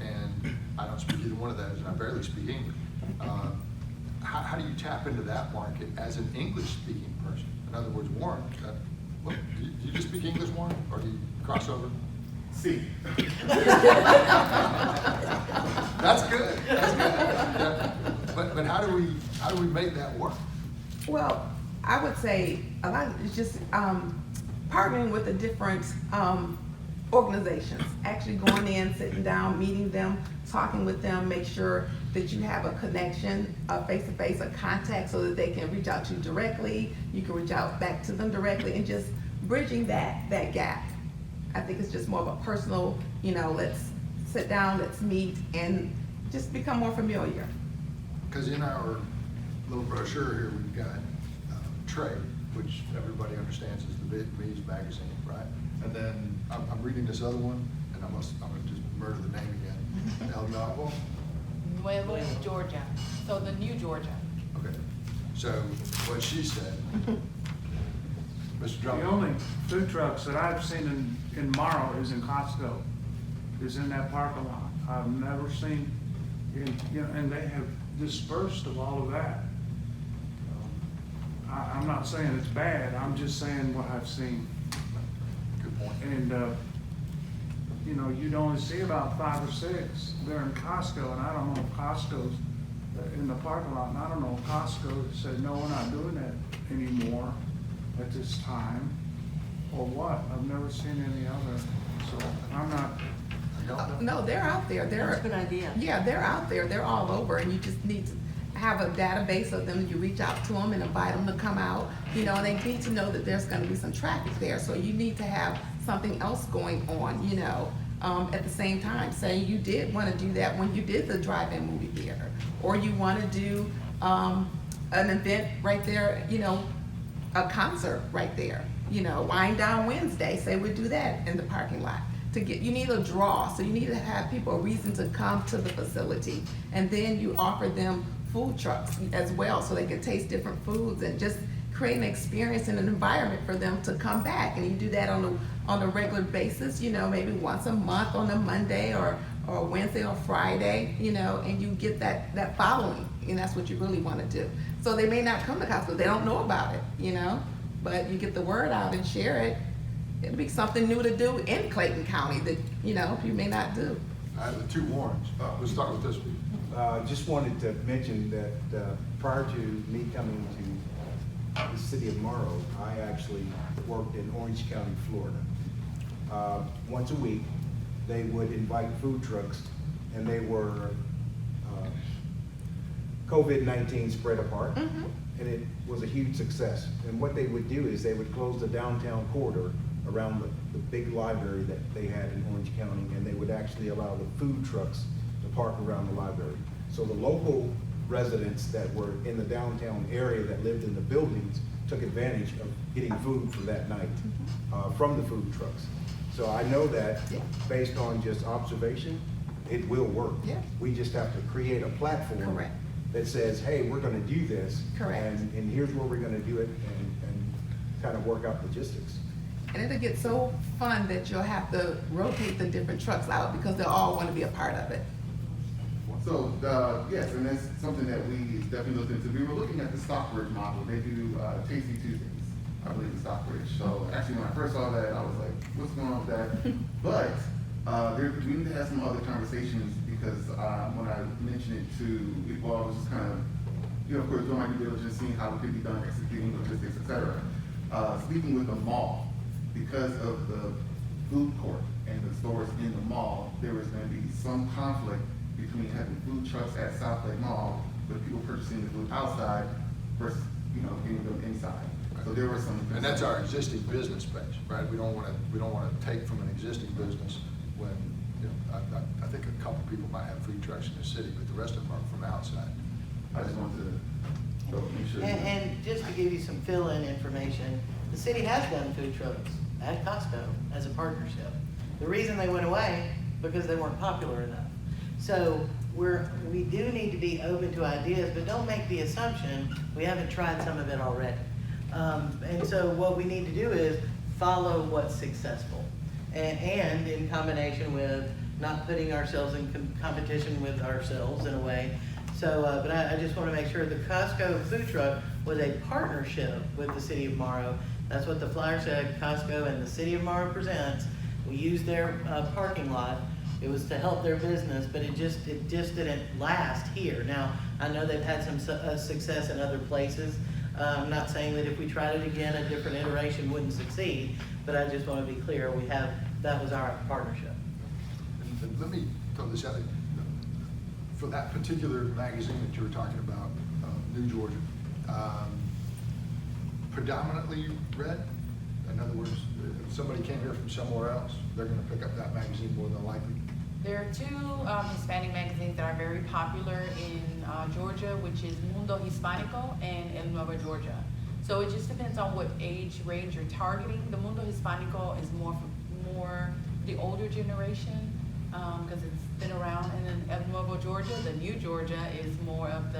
Speaker 1: And I don't speak either one of those, and I barely speak English. How do you tap into that market as an English-speaking person? In other words, Warren, do you just speak English, Warren, or do you cross over?
Speaker 11: See,
Speaker 1: That's good. That's good. Yeah. But how do we make that work?
Speaker 9: Well, I would say a lot of it's just partnering with the different organizations, actually going in, sitting down, meeting them, talking with them, make sure that you have a connection, a face-to-face, a contact, so that they can reach out to you directly. You can reach out back to them directly, and just bridging that gap. I think it's just more of a personal, let's sit down, let's meet, and just become more familiar.
Speaker 1: Because in our little brochure here, we've got Trade, which everybody understands is the Vietnamese magazine, right? And then I'm reading this other one, and I'm gonna just murder the name again. El Nuevo.
Speaker 10: Nuevo, Georgia, so the new Georgia.
Speaker 1: Okay. So what she said, Mr.
Speaker 12: The
Speaker 1: Drummond.
Speaker 12: only food trucks that I've seen in Morrow is in Costco, is in that parking lot. I've never seen, and they have dispersed of all of that. I'm not saying it's bad, I'm just saying what I've seen.
Speaker 1: Good point.
Speaker 12: And, you'd only see about 5 or 6 there in Costco, and I don't know if Costco's in the parking lot, and I don't know if Costco said, no, we're not doing that anymore at this time, or what. I've never seen any other, so I'm not.
Speaker 9: No, they're out there.
Speaker 4: That's a good idea.
Speaker 9: Yeah, they're out there. They're all over, and you just need to have a database of them. You reach out to them and invite them to come out, and they need to know that there's gonna be some traffic there. So you need to have something else going on, at the same time. Say you did wanna do that when you did the drive-in movie theater, or you wanna do, an event right there, a concert right there, Wind Down Wednesday, say we do that in the parking lot. You need a draw, so you need to have people a reason to come to the facility. And then you offer them food trucks as well, so they can taste different foods and just create an experience and an environment for them to come back. And you do that on a regular basis, maybe once a month on a Monday or Wednesday or Friday, and you get that following, and that's what you really wanna do. So they may not come to Costco, they don't know about it, but you get the word out and share it. It'll be something new to do in Clayton County that, you may not do.
Speaker 1: I have the two Warrens. Let's start with this one.
Speaker 6: Just wanted to mention that prior to me coming to the city of Morrow, I actually worked in Orange County, Florida. Once a week, they would invite food trucks, and they were COVID-19 spread apart, and it was a huge success. And what they would do is they would close the downtown corridor around the big library that they had in Orange County, and they would actually allow the food trucks to park around the library. So the local residents that were in the downtown area that lived in the buildings took advantage of getting food for that night from the food trucks. So I know that based on just observation, it will work.
Speaker 9: Yeah.
Speaker 6: We just have to create a platform
Speaker 9: Correct.
Speaker 6: that says, hey, we're gonna do this.
Speaker 9: Correct.
Speaker 6: And here's where we're gonna do it, and kind of work out logistics.
Speaker 9: And it'll get so fun that you'll have to rotate the different trucks out because they'll all want to be a part of it.
Speaker 11: so, yes, and that's something that we definitely looked into. We were looking at the Stockbridge model. They do Tasty Tuesdays, I believe, in Stockbridge. So actually, when I first saw that, I was like, what's going on with that? But we need to have some other conversations, because when I mentioned it to, well, I was just kind of, of course, doing my due diligence, seeing how it could be done, executing logistics, et cetera. Speaking with the mall, because of the food court and the stores in the mall, there was going to be some conflict between having food trucks at South Lake Mall with people purchasing the food outside versus, getting them inside. So there were some.
Speaker 1: And that's our existing business space, right? We don't wanna take from an existing business when, I think a couple people might have food trucks in the city, but the rest of them are from outside.
Speaker 11: I just wanted to make sure.
Speaker 3: And just to give you some fill-in information, the city has done food trucks at Costco as a partnership. The reason they went away, because they weren't popular enough. So we do need to be open to ideas, but don't make the assumption we haven't tried some of it already. And so what we need to do is follow what's successful. And in combination with not putting ourselves in competition with ourselves in a way. So, but I just want to make sure the Costco food truck was a partnership with the city of Morrow. That's what the flyer said, Costco and the city of Morrow presents. We used their parking lot. It was to help their business, but it just didn't last here. Now, I know they've had some success in other places. I'm not saying that if we tried it again, a different iteration wouldn't succeed, but I just want to be clear, that was our partnership.
Speaker 1: And let me throw this out. For that particular magazine that you were talking about, New Georgia, predominantly red? In other words, if somebody came here from somewhere else, they're gonna pick up that magazine more than likely.
Speaker 10: There are two Hispanic magazines that are very popular in Georgia, which is Mundo Hispanico and El Nuevo Georgia. So it just depends on what age range you're targeting. The Mundo Hispanico is more the older generation, because it's been around, and then El Nuevo Georgia, the new Georgia, is more of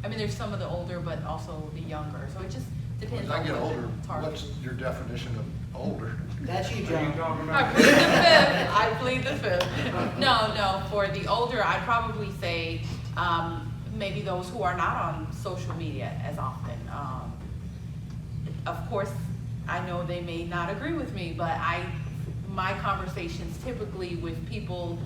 Speaker 10: there's some of the older, but also the younger. So it just depends
Speaker 1: As I
Speaker 10: on
Speaker 1: get
Speaker 10: what
Speaker 1: older,
Speaker 10: you're targeting.
Speaker 1: what's your definition of older?
Speaker 3: That's you,
Speaker 12: Are you
Speaker 3: John.
Speaker 12: talking
Speaker 10: I
Speaker 12: about?
Speaker 10: plead the fifth. I plead the fifth. No, for the older, I'd probably say maybe those who are not on social media as often. Of course, I know they may not agree with me, but my conversations typically with people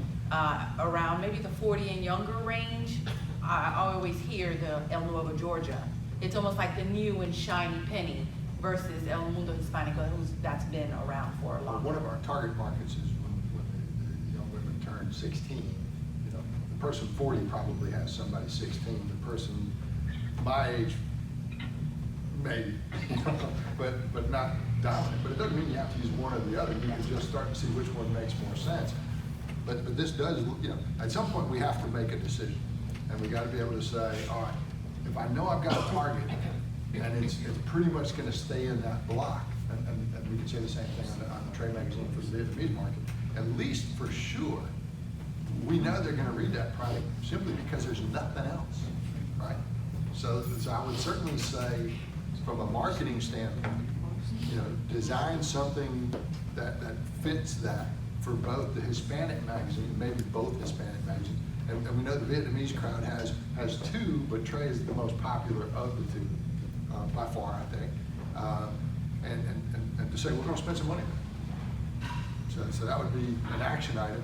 Speaker 10: around maybe the 40 and younger range, I always hear the El Nuevo Georgia. It's almost like the new and shiny penny versus El Mundo Hispanico, that's been around for a long time.
Speaker 1: One of our target markets is when the young women turn 16. You know, the person 40 probably has somebody 16. The person my age, maybe, but not dominant. But it doesn't mean you have to use one or the other. You can just start to see which one makes more sense. But this does, at some point we have to make a decision, and we got to be able to say, all right, if I know I've got a target, and it's pretty much going to stay in that block, and we can say the same thing on the trade magazine for the Vietnamese market. At least for sure, we know they're going to read that product simply because there's nothing else, right? So I would certainly say, from a marketing standpoint, design something that fits that for both the Hispanic magazine, maybe both Hispanic magazines, and we know the Vietnamese crowd has two, but Trey is the most popular of the two, by far, I think. And to say we're going to spend some money. So that would be an action item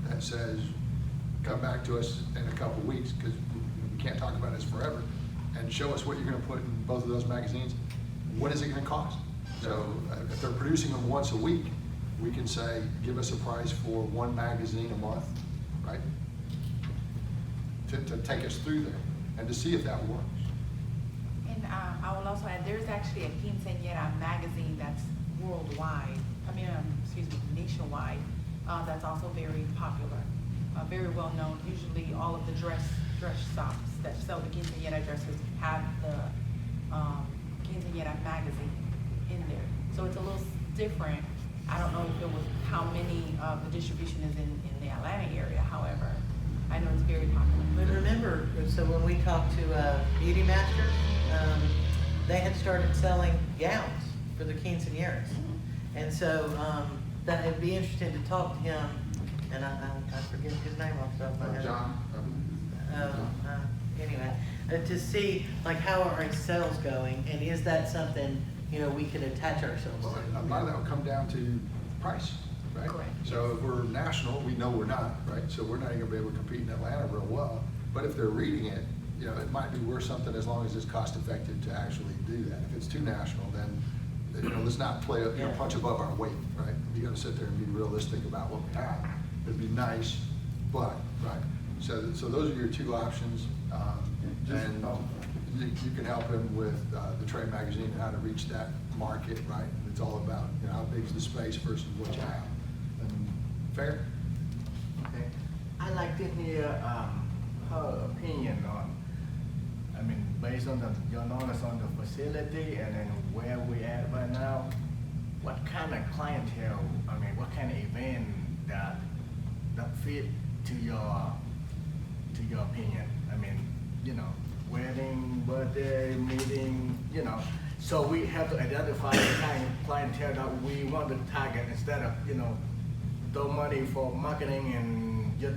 Speaker 1: that says, come back to us in a couple weeks, because we can't talk about this forever, and show us what you're going to put in both of those magazines. What is it going to cost? So if they're producing them once a week, we can say, give us a price for one magazine a month, right? To take us through there and to see if that works.
Speaker 10: And I will also add, there's actually a quinceañera magazine that's nationwide, that's also very popular, very well known. Usually all of the dress shops that sell the quinceañera dresses have the quinceañera magazine in there. So it's a little different. I don't know if it was how many of the distribution is in the Atlanta area, however, I know it's very popular.
Speaker 3: But remember, so when we talked to Beauty Masters, they had started selling gowns for the quinceañeras. And so that it'd be interesting to talk to him, and I forget his name off the top of my head.
Speaker 11: John,
Speaker 3: Anyway, to see like how are our sales going, and is that something we could attach ourselves
Speaker 1: Well,
Speaker 3: to?
Speaker 1: a lot of that will come down to price, right?
Speaker 10: Correct.
Speaker 1: So if we're national, we know we're not, right? So we're not even gonna be able to compete in Atlanta real well. But if they're reading it, it might be worth something as long as it's cost effective to actually do that. If it's too national, then, let's not play, punch above our weight, right? You gotta sit there and be realistic about what we have. It'd be nice, but, right? So those are your two options. And you can help him with the trade magazine and how to reach that market, right? It's all about how big's the space versus what you have. And fair?
Speaker 7: Okay. I'd like to hear her opinion on, based on your knowledge on the facility and then where we at right now, what kind of clientele, what kind of event that fit to your opinion? Wedding, birthday, meeting, so we have to identify the kind of clientele that we want to target instead of, throw money for marketing and just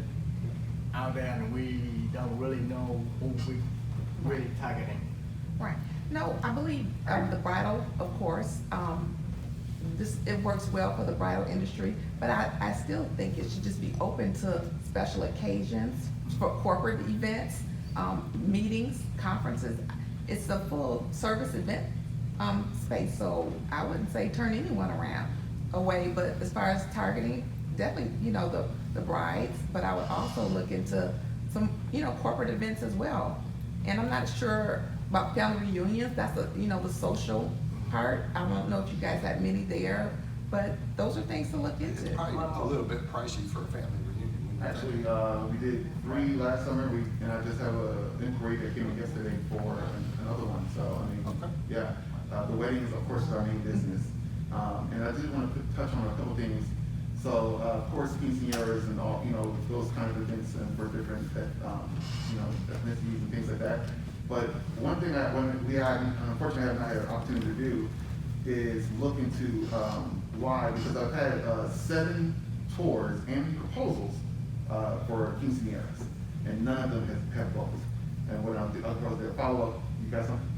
Speaker 7: out there and we don't really know who we really targeting.
Speaker 9: Right. No, I believe the bridal, of course, it works well for the bridal industry, but I still think it should just be open to special occasions for corporate events, meetings, conferences. It's a full service event space, so I wouldn't say turn anyone away, but as far as targeting, definitely, the brides, but I would also look into some, corporate events as well. And I'm not sure about family reunions, that's the social part. I don't know if you guys have many there, but those are things to look
Speaker 1: It's
Speaker 9: into.
Speaker 1: probably a little bit pricey for a family reunion. wouldn't you
Speaker 11: Actually,
Speaker 1: think?
Speaker 11: we did 3 last summer, and I just have an inquiry that came in yesterday for another one, so, I mean,
Speaker 1: Okay.
Speaker 11: yeah. The weddings, of course, is our main business. And I did want to touch on a couple things. So, of course, quinceañeras and all, those kind of events and for different, ethnicities and things like that. But one thing unfortunately, I have not had an opportunity to do is look into why, because I've had 7 tours and proposals for quinceañeras, and none of them have both. And what I'll do, I'll follow up. You got something?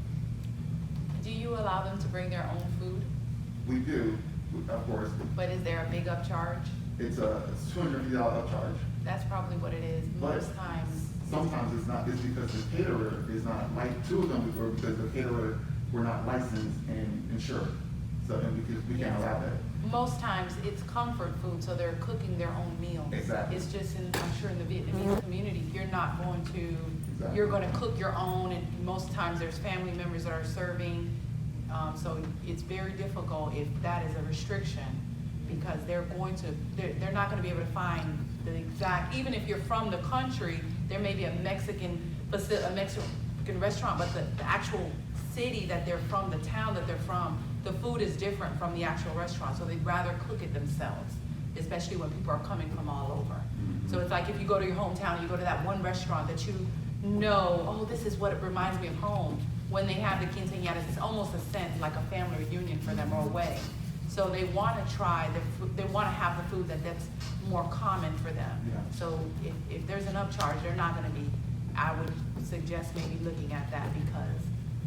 Speaker 10: Do you allow them to bring their own food?
Speaker 11: We do, of course.
Speaker 10: But is there a big upcharge?
Speaker 11: It's a $250 upcharge.
Speaker 10: That's probably what it is.
Speaker 11: But
Speaker 10: Most times,
Speaker 11: sometimes it's not, it's because the caterer is not, like 2 of them were because the caterer were not licensed and insured. So, and we can't allow that.
Speaker 10: most times it's comfort food, so they're cooking their own meals.
Speaker 11: Exactly.
Speaker 10: It's just I'm sure in the Vietnamese community, you're not going to,
Speaker 11: Exactly.
Speaker 10: you're gonna cook your own, and most times there's family members that are serving. So it's very difficult if that is a restriction, because they're not gonna be able to find the exact, even if you're from the country, there may be a Mexican restaurant, but the actual city that they're from, the town that they're from, the food is different from the actual restaurant, so they'd rather cook it themselves, especially when people are coming from all over. So it's like if you go to your hometown, you go to that one restaurant that you know, oh, this is what it reminds me of home. When they have the quinceañeras, it's almost a sense like a family reunion for them, or a wedding. So they want to try the food, they want to have the food that's more common for them.
Speaker 11: Yeah.
Speaker 10: So if there's an upcharge, they're not going to be, I would suggest maybe looking at that, because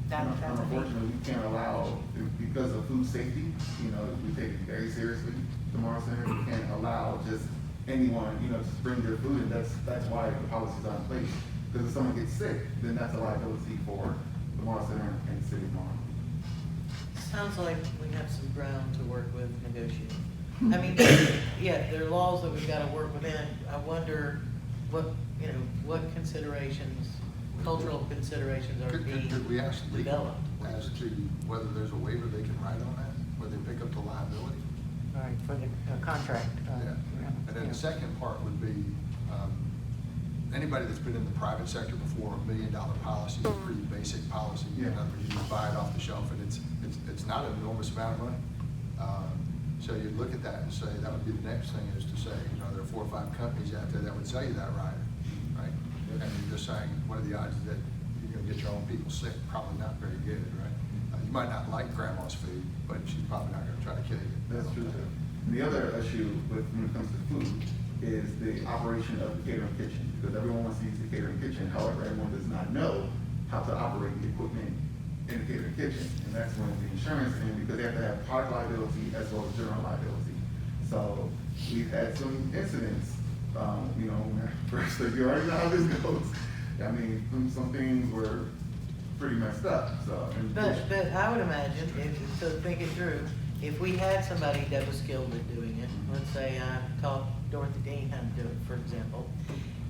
Speaker 10: that's a big.
Speaker 11: Unfortunately, we can't allow, because of food safety, we take it very seriously. The Morrow Center, we can't allow just anyone, to bring their food, and that's why the policies are in place. Because if someone gets sick, then that's a liability for the Morrow Center and the city of Morrow.
Speaker 3: Sounds like we have some ground to work with negotiating. I mean, yeah, there are laws that we've got to work within. I wonder what considerations, cultural considerations are being
Speaker 1: Could we ask legal
Speaker 3: developed.
Speaker 1: as to whether there's a waiver they can write on that, where they pick up the liability?
Speaker 4: All right, for the contract.
Speaker 1: Yeah. And then the second part would be, anybody that's been in the private sector before, $1 million policy is a pretty basic policy.
Speaker 11: Yeah.
Speaker 1: You just buy it off the shelf, and it's not an enormous amount of money. So you'd look at that and say, that would be the next thing, is to say, there are 4 or 5 companies out there that would sell you that rider, right? And you're just saying, what are the odds that you're gonna get your own people sick? Probably not very good, right? You might not like grandma's food, but she's probably not gonna try to kill you.
Speaker 11: That's true too. And the other issue when it comes to food is the operation of the catering kitchen, because everyone wants to use the catering kitchen. However, everyone does not know how to operate the equipment in the catering kitchen, and that's when the insurance, and because they have to have product liability as well as general liability. So we've had some incidents, first, you already know how this goes. I mean, some things were pretty messed up, so.
Speaker 3: But I would imagine, to think it through, if we had somebody that was skilled at doing it, let's say I taught Dorothy Dean how to do it, for example,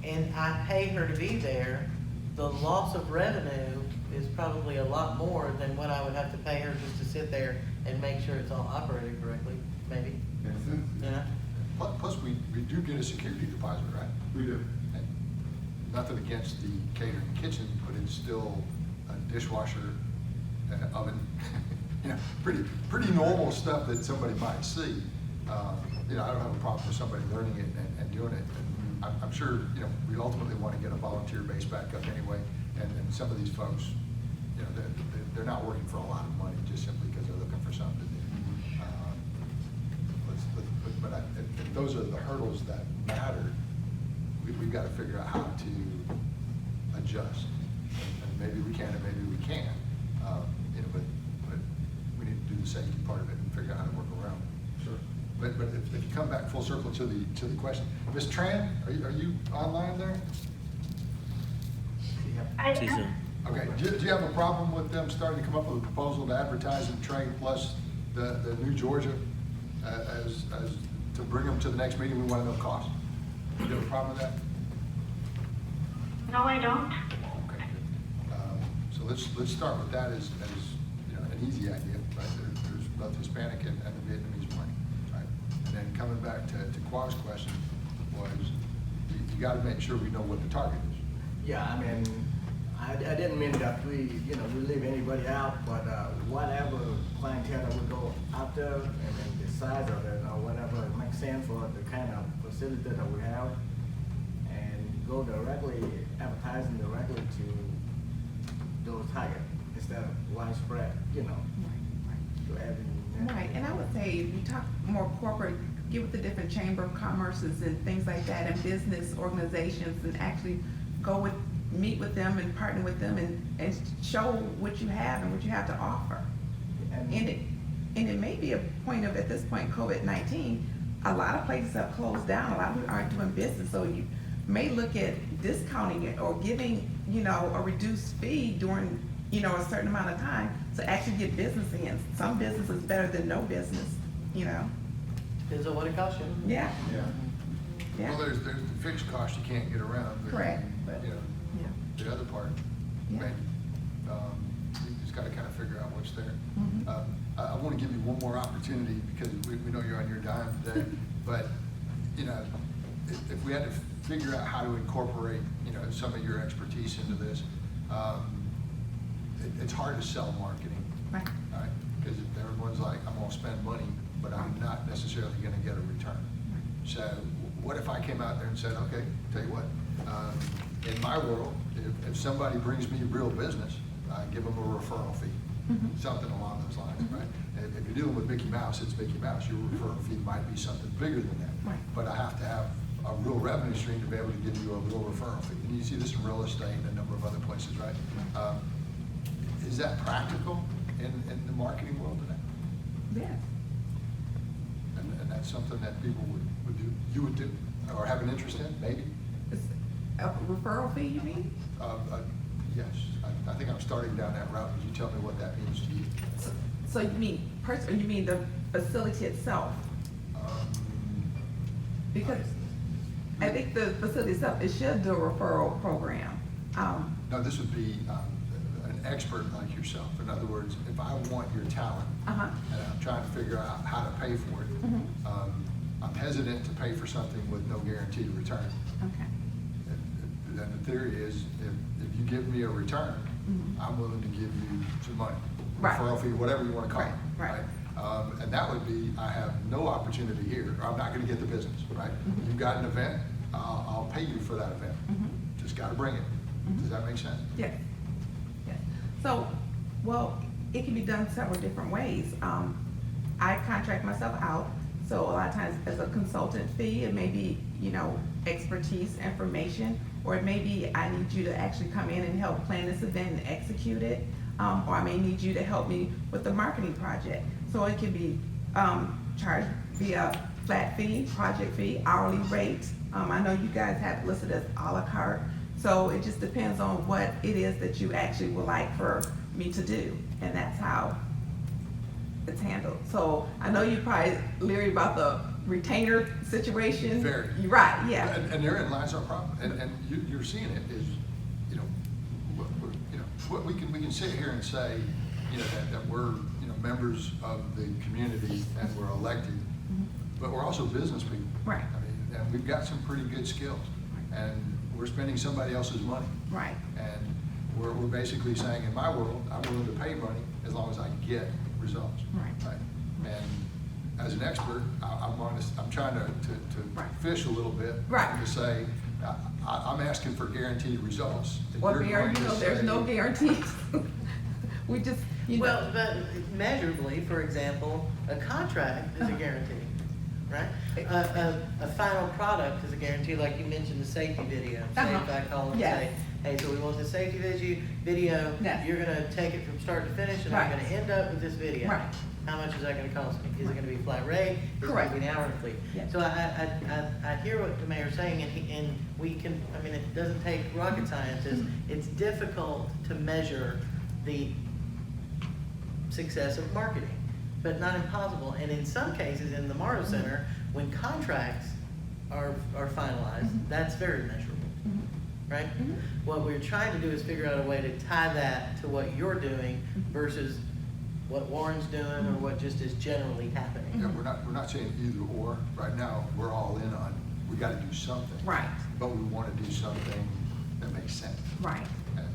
Speaker 3: and I pay her to be there, the loss of revenue is probably a lot more than what I would have to pay her just to sit there and make sure it's all operating correctly, maybe,
Speaker 11: In a sense,
Speaker 1: Plus, we do get a security deposit, right?
Speaker 11: we do.
Speaker 1: And nothing against the catering kitchen, but it's still a dishwasher, oven, pretty normal stuff that somebody might see. I don't have a problem with somebody learning it and doing it. And I'm sure, we ultimately want to get a volunteer base back up anyway. And some of these folks, they're not working for a lot of money just simply because they're looking for something to do. But if those are the hurdles that matter, we've got to figure out how to adjust. And maybe we can, and maybe we can't, you know, but we need to do the safety part of it and figure out how to work around it.
Speaker 6: Sure.
Speaker 1: But if you come back full circle to the question, Ms. Tran, are you online there?
Speaker 2: I
Speaker 5: See you soon.
Speaker 1: Okay, do you have a problem with them starting to come up with a proposal to advertise and train plus the New Georgia as to bring them to the next meeting? We want to know cost. Do you have a problem with that?
Speaker 2: No, I don't.
Speaker 1: Okay, good. So let's start with that as you know, an easy idea, right? There's both Hispanic and the Vietnamese money, right? And then coming back to Qua's question was, you got to make sure we know what the target is.
Speaker 7: Yeah, I mean, I didn't mean that we leave anybody out, but whatever clientele that we go after, and then the size of it, or whatever it makes sense for the kind of facility that we have, and go directly, advertising directly to those targets instead of widespread, to every.
Speaker 9: Right, and I would say, we talk more corporate, get with the different chamber of commerces and things like that, and business organizations, and actually meet with them and partner with them and show what you have and what you have to offer. And it may be a point of, at this point, COVID-19, a lot of places have closed down, a lot of people aren't doing business, so you may look at discounting it or giving, a reduced fee during, a certain amount of time to actually get business in. Some business is better than no business,
Speaker 3: Depends on what it costs you.
Speaker 9: Yeah,
Speaker 1: Yeah.
Speaker 9: yeah.
Speaker 1: Well, there's the fixed cost you can't get around. But,
Speaker 9: Correct, but,
Speaker 1: you know,
Speaker 9: yeah.
Speaker 1: the other part,
Speaker 9: Yeah.
Speaker 1: maybe, you just got to kind of figure out what's there.
Speaker 9: Mhm.
Speaker 1: I want to give you one more opportunity because we know you're on your dime today, but, if we had to figure out how to incorporate, some of your expertise into this, it's hard to sell marketing.
Speaker 9: Right.
Speaker 1: Right? Because everyone's like, I'm gonna spend money, but I'm not necessarily gonna get a return. So what if I came out there and said, okay, tell you what, in my world, if somebody brings me real business, I give them a referral fee, something along those lines, right? And if you're dealing with Mickey Mouse, it's Mickey Mouse. Your referral fee might be something bigger than that.
Speaker 9: Right.
Speaker 1: But I have to have a real revenue stream to be able to give you a real referral fee. And you see this in real estate and a number of other places, right? Is that practical in the marketing world today?
Speaker 9: Yes.
Speaker 1: And that's something that people would do, you would do, or have an interest in, maybe?
Speaker 9: It's a referral fee, you mean?
Speaker 1: Yes, I think I'm starting down that route. Could you tell me what that means to you?
Speaker 9: So you mean you mean the facility itself? Because I think the facility itself, it should do a referral program.
Speaker 1: No, this would be an expert like yourself. In other words, if I want your talent,
Speaker 9: Uh-huh.
Speaker 1: and I'm trying to figure out how to pay for it, I'm hesitant to pay for something with no guaranteed return.
Speaker 9: Okay.
Speaker 1: And the theory is, if you give me a return, I'm willing to give you some money.
Speaker 9: Right.
Speaker 1: Referral fee, whatever you want to call it.
Speaker 9: Right.
Speaker 1: And that would be, I have no opportunity here, or I'm not going to get the business, right? You've got an event, I'll pay you for that event. Just got to bring it. Does that make sense?
Speaker 9: Yes. Yes. So, well, it can be done several different ways. I contract myself out, so a lot of times as a consultant fee, it may be, expertise, information, or it may be I need you to actually come in and help plan this event and execute it, or I may need you to help me with the marketing project. So it can be charged via flat fee, project fee, hourly rate. I know you guys have it listed as a la carte, so it just depends on what it is that you actually would like for me to do, and that's how it's handled. So I know you're probably leery about the retainer situation.
Speaker 1: Very.
Speaker 9: You're right, yeah.
Speaker 1: And therein lies our problem. And you're seeing it is, what we can sit here and say, that we're, members of the community and we're elected, but we're also business people.
Speaker 9: Right.
Speaker 1: I mean, and we've got some pretty good skills, and we're spending somebody else's money.
Speaker 9: Right.
Speaker 1: And we're basically saying, in my world, I'm willing to pay money as long as I get results.
Speaker 9: Right.
Speaker 1: And as an expert, I'm honest, I'm trying to
Speaker 9: Right.
Speaker 1: fish a little bit.
Speaker 9: Right.
Speaker 1: And to say, I'm asking for guaranteed results. And
Speaker 9: Well,
Speaker 1: you're
Speaker 9: we already
Speaker 1: going to
Speaker 9: know there's
Speaker 1: say-
Speaker 9: no guarantees. We just,
Speaker 3: Well, but measurably, for example, a contract is a guarantee. right? A final product is a guarantee, like you mentioned, the safety video. Say
Speaker 9: Uh-huh.
Speaker 3: if I call and
Speaker 9: Yes.
Speaker 3: say, hey, so we want the safety video,
Speaker 9: Yes.
Speaker 3: you're gonna take it from start to finish, and I'm
Speaker 9: Right.
Speaker 3: gonna end up with this video.
Speaker 9: Right.
Speaker 3: How much is that gonna cost me? Is it gonna be flat rate? Is it
Speaker 9: Correct.
Speaker 3: gonna be the hourly fee?
Speaker 9: Yes.
Speaker 3: So I hear what the mayor's saying, and we can, I mean, it doesn't take rocket scientists. It's difficult to measure the success of marketing, but not impossible. And in some cases, in the Morrow Center, when contracts are finalized, that's very measurable, right? What we're trying to do is figure out a way to tie that to what you're doing versus what Warren's doing or what just is generally happening.
Speaker 1: Yeah, we're not saying either or. Right now, we're all in on, we gotta do something.
Speaker 9: Right.
Speaker 1: But we wanna do something that makes sense.
Speaker 9: Right.
Speaker 1: And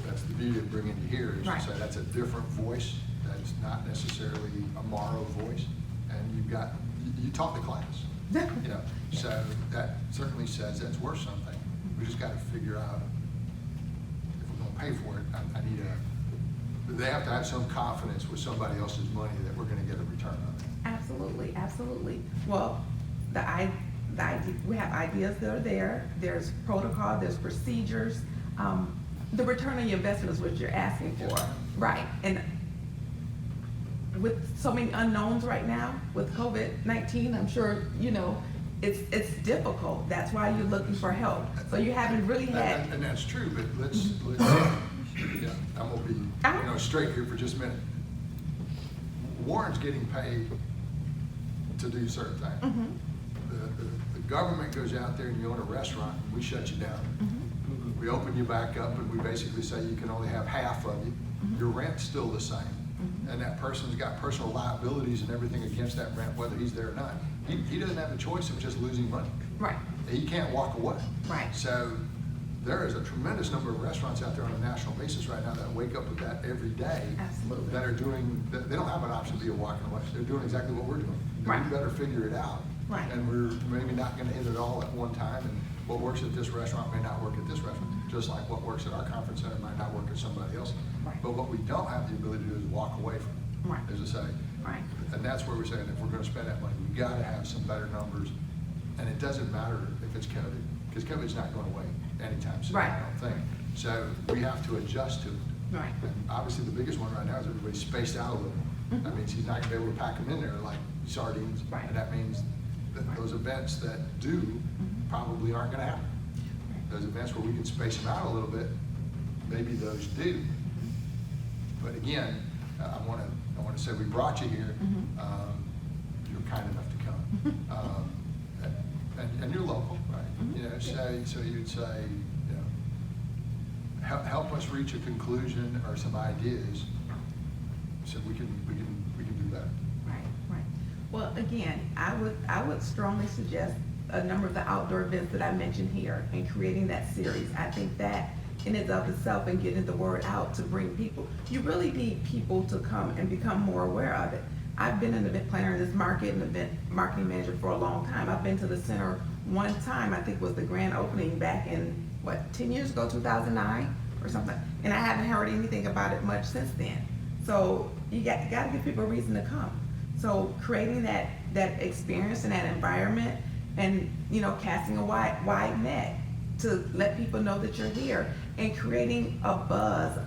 Speaker 1: that's the beauty of bringing you here, is to
Speaker 9: Right.
Speaker 1: say that's a different voice, that's not necessarily a Morrow voice. And you've got, you taught the class, you know, so that certainly says that's worth something. We just gotta figure out if we're gonna pay for it. I need they have to have some confidence with somebody else's money that we're gonna get a return on it.
Speaker 9: Absolutely, absolutely. Well, we have ideas that are there. There's protocol, there's procedures. The return on your investment is what you're asking for,
Speaker 1: Yes.
Speaker 9: right? And with so many unknowns right now, with COVID-19, I'm sure, you know, it's difficult. That's why you're looking for help. So you haven't really had.
Speaker 1: And that's true, but let's, yeah, I'm gonna be, you know, straight here for just a minute. Warren's getting paid to do certain things. The government goes out there and you own a restaurant, and we shut you down. We open you back up and we basically say you can only have half of you. Your rent's still the same. And that person's got personal liabilities and everything against that rent, whether he's there or not. He doesn't have a choice of just losing money.
Speaker 9: Right.
Speaker 1: He can't walk away.
Speaker 9: Right.
Speaker 1: So there is a tremendous number of restaurants out there on a national basis right now that wake up with that every day.
Speaker 9: Absolutely.
Speaker 1: That are doing, they don't have an option to be walking away. They're doing exactly what we're doing.
Speaker 9: Right.
Speaker 1: We better figure it out.
Speaker 9: Right.
Speaker 1: And we're maybe not gonna hit it all at one time, and what works at this restaurant may not work at this restaurant, just like what works at our conference center might not work at somebody else.
Speaker 9: Right.
Speaker 1: But what we don't have the ability to do is walk away from it.
Speaker 9: Right.
Speaker 1: As I say.
Speaker 9: Right.
Speaker 1: And that's where we're saying, if we're gonna spend that money, we gotta have some better numbers. And it doesn't matter if it's COVID, because COVID's not going away anytime soon,
Speaker 9: Right.
Speaker 1: I don't think. So we have to adjust to it.
Speaker 9: Right.
Speaker 1: And obviously, the biggest one right now is everybody's spaced out a little. That means he's not gonna be able to pack them in there like sardines.
Speaker 9: Right.
Speaker 1: And that means that those events that do probably aren't gonna happen. Those events where we can space them out a little bit, maybe those do. But again, I wanna say we brought you here. You're kind enough to come. And you're local, right? You know, so you'd say, you know, help us reach a conclusion or some ideas, so we can do better.
Speaker 9: Right, right. Well, again, I would strongly suggest a number of the outdoor events that I mentioned here and creating that series. I think that in and of itself, and getting the word out to bring people, you really need people to come and become more aware of it. I've been an event planner in this market and event marketing manager for a long time. I've been to the center one time, I think was the grand opening back in, 10 years ago, 2009 or something. And I haven't heard anything about it much since then. So you got to give people a reason to come. So creating that experience and that environment, and, you know, casting a wide net to let people know that you're here, and creating a buzz,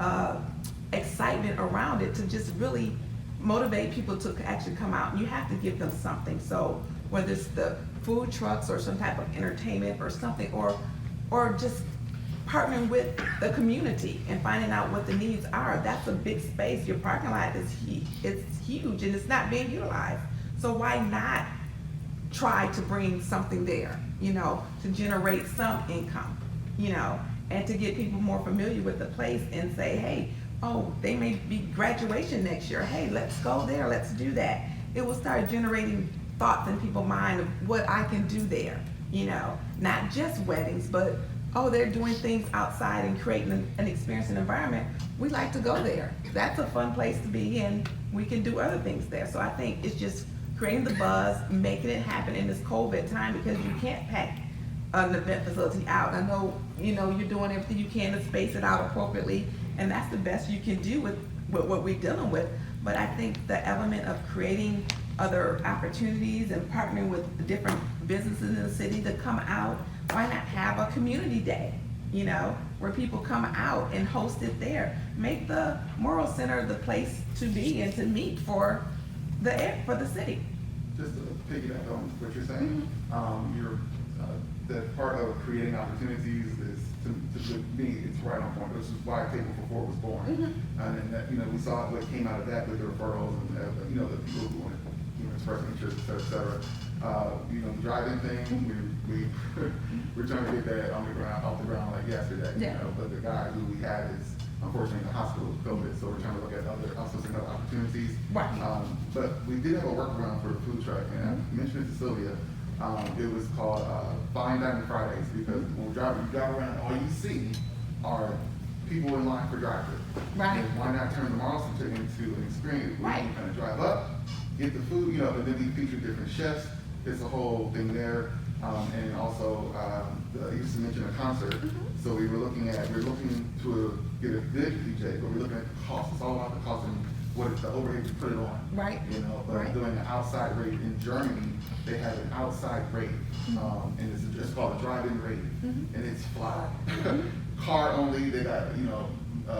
Speaker 9: excitement around it to just really motivate people to actually come out. And you have to give them something. So whether it's the food trucks or some type of entertainment or something, or just partnering with the community and finding out what the needs are. That's a big space. Your parking lot is it's huge and it's not being utilized. So why not try to bring something there, you know, to generate some income, you know, and to get people more familiar with the place and say, hey, oh, they may be graduation next year. Hey, let's go there, let's do that. It will start generating thoughts in people's mind of what I can do there, you know, not just weddings, but oh, they're doing things outside and creating an experience and environment. We like to go there. That's a fun place to be, and we can do other things there. So I think it's just creating the buzz, making it happen in this COVID time, because you can't pack an event facility out. I know, you know, you're doing everything you can to space it out appropriately, and that's the best you can do with what we're dealing with. But I think the element of creating other opportunities and partnering with different businesses in the city to come out. Why not have a community day, you know, where people come out and host it there? Make the Morrow Center the place to be and to meet for the city.
Speaker 11: Just to piggyback on what you're saying, that part of creating opportunities is, to me, it's right on point. This is why Table for Four was born. And then that, you know, we saw what came out of that with the referrals and, you know, the people who wanted, you know, express interest, et cetera. You know, the driving thing, we're trying to get that off the ground like yesterday, you know, but the guy who we had is unfortunately in the hospital with COVID, so we're trying to look at other opportunities.
Speaker 9: Right.
Speaker 11: But we did have a workaround for the food truck, and I mentioned it to Sylvia. It was called Fine Dining Fridays, because when you drive around, all you see are people in line for drive-thru.
Speaker 9: Right.
Speaker 11: And why not turn the Morrow Center into an experience where
Speaker 9: Right.
Speaker 11: you kind of drive up, get the food, you know, and then we feature different chefs. It's a whole thing there. And also, you used to mention a concert. So we're looking to get a good DJ, but we're looking at the cost. It's all about the cost and what is the overhead to put it on.
Speaker 9: Right.
Speaker 11: You know, but
Speaker 9: Right.
Speaker 11: doing an outside rate in Germany, they have an outside rate, and it's called a drive-in rate, and it's fly. Car only. They got, you know,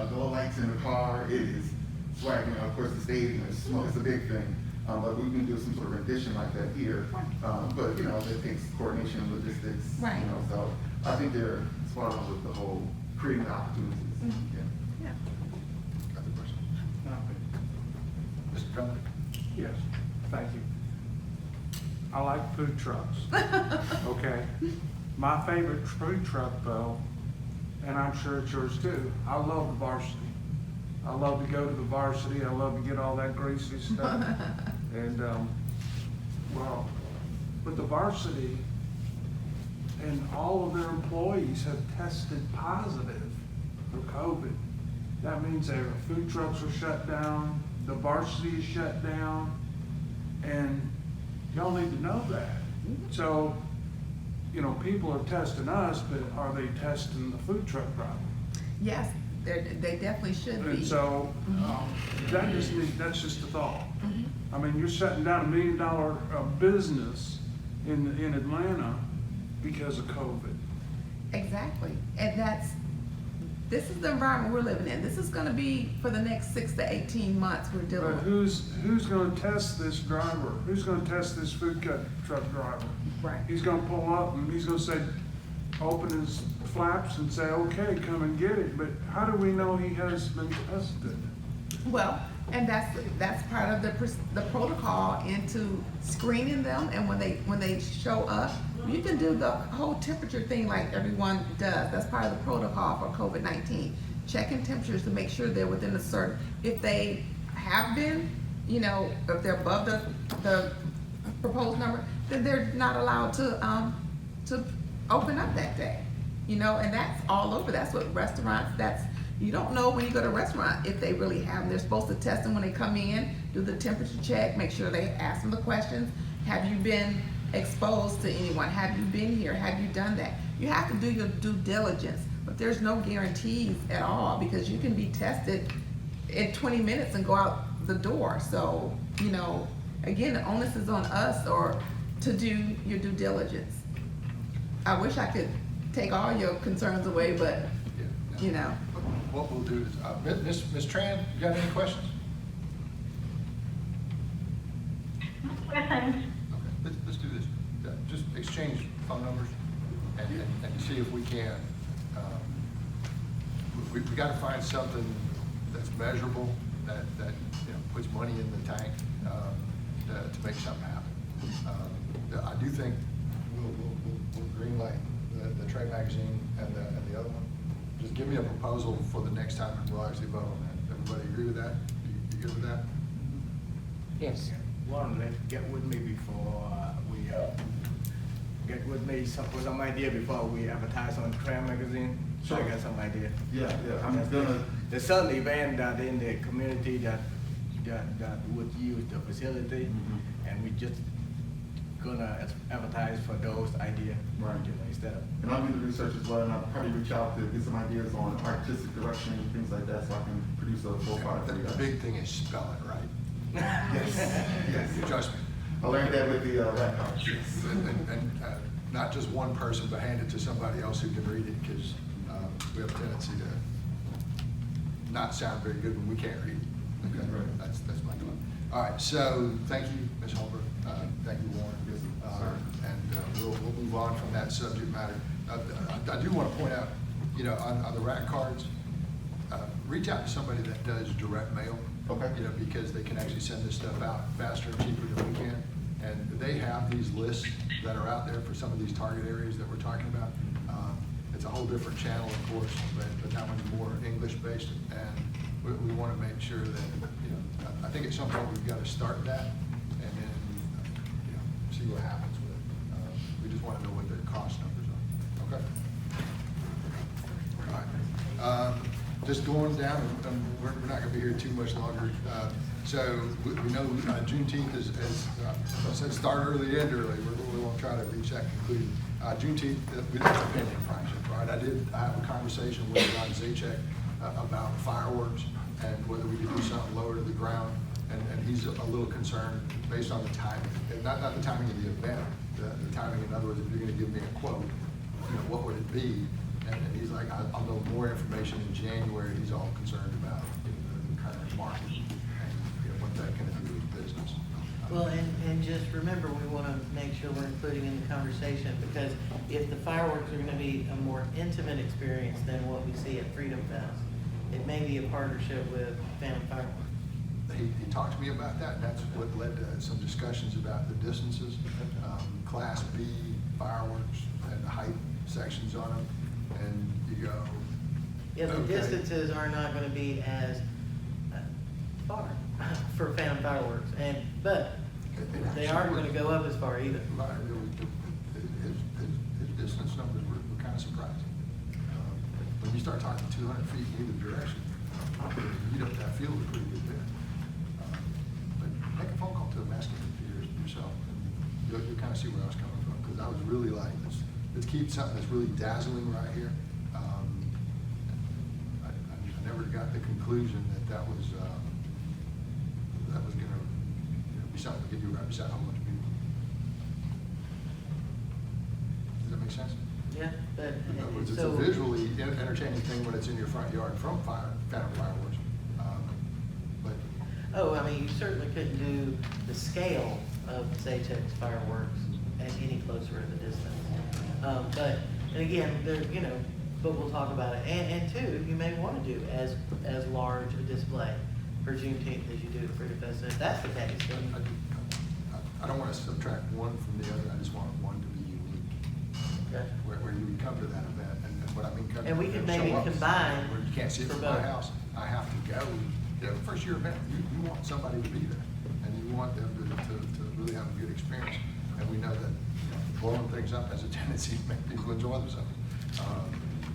Speaker 11: glow lights in the car. It is swag. You know, of course, the stadium is smoke. It's a big thing. But we can do some sort of rendition like that here. But you know, it takes coordination and logistics.
Speaker 9: Right.
Speaker 11: You know, so I think they're spot on with the whole creating opportunities. Yeah.
Speaker 9: Yeah.
Speaker 1: Other question? Mr. Drummond?
Speaker 12: Yes, thank you. I like food trucks, okay? My favorite food truck though, and I'm sure it's yours too, I love the Varsity. I love to go to the Varsity, I love to get all that greasy stuff. And, well, with the Varsity, and all of their employees have tested positive for COVID. That means their food trucks are shut down, the Varsity is shut down, and y'all need to know that. So, you know, people are testing us, but are they testing the food truck driver?
Speaker 9: Yes, they definitely should be.
Speaker 12: And so, that's just a thought. I mean, you're shutting down $1 million business in Atlanta because of COVID.
Speaker 9: Exactly, and this is the environment we're living in. This is gonna be for the next 6 to 18 months we're dealing
Speaker 12: But
Speaker 9: with.
Speaker 12: who's gonna test this driver? Who's gonna test this food truck driver?
Speaker 9: Right.
Speaker 12: He's gonna pull up and he's gonna say, open his flaps and say, okay, come and get it. But how do we know he has been tested?
Speaker 9: Well, and that's part of the protocol into screening them, and when they show up, you can do the whole temperature thing like everyone does. That's part of the protocol for COVID-19. Checking temperatures to make sure they're within a certain, if they have been, you know, if they're above the proposed number, then they're not allowed to open up that day. You know, and that's all over. That's what restaurants, you don't know when you go to a restaurant if they really have them. They're supposed to test them when they come in, do the temperature check, make sure they ask them the questions. Have you been exposed to anyone? Have you been here? Have you done that? You have to do your due diligence, but there's no guarantees at all, because you can be tested in 20 minutes and go out the door. So, you know, again, the onus is on us or to do your due diligence. I wish I could take all your concerns away, but, you know.
Speaker 1: What we'll do is, Ms. Tran, you got any questions?
Speaker 2: Questions?
Speaker 1: Okay, let's do this. Just exchange phone numbers and see if we can. We got to find something that's measurable, that you know, puts money in the tank to make something happen. I do think we'll greenlight the Trade magazine and the other one. Just give me a proposal for the next time and we'll actually vote on that. Everybody agree with that? You good with that?
Speaker 4: Yes.
Speaker 7: Warren, let's get with me before we get with me for some idea before we advertise on Trade magazine. So I got some idea.
Speaker 11: Yeah, I'm gonna.
Speaker 7: There's certain event that in the community that would use the facility, and we just gonna advertise for those ideas.
Speaker 11: Right.
Speaker 7: You know, instead of.
Speaker 11: And I'll do the research as well, and I'll probably reach out to get some ideas on artistic direction and things like that, so I can produce a full product for you guys.
Speaker 1: The big thing is spell it right.
Speaker 11: Yes, yes.
Speaker 1: Trust me.
Speaker 11: I learned that with the rat cards. Yes.
Speaker 1: And not just one person, but hand it to somebody else who can read it, because we have a tendency to not sound very good when we can't read it. Okay,
Speaker 11: Right.
Speaker 1: that's my thought. All right, so thank you, Ms. Holbrook. Thank you, Warren.
Speaker 11: Yes, sir.
Speaker 1: And we'll move on from that subject matter. I do want to point out, on the rat cards, reach out to somebody that does direct mail.
Speaker 11: Okay.
Speaker 1: Because they can actually send this stuff out faster and cheaper than we can. And they have these lists that are out there for some of these target areas that we're talking about. It's a whole different channel, of course, but that one's more English-based. And we want to make sure that, I think at some point we've got to start that and then, see what happens with it. We just want to know what their cost numbers are. Okay? All right. Just going down, we're not gonna be here too much longer. So we know Juneteenth is, I said, start early, end early. We won't try to reach that conclusion. Juneteenth, we don't have a pending project, right? I have a conversation with Ron Zajac about fireworks and whether we could do something lower to the ground. And he's a little concerned based on the timing, and not the timing of the event, the timing, in other words, if you're gonna give me a quote, what would it be? And he's like, I'll know more information in January. He's all concerned about the current market and what that can do with business.
Speaker 3: Well, and just remember, we want to make sure we're including in the conversation, because if the fireworks are going to be a more intimate experience than what we see at Freedom Fest, it may be a partnership with Phantom Fireworks.
Speaker 1: He talked to me about that, and that's what led to some discussions about the distances, Class B fireworks and the height sections on them, and you go.
Speaker 3: Yeah, the
Speaker 1: okay.
Speaker 3: distances are not going to be as far for Phantom Fireworks, but they aren't going to go up as far either.
Speaker 1: Right, his distance numbers were kind of surprising. When you start talking 200 feet in either direction, that field is pretty good there. But make a phone call to a mascot yourself, and you'll kind of see where I was coming from, because I was really like, let's keep something that's really dazzling right here. I never got the conclusion that was going to be something we could do right beside a whole bunch of people. Does that make sense?
Speaker 3: Yeah, but
Speaker 1: In other words, it's a
Speaker 3: so
Speaker 1: visually entertaining thing when it's in your front yard from Phantom Fireworks. But
Speaker 3: oh, I mean, you certainly couldn't do the scale of Zaytech's fireworks at any closer in the distance. But and again, but we'll talk about it. And two, you may want to do as large a display for Juneteenth as you do at Freedom Fest. And if that's the case, then
Speaker 1: I don't want to subtract one from the other. I just want one to be unique,
Speaker 3: okay.
Speaker 1: where you would come to that event. And what I mean,
Speaker 3: And we could maybe
Speaker 1: show up,
Speaker 3: combine
Speaker 1: where you can't see it
Speaker 3: for
Speaker 1: from my
Speaker 3: both.
Speaker 1: house. I have to go. First year event, you want somebody to be there, and you want them to really have a good experience. And we know that blowing things up has a tendency to make people enjoy themselves.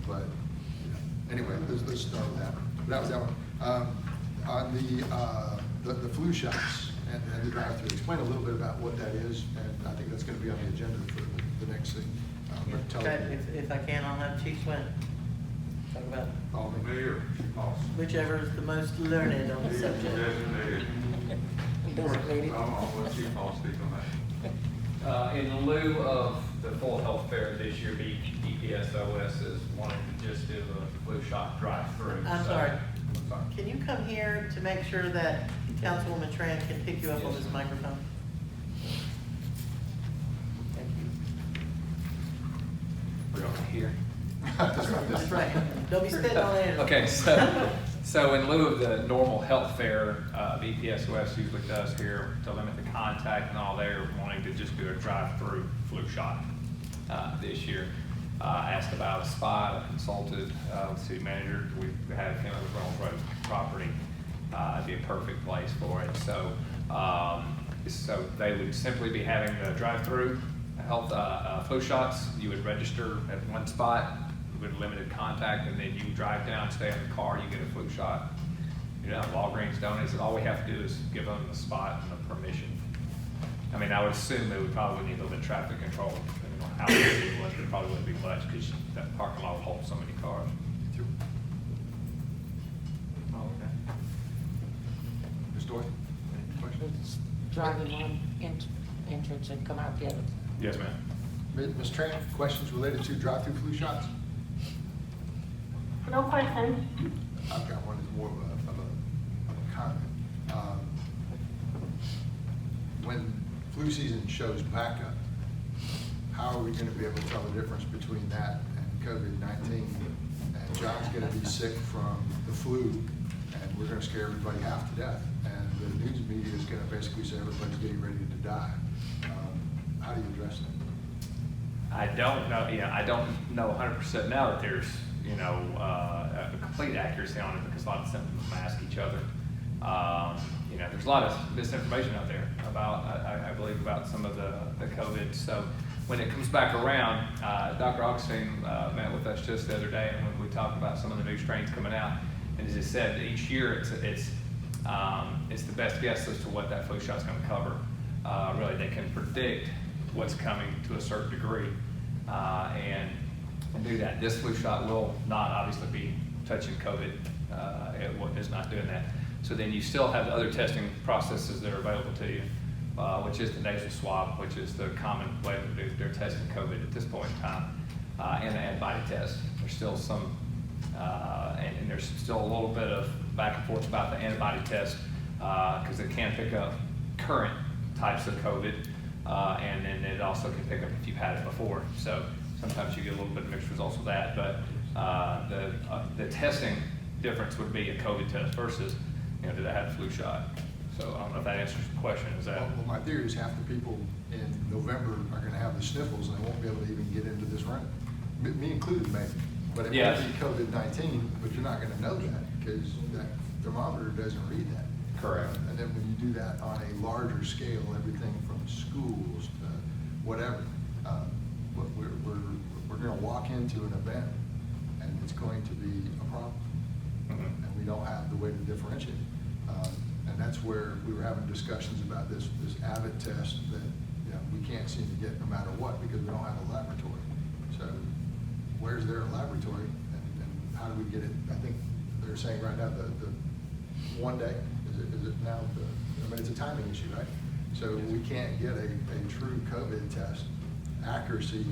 Speaker 1: But anyway, let's start with that. That was that one. On the flu shots and the drive-through, explain a little bit about what that is, and I think that's going to be on the agenda for the next thing. But tell
Speaker 3: Okay,
Speaker 1: me.
Speaker 3: if I can, I'll have Chief Swin talk about
Speaker 1: Follow me.
Speaker 13: Mayor,
Speaker 3: whichever is the most learned on the subject.
Speaker 13: designated.
Speaker 4: Designated.
Speaker 13: I'll let Chief Hall speak on that.
Speaker 14: In lieu of the full health fair this year, EPSOS is wanting to just do a flu shot drive-through.
Speaker 3: I'm
Speaker 14: So-
Speaker 3: sorry.
Speaker 14: I'm sorry.
Speaker 3: Can you come here to make sure that Councilwoman Tran can pick you up on
Speaker 14: Yes,
Speaker 3: this
Speaker 14: sir.
Speaker 3: microphone? Thank you.
Speaker 14: We're over here.
Speaker 3: That's right. Don't be spitting on it.
Speaker 14: Okay, so in lieu of the normal health fair, the EPSOS usually does here to limit the contact and all, they're wanting to just do a drive-through flu shot this year. I asked about a spot, I consulted with the city manager, we had him on the Reynolds Road property. It'd be a perfect place for it. So they would simply be having the drive-through health flu shots. You would register at one spot with limited contact, and then you drive down, stay in the car, you get a flu shot. Walgreens donates it. All we have to do is give them the spot and the permission. I mean, I would assume they would probably need a little bit of traffic control, depending on how busy it was. There probably wouldn't be much because that parking lot would hold so many cars.
Speaker 1: Ms. Doyle, any questions?
Speaker 4: drive in one entrance and come out the other.
Speaker 14: Yes, ma'am.
Speaker 1: Ms. Tran, questions related to drive-through flu shots?
Speaker 2: No questions.
Speaker 1: I've got one that's more of a comment. When flu season shows back up, how are we gonna be able to tell the difference between that and COVID-19? And John's gonna be sick from the flu, and we're gonna scare everybody half to death. And the news media is gonna basically say everybody's getting ready to die. How do you address that?
Speaker 14: I don't know, I don't know 100% now that there's, a complete accuracy on it because a lot of symptoms mask each other. There's a lot of misinformation out there about, I believe, about some of the COVID. So when it comes back around, Dr. Augustine met with us just the other day, and when we talked about some of the new strains coming out, and as I said, each year it's the best guess as to what that flu shot's going to cover. Really, they can predict what's coming to a certain degree, and do that. This flu shot will not obviously be touching COVID. It is not doing that. So then you still have the other testing processes that are available to you, which is the nasal swab, which is the common way to do their testing COVID at this point in time, and the antibody test. There's still some, and there's still a little bit of back and forth about the antibody test because it can pick up current types of COVID, and then it also can pick up if you've had it before. So sometimes you get a little bit of mixed results with that, but the testing difference would be a COVID test versus, did I have the flu shot? So I don't know if that answers the question. Is that?
Speaker 1: Well, my theory is half the people in November are gonna have the sniffles and they won't be able to even get into this room. Me included, maybe. But it
Speaker 14: Yes.
Speaker 1: might be COVID-19, but you're not gonna know that because that thermometer doesn't read that.
Speaker 14: Correct.
Speaker 1: And then when you do that on a larger scale, everything from schools to whatever, we're gonna walk into an event and it's going to be a problem.
Speaker 14: Mm-hmm.
Speaker 1: And we don't have the way to differentiate. And that's where we were having discussions about this Abbott test that, we can't seem to get no matter what because we don't have a laboratory. So where's their laboratory and how do we get it? I think they're saying right now the 1 day, is it now it's a timing issue, right? So we can't get a true COVID test accuracy.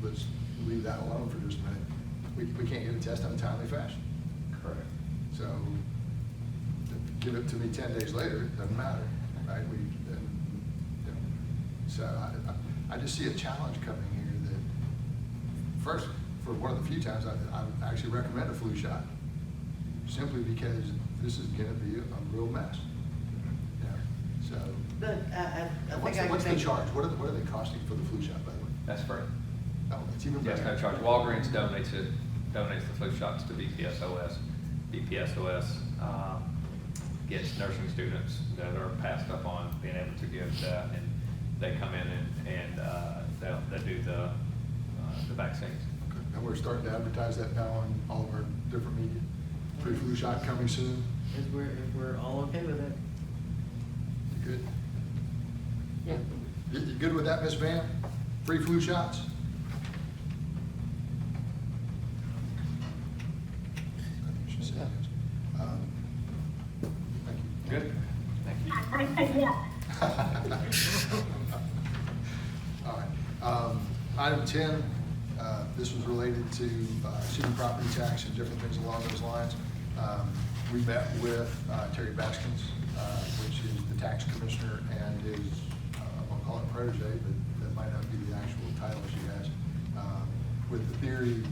Speaker 1: Let's leave that alone for just a minute. We can't get a test in a timely fashion.
Speaker 14: Correct.
Speaker 1: So give it to me 10 days later, it doesn't matter, right? So I just see a challenge coming here that first, for one of the few times I actually recommend a flu shot, simply because this is gonna be a real mess. So.
Speaker 3: But I
Speaker 1: What's
Speaker 3: think I can
Speaker 1: the
Speaker 3: think.
Speaker 1: charge? What are they costing for the flu shot, by the way?
Speaker 14: That's free.
Speaker 1: Oh, it's even
Speaker 14: Yes,
Speaker 1: better.
Speaker 14: no charge. Walgreens donates the flu shots to BPSOS. BPSOS gets nursing students that are passed up on being able to give that, and they come in and they'll do the vaccines.
Speaker 1: Okay. And we're starting to advertise that now on all of our different media. Free flu shot coming soon.
Speaker 3: If we're all okay with it.
Speaker 1: You good?
Speaker 4: Yeah.
Speaker 1: You good with that, Ms. Van? Free flu shots? She said yes. Thank you.
Speaker 14: Good? Thank you.
Speaker 2: I said yes.
Speaker 1: All right. Item 10, this was related to city property tax and different things along those lines. We met with Terry Baskins, which is the tax commissioner and his, I'll call it protege, but that might not be the actual title she has, with the theory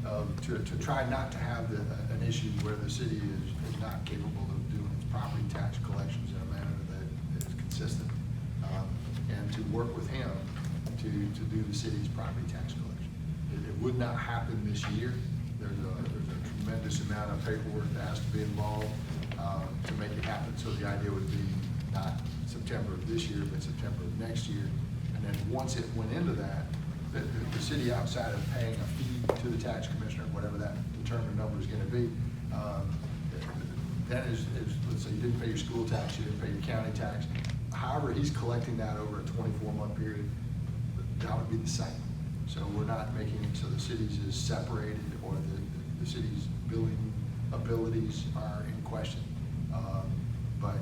Speaker 1: of, to try not to have an issue where the city is not capable of doing its property tax collections in a manner that is consistent, and to work with him to do the city's property tax collection. It would not happen this year. There's a tremendous amount of paperwork that has to be involved to make it happen. So the idea would be not September of this year, but September of next year. And then once it went into that, the city, outside of paying a fee to the tax commissioner, whatever that determined number is going to be, then is, let's say you didn't pay your school tax, you didn't pay your county tax. However, he's collecting that over a 24-month period. That would be the same. So we're not making it so the cities is separated or the city's billing abilities are in question. But,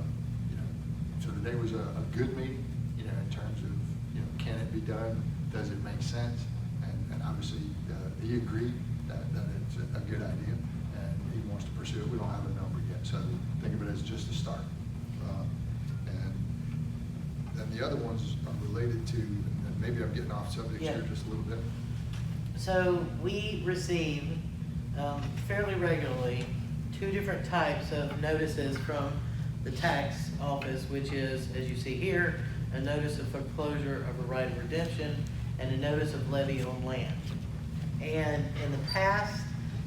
Speaker 1: so today we're was a good meeting, you know, in terms of, you know, can it be done? Does it make sense? And obviously, he agreed that it's a good idea, and he wants to pursue it. We don't have a number yet, so think of it as just a start. And then the other ones are related to, and maybe I'm getting off subject here
Speaker 3: Yeah.
Speaker 1: just a little bit.
Speaker 3: So we receive fairly regularly 2 different types of notices from the tax office, which is, as you see here, a notice of foreclosure of a right of redemption and a notice of levy on land. And in the past,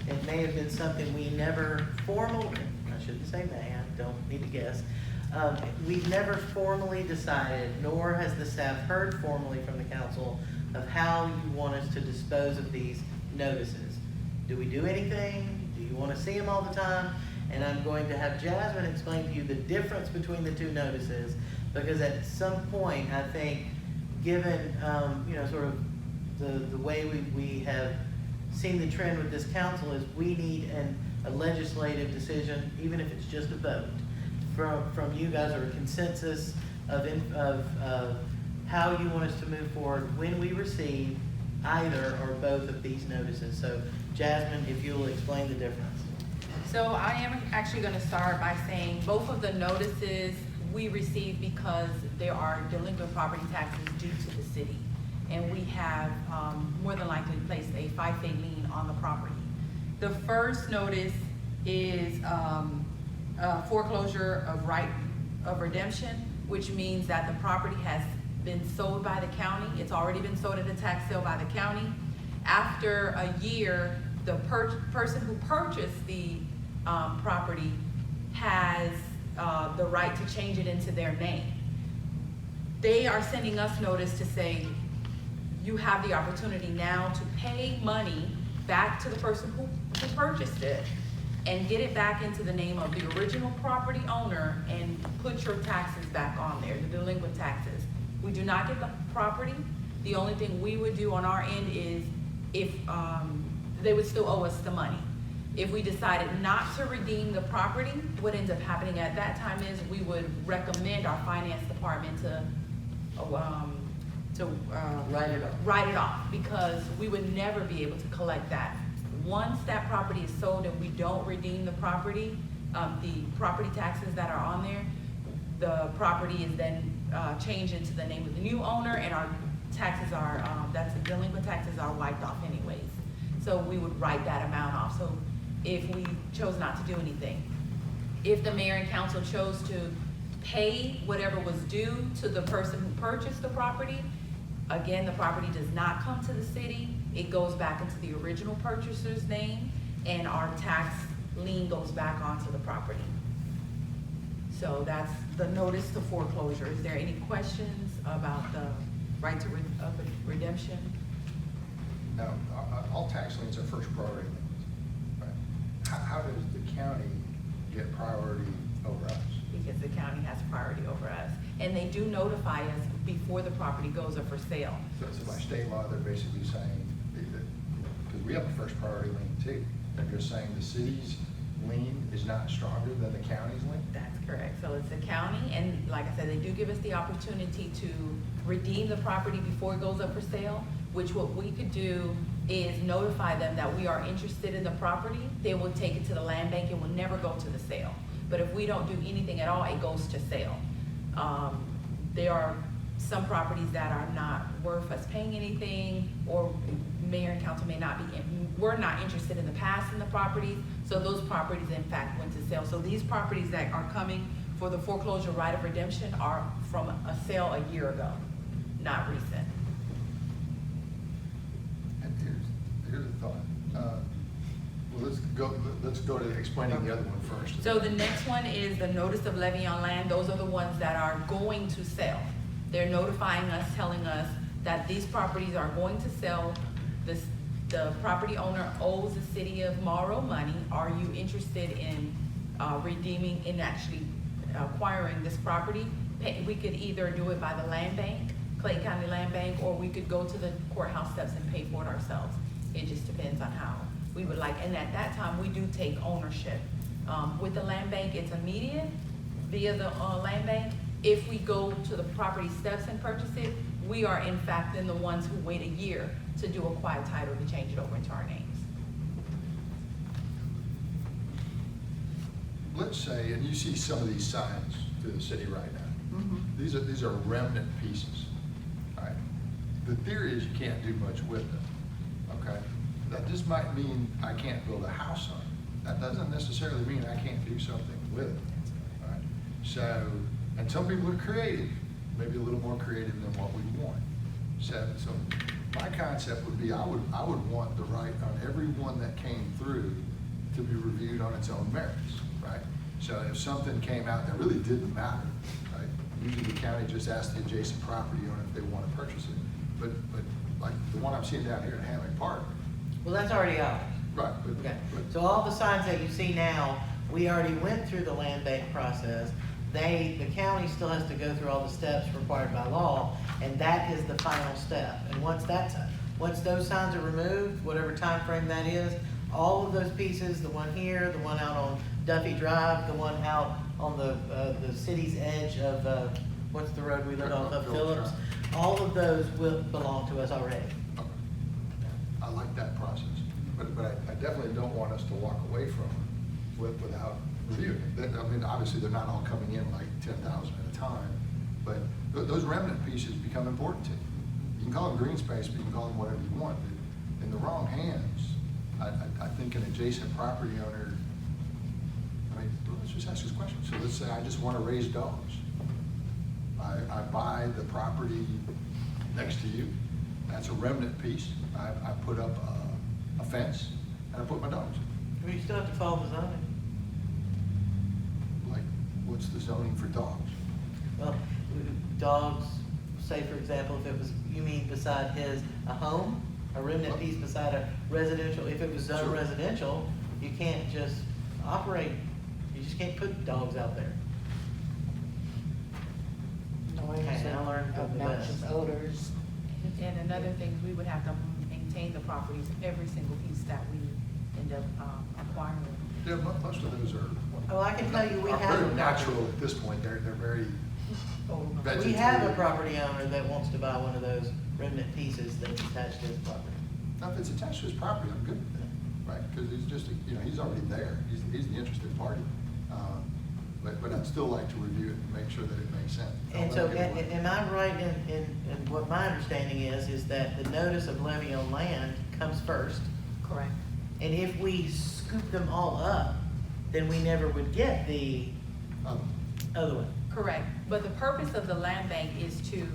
Speaker 3: it may have been something we never formally, I shouldn't say may, I don't need to guess. We've never formally decided, nor has the staff heard formally from the council of how you want us to dispose of these notices. Do we do anything? Do you want to see them all the time? And I'm going to have Jasmine explain to you the difference between the 2 notices, because at some point, I think, given, you know, sort of the way we have seen the trend with this council is we need a legislative decision, even if it's just a vote, from you guys, or a consensus of how you want us to move forward when we receive either or both of these notices. So Jasmine, if you'll explain the difference.
Speaker 10: So I am actually gonna start by saying both of the notices we received because there are delinquent property taxes due to the city. And we have more than likely placed a FIFA lien on the property. The first notice is foreclosure of right of redemption, which means that the property has been sold by the county. It's already been sold at a tax sale by the county. After a year, the person who purchased the property has the right to change it into their name. They are sending us notice to say, you have the opportunity now to pay money back to the person who purchased it and get it back into the name of the original property owner and put your taxes back on there, the delinquent taxes. We do not get the property. The only thing we would do on our end is if they would still owe us the money. If we decided not to redeem the property, what ends up happening at that time is we would recommend our finance department to write it off, because we would never be able to collect that. Once that property is sold and we don't redeem the property taxes that are on there, the property is then changed into the name of the new owner, and our taxes are, that's delinquent taxes are wiped off anyways. So we would write that amount off. So if we chose not to do anything, if the mayor and council chose to pay whatever was due to the person who purchased the property, again, the property does not come to the city. It goes back into the original purchaser's name, and our tax lien goes back onto the property. So that's the notice to foreclosure. Is there any questions about the right to redemption?
Speaker 1: Now, all tax liens are first priority liens, right? How does the county get priority over us?
Speaker 10: Because the county has priority over us. And they do notify us before the property goes up for sale.
Speaker 1: So by state law, they're basically saying, because we have a first priority lien too, they're just saying the city's lien is not stronger than the county's lien?
Speaker 10: That's correct. So it's the county, and like I said, they do give us the opportunity to redeem the property before it goes up for sale, which what we could do is notify them that we are interested in the property. They will take it to the land bank and will never go to the sale. But if we don't do anything at all, it goes to sale. There are some properties that are not worth us paying anything, or mayor and council may not be, we're not interested in the past in the properties, so those properties in fact went to sale. So these properties that are coming for the foreclosure right of redemption are from a sale a year ago, not recent.
Speaker 1: And here's a thought. Well, let's go to explaining the other one first.
Speaker 10: So the next one is the notice of levy on land. Those are the ones that are going to sell. They're notifying us, telling us that these properties are going to sell. The property owner owes the city of Morrow money. Are you interested in redeeming and actually acquiring this property? We could either do it by the land bank, Clayton County Land Bank, or we could go to the courthouse steps and pay for it ourselves. It just depends on how we would like. And at that time, we do take ownership. With the land bank, it's immediate via the land bank. if we go to the property steps and purchase it, we are in fact then the ones who wait a year to do a quiet title to change it over into our names.
Speaker 1: Let's say, and you see some of these signs through the city right now. These are remnant pieces, all right? The theory is you can't do much with them, okay? That just might mean I can't build a house on it. That doesn't necessarily mean I can't do something with it, all right? So, and some people are creative, maybe a little more creative than what we want. So my concept would be I would want the right on every one that came through to be reviewed on its own merits, right? So if something came out that really didn't matter, right? Usually the county just asks the adjacent property owner if they want to purchase it. But like the one I'm seeing down here in Hammock Park.
Speaker 3: Well, that's already ours.
Speaker 1: Right.
Speaker 3: Okay, so all the signs that you see now, we already went through the land bank process. The county still has to go through all the steps required by law, and that is the final step. And once those signs are removed, whatever time frame that is, all of those pieces, the one here, the one out on Duffy Drive, the one out on the city's edge of, what's the road we live off of, Phillips, all of those will belong to us already.
Speaker 1: Okay. I like that process, but I definitely don't want us to walk away from it without reviewing it. I mean, obviously, they're not all coming in like 10,000 at a time, but those remnant pieces become important to you. You can call them green space, but you can call them whatever you want. But in the wrong hands, I think an adjacent property owner, I mean, let's just ask this question. So let's say I just want to raise dogs. I buy the property next to you. That's a remnant piece. I put up a fence and I put my dogs in.
Speaker 3: Well, you still have to follow the zoning.
Speaker 1: Like, what's the zoning for dogs?
Speaker 3: Well, dogs, say for example, if it was, you mean beside a home, a remnant piece beside a residential, if it was zone
Speaker 1: Sure.
Speaker 3: residential, you can't just operate, you just can't put dogs out there.
Speaker 4: Noise,
Speaker 3: Okay, I learned from the
Speaker 4: obnoxious
Speaker 3: best.
Speaker 4: odors.
Speaker 10: And another thing, we would have to maintain the properties, every single piece that we end up acquiring.
Speaker 1: Yeah, most of those are.
Speaker 3: Well, I can tell you, we
Speaker 1: are
Speaker 3: have
Speaker 1: very
Speaker 3: a
Speaker 1: natural
Speaker 3: property.
Speaker 1: at this point. They're very vegetative.
Speaker 3: We have a property owner that wants to buy one of those remnant pieces that's attached to his property.
Speaker 1: Now, if it's attached to his property, I'm good with that, right? Because he's just, he's already there. He's the interested party. But I'd still like to review it and make sure that it makes sense.
Speaker 3: And so, am I right in what my understanding is that the notice of levy on land comes first?
Speaker 10: Correct.
Speaker 3: And if we scoop them all up, then we never would get the other one.
Speaker 10: Correct, but the purpose of the land bank is to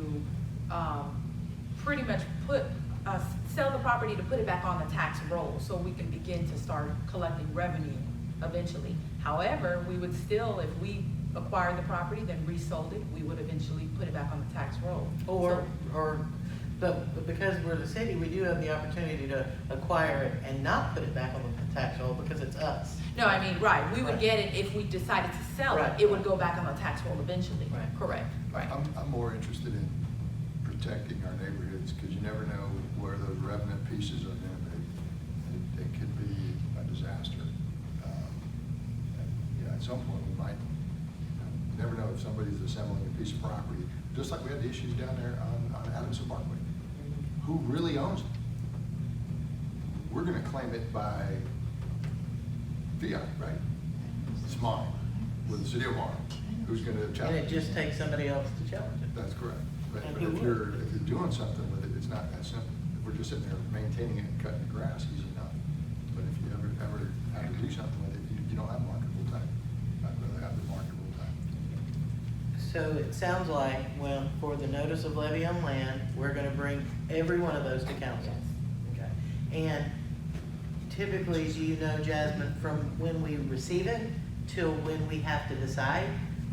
Speaker 10: pretty much sell the property to put it back on the tax roll, so we can begin to start collecting revenue eventually. However, we would still, if we acquired the property, then resold it, we would eventually put it back on the tax roll.
Speaker 3: But because we're the city, we do have the opportunity to acquire it and not put it back on the tax roll because it's us.
Speaker 10: No, I mean, right, we would
Speaker 3: Right.
Speaker 10: get it if we decided to sell it,
Speaker 3: Right.
Speaker 10: it would go back on the tax roll eventually.
Speaker 3: Right.
Speaker 10: Correct, right.
Speaker 1: I'm more interested in protecting our neighborhoods because you never know where those remnant pieces are going to be. It could be a disaster. At some point we might, you never know if somebody's assembling a piece of property, just like we had the issues down there on Adamson Parkway. Who really owns it? We're going to claim it by fiat, right? It's mine, with the city of Morrow. Who's going to
Speaker 3: And
Speaker 1: challenge
Speaker 3: it just takes somebody else to challenge it.
Speaker 1: That's correct. But
Speaker 3: And
Speaker 1: but
Speaker 3: who
Speaker 1: if
Speaker 3: would?
Speaker 1: you're doing something with it, it's not that simple. If we're just sitting there maintaining it and cutting the grass, easy enough. But if you ever have to do something with it, you don't have marketable time. I'd rather have the marketable time.
Speaker 3: So it sounds like, well, for the notice of levy on land, we're gonna bring every one of those to council. Okay. And typically, do you know, Jasmine, from when we receive it till when we have to decide?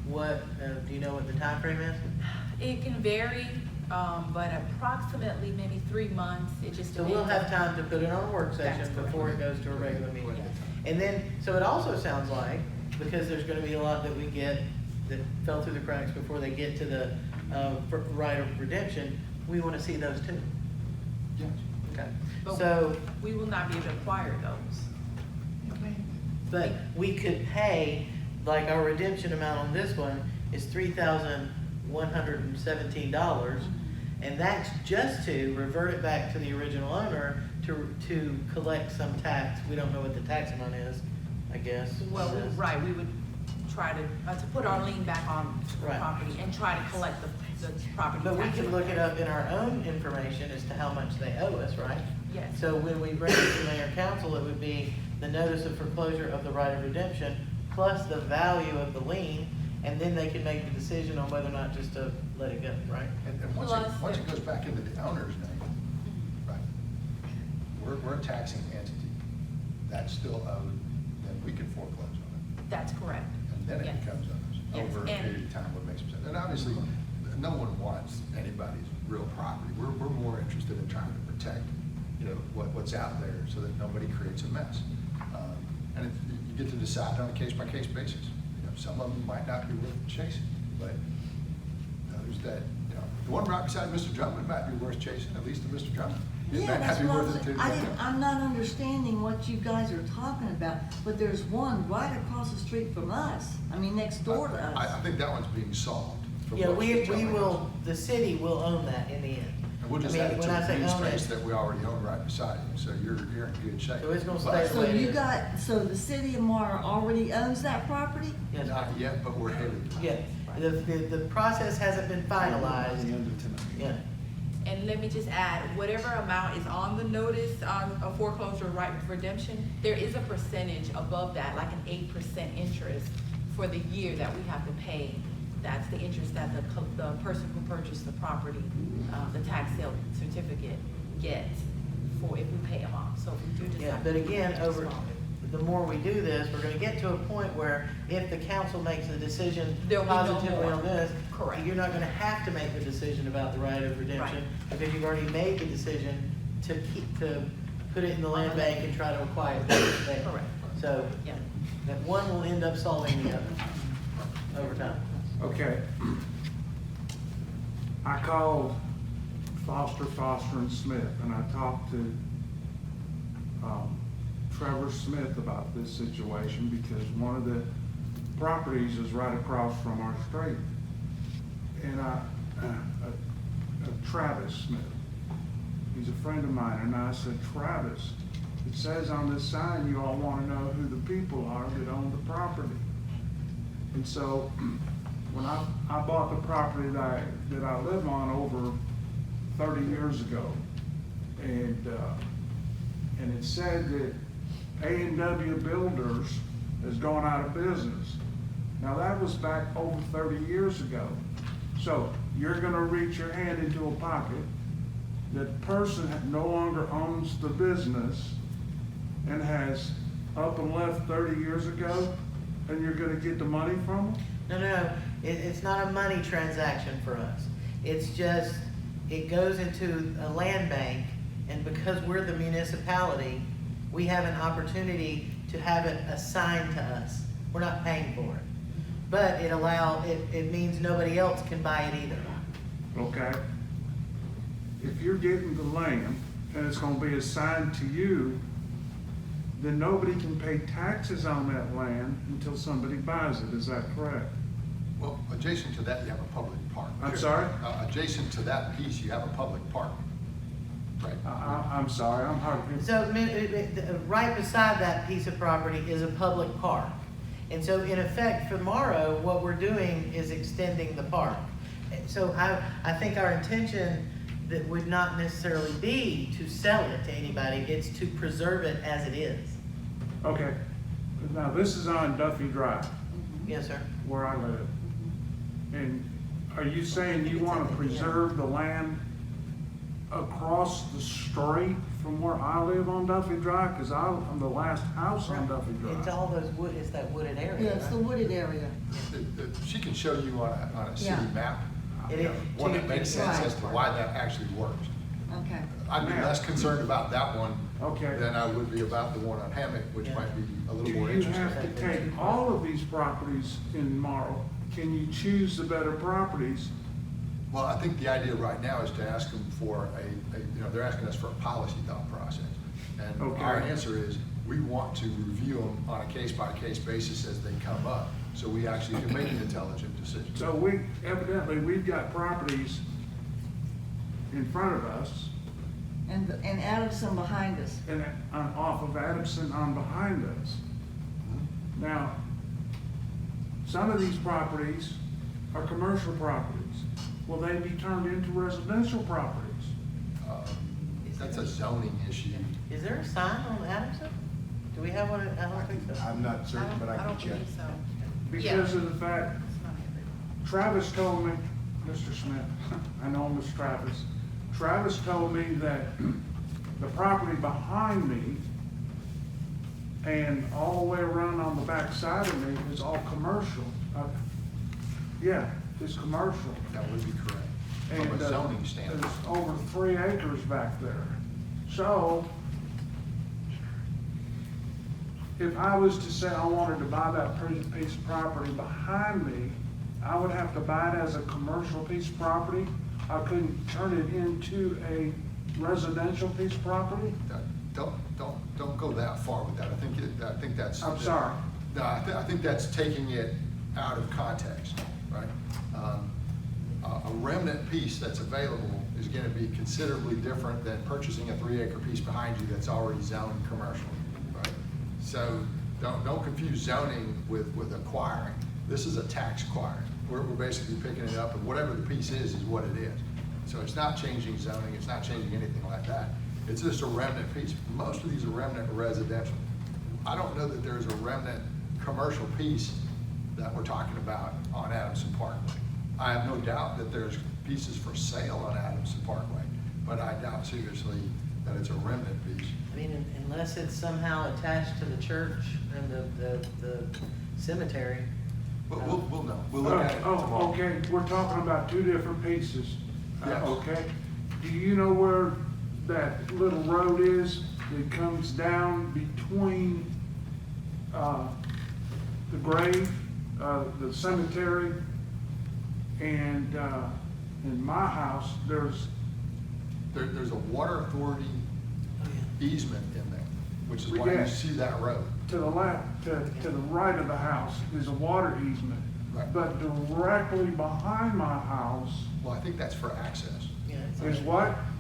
Speaker 3: Do you know what the time frame is?
Speaker 10: It can vary, but approximately maybe 3 months, it just
Speaker 3: So
Speaker 10: depends.
Speaker 3: we'll have time to put it on a work
Speaker 10: That's
Speaker 3: session
Speaker 10: correct.
Speaker 3: before it goes to a regular meeting.
Speaker 1: Plenty of time.
Speaker 3: And then, so it also sounds like, because there's gonna be a lot that we get that fell through the cracks before they get to the, right of redemption, we wanna see those too.
Speaker 1: Yes.
Speaker 3: Okay.
Speaker 10: But
Speaker 3: So,
Speaker 10: we will not be able to acquire those.
Speaker 3: but we could pay, like our redemption amount on this one is $3,000 $117, and that's just to revert it back to the original owner to collect some tax. We don't know what the tax amount is, I guess.
Speaker 10: Well, right, we would try to put our lien back on the
Speaker 3: Right.
Speaker 10: property and try to collect the property
Speaker 3: But we
Speaker 10: tax.
Speaker 3: can look it up in our own information as to how much they owe us, right?
Speaker 10: Yes.
Speaker 3: So when we bring it to mayor council, it would be the notice of foreclosure of the right of redemption plus the value of the lien, and then they can make the decision on whether or not just to let it go, right?
Speaker 1: And once it goes back into the owner's name, right, we're a taxing entity. That's still owed, then we can foreclose on
Speaker 10: That's correct.
Speaker 1: it. And then it
Speaker 10: Yes.
Speaker 1: becomes ours
Speaker 10: Yes,
Speaker 1: over a
Speaker 10: and-
Speaker 1: period of time, what makes sense. And obviously, no one wants anybody's real property. We're more interested in trying to protect, what's out there so that nobody creates a mess. And you get to decide on a case-by-case basis. Some of them might not be worth chasing, but others that, the one right beside Mr. Drummond might be worth chasing, at least to Mr. Drummond. It
Speaker 15: Yeah,
Speaker 1: may not
Speaker 15: that's
Speaker 1: be
Speaker 15: what
Speaker 1: worth it to
Speaker 15: I'm not understanding what you guys are talking about, but there's one right across the street from us. I mean, next door to us.
Speaker 1: I think that one's being solved. from
Speaker 3: Yeah,
Speaker 1: what
Speaker 3: we
Speaker 1: she's telling us.
Speaker 3: will, the city will own that in the end.
Speaker 1: And we'll just
Speaker 3: I mean,
Speaker 1: add it
Speaker 3: when
Speaker 1: to
Speaker 3: I
Speaker 1: the
Speaker 3: say
Speaker 1: green
Speaker 3: own
Speaker 1: space
Speaker 3: it,
Speaker 1: that we already own right beside you, so you're in good shape.
Speaker 3: So it's gonna
Speaker 1: But-
Speaker 3: stay
Speaker 15: So
Speaker 3: the way it
Speaker 15: you
Speaker 3: is.
Speaker 15: so the city of Morrow already owns that property?
Speaker 3: Yes.
Speaker 1: Not yet, but we're headed.
Speaker 3: Yeah, the process hasn't been finalized. Yeah.
Speaker 10: And let me just add, whatever amount is on the notice of foreclosure right of redemption, there is a percentage above that, like an 8% interest for the year that we have to pay. That's the interest that the person who purchased the property, the tax sale certificate gets for if we pay them off. So if we do
Speaker 3: Yeah,
Speaker 10: decide.
Speaker 3: but again,
Speaker 10: to
Speaker 3: over,
Speaker 10: install it.
Speaker 3: the more we do this, we're gonna get to a point where if the council makes a decision
Speaker 10: There'll be no
Speaker 3: positively
Speaker 10: more.
Speaker 3: on this,
Speaker 10: Correct.
Speaker 3: you're not gonna have to make the decision about the right of redemption, because you've already made the decision to put it in the land bank and try to acquire it there.
Speaker 10: Correct.
Speaker 3: So,
Speaker 10: Yeah.
Speaker 3: that one will end up solving the other over time.
Speaker 12: Okay. I called Foster and Smith, and I talked to Trevor Smith about this situation because one of the properties is right across from our street. And Travis Smith, he's a friend of mine, and I said, Travis, it says on this sign you all want to know who the people are that own the property. And so when I bought the property that I live on over 30 years ago, and it said that A&W Builders has gone out of business. Now that was back over 30 years ago. So you're gonna reach your hand into a pocket, that person no longer owns the business and has up and left 30 years ago, and you're gonna get the money from them?
Speaker 3: No, it's not a money transaction for us. It's just, it goes into a land bank, and because we're the municipality, we have an opportunity to have it assigned to us. We're not paying for it. But it means nobody else can buy it either.
Speaker 12: Okay? If you're getting the land and it's gonna be assigned to you, then nobody can pay taxes on that land until somebody buys it, is that correct?
Speaker 1: Well, adjacent to that, you have a public park.
Speaker 12: I'm sorry?
Speaker 1: Adjacent to that piece, you have a public park. Right.
Speaker 12: I'm sorry, I'm hard.
Speaker 3: So, right beside that piece of property is a public park. And so, in effect, for Morrow, what we're doing is extending the park. So I think our intention that would not necessarily be to sell it to anybody, it's to preserve it as it is.
Speaker 12: Okay, now this is on Duffy Drive,
Speaker 3: Yes, sir.
Speaker 12: where I live. And are you saying you wanna preserve the land across the street from where I live on Duffy Drive? Cause I'm the last house on Duffy
Speaker 3: It's
Speaker 12: Drive.
Speaker 3: all those wood, it's that wooded area,
Speaker 15: Yeah, it's the
Speaker 3: right?
Speaker 15: wooded area.
Speaker 1: She can show you on a city
Speaker 15: Yeah.
Speaker 1: map,
Speaker 3: It is-
Speaker 1: one that makes sense as to
Speaker 15: Right.
Speaker 1: why that actually works.
Speaker 15: Okay.
Speaker 1: I'd be less concerned about that one
Speaker 12: Okay.
Speaker 1: than I would be about the one on Hammock, which
Speaker 3: Yeah.
Speaker 1: might be a
Speaker 12: Do
Speaker 1: little more
Speaker 12: you have
Speaker 1: interesting.
Speaker 12: to take all of these properties in Morrow? Can you choose the better properties?
Speaker 1: Well, I think the idea right now is to ask them for they're asking us for a policy thought process. And
Speaker 12: Okay.
Speaker 1: our answer is, we want to review them on a case-by-case basis as they come up So we actually can make an intelligent decision.
Speaker 12: So we've got properties in front of us
Speaker 15: And Adamson behind us.
Speaker 12: and off of Adamson on behind us. Now, some of these properties are commercial properties. Will they be turned into residential properties?
Speaker 1: That's a zoning issue.
Speaker 3: Is there a sign on Adamson? Do we have one? I don't think so.
Speaker 6: I'm not certain, but I can
Speaker 10: don't
Speaker 6: check.
Speaker 10: believe so.
Speaker 12: Because of the fact,
Speaker 10: It's not everywhere.
Speaker 12: Travis told me, Mr. Smith, I know Mr. Travis. Travis told me that the property behind me and all the way around on the back side of me is all commercial. Yeah, it's commercial.
Speaker 1: That would be correct. From
Speaker 12: And
Speaker 1: a zoning standpoint.
Speaker 12: there's over 3 acres back there. So if I was to say I wanted to buy that piece of property behind me, I would have to buy it as a commercial piece of property. I couldn't turn it into a residential piece of property.
Speaker 1: Don't go that far with that. I think that's.
Speaker 12: I'm sorry.
Speaker 1: No, I think that's taking it out of context, right? A remnant piece that's available is gonna be considerably different than purchasing a 3-acre piece behind you that's already zoned commercial, right? So don't confuse zoning with acquiring. This is a tax acquiring. We're basically picking it up, and whatever the piece is what it is. So it's not changing zoning, it's not changing anything like that. It's just a remnant piece. Most of these are remnant residential. I don't know that there's a remnant commercial piece that we're talking about on Adamson Parkway. I have no doubt that there's pieces for sale on Adamson Parkway, but I doubt seriously that it's a remnant piece.
Speaker 3: I mean, unless it's somehow attached to the church and the cemetery.
Speaker 1: But we'll know. We'll look at it tomorrow.
Speaker 12: Oh, okay, we're talking about 2 different pieces.
Speaker 1: Yes.
Speaker 12: Okay, do you know where that little road is that comes down between, the grave, the cemetery, and, in my house, there's,
Speaker 1: There's a water authority easement in there, which is why you
Speaker 12: Yes.
Speaker 1: see that road.
Speaker 12: to the left, to the right of the house is a water easement.
Speaker 1: Right.
Speaker 12: But directly behind my house
Speaker 1: Well, I think that's for access.
Speaker 3: Yeah, it's
Speaker 12: is
Speaker 3: like-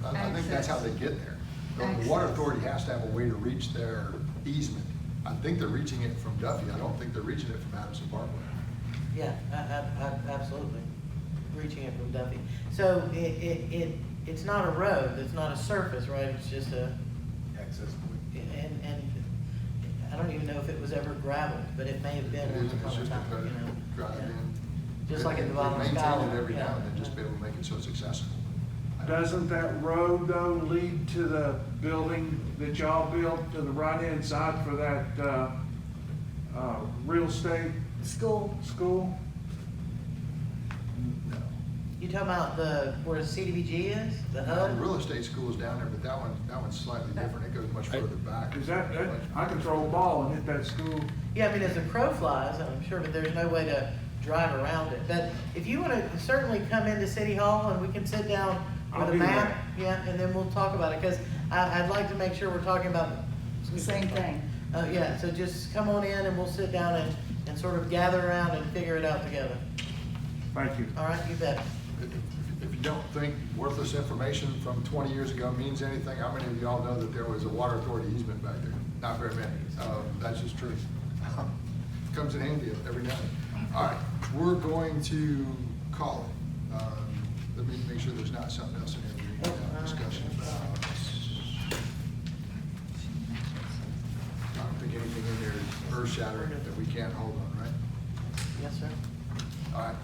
Speaker 12: what?
Speaker 1: I think that's how they get there. The water authority has to have a way to reach their easement. I think they're reaching it from Duffy. I don't think they're reaching it from Adamson Parkway.
Speaker 3: Yeah, absolutely, reaching it from Duffy. So it's not a road, it's not a surface, right, it's just a,
Speaker 6: Access point.
Speaker 3: and I don't even know if it was ever gravelled, but it may have been
Speaker 1: It
Speaker 3: once
Speaker 1: is, it's
Speaker 3: upon a
Speaker 1: just
Speaker 3: time,
Speaker 1: a
Speaker 3: you know?
Speaker 1: drive
Speaker 3: Yeah.
Speaker 1: in.
Speaker 3: Just like at the bottom of
Speaker 1: Maintain
Speaker 3: Skyline,
Speaker 1: it every now and then,
Speaker 3: yeah.
Speaker 1: just be able to make it so it's accessible.
Speaker 12: Doesn't that road though lead to the building that y'all built to the right-hand side for that, real estate
Speaker 15: School.
Speaker 12: school?
Speaker 1: No.
Speaker 3: You talking about where the CDBG is, the
Speaker 1: The
Speaker 3: hub?
Speaker 1: real estate school is down there, but that one's slightly different. It goes much further back.
Speaker 12: Cause I can throw a ball and hit that school.
Speaker 3: Yeah, I mean, as the crow flies, I'm sure, but there's no way to drive around it. But if you wanna certainly come into City Hall and we can sit down
Speaker 12: I'll
Speaker 3: with a
Speaker 12: be
Speaker 3: map,
Speaker 12: there.
Speaker 3: yeah, and then we'll talk about it, cause I'd like to make sure we're talking about.
Speaker 15: The same thing.
Speaker 3: Yeah, so just come on in and we'll sit down and sort of gather around and figure it out together.
Speaker 12: Thank you.
Speaker 3: All right, you bet.
Speaker 1: If you don't think worthless information from 20 years ago means anything, how many of y'all know that there was a water authority easement back there? Not very many. That's just true. Comes in handy every now and then. All right, we're going to call it. Let me make sure there's not something else in here we need to have discussion about. I don't think anything in there is earth shattering that we can't hold on, right?
Speaker 3: Yes, sir.
Speaker 1: All right.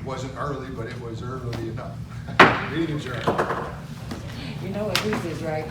Speaker 1: Wasn't early, but it was early enough. Meeting adjourned.
Speaker 4: You know what this is, right?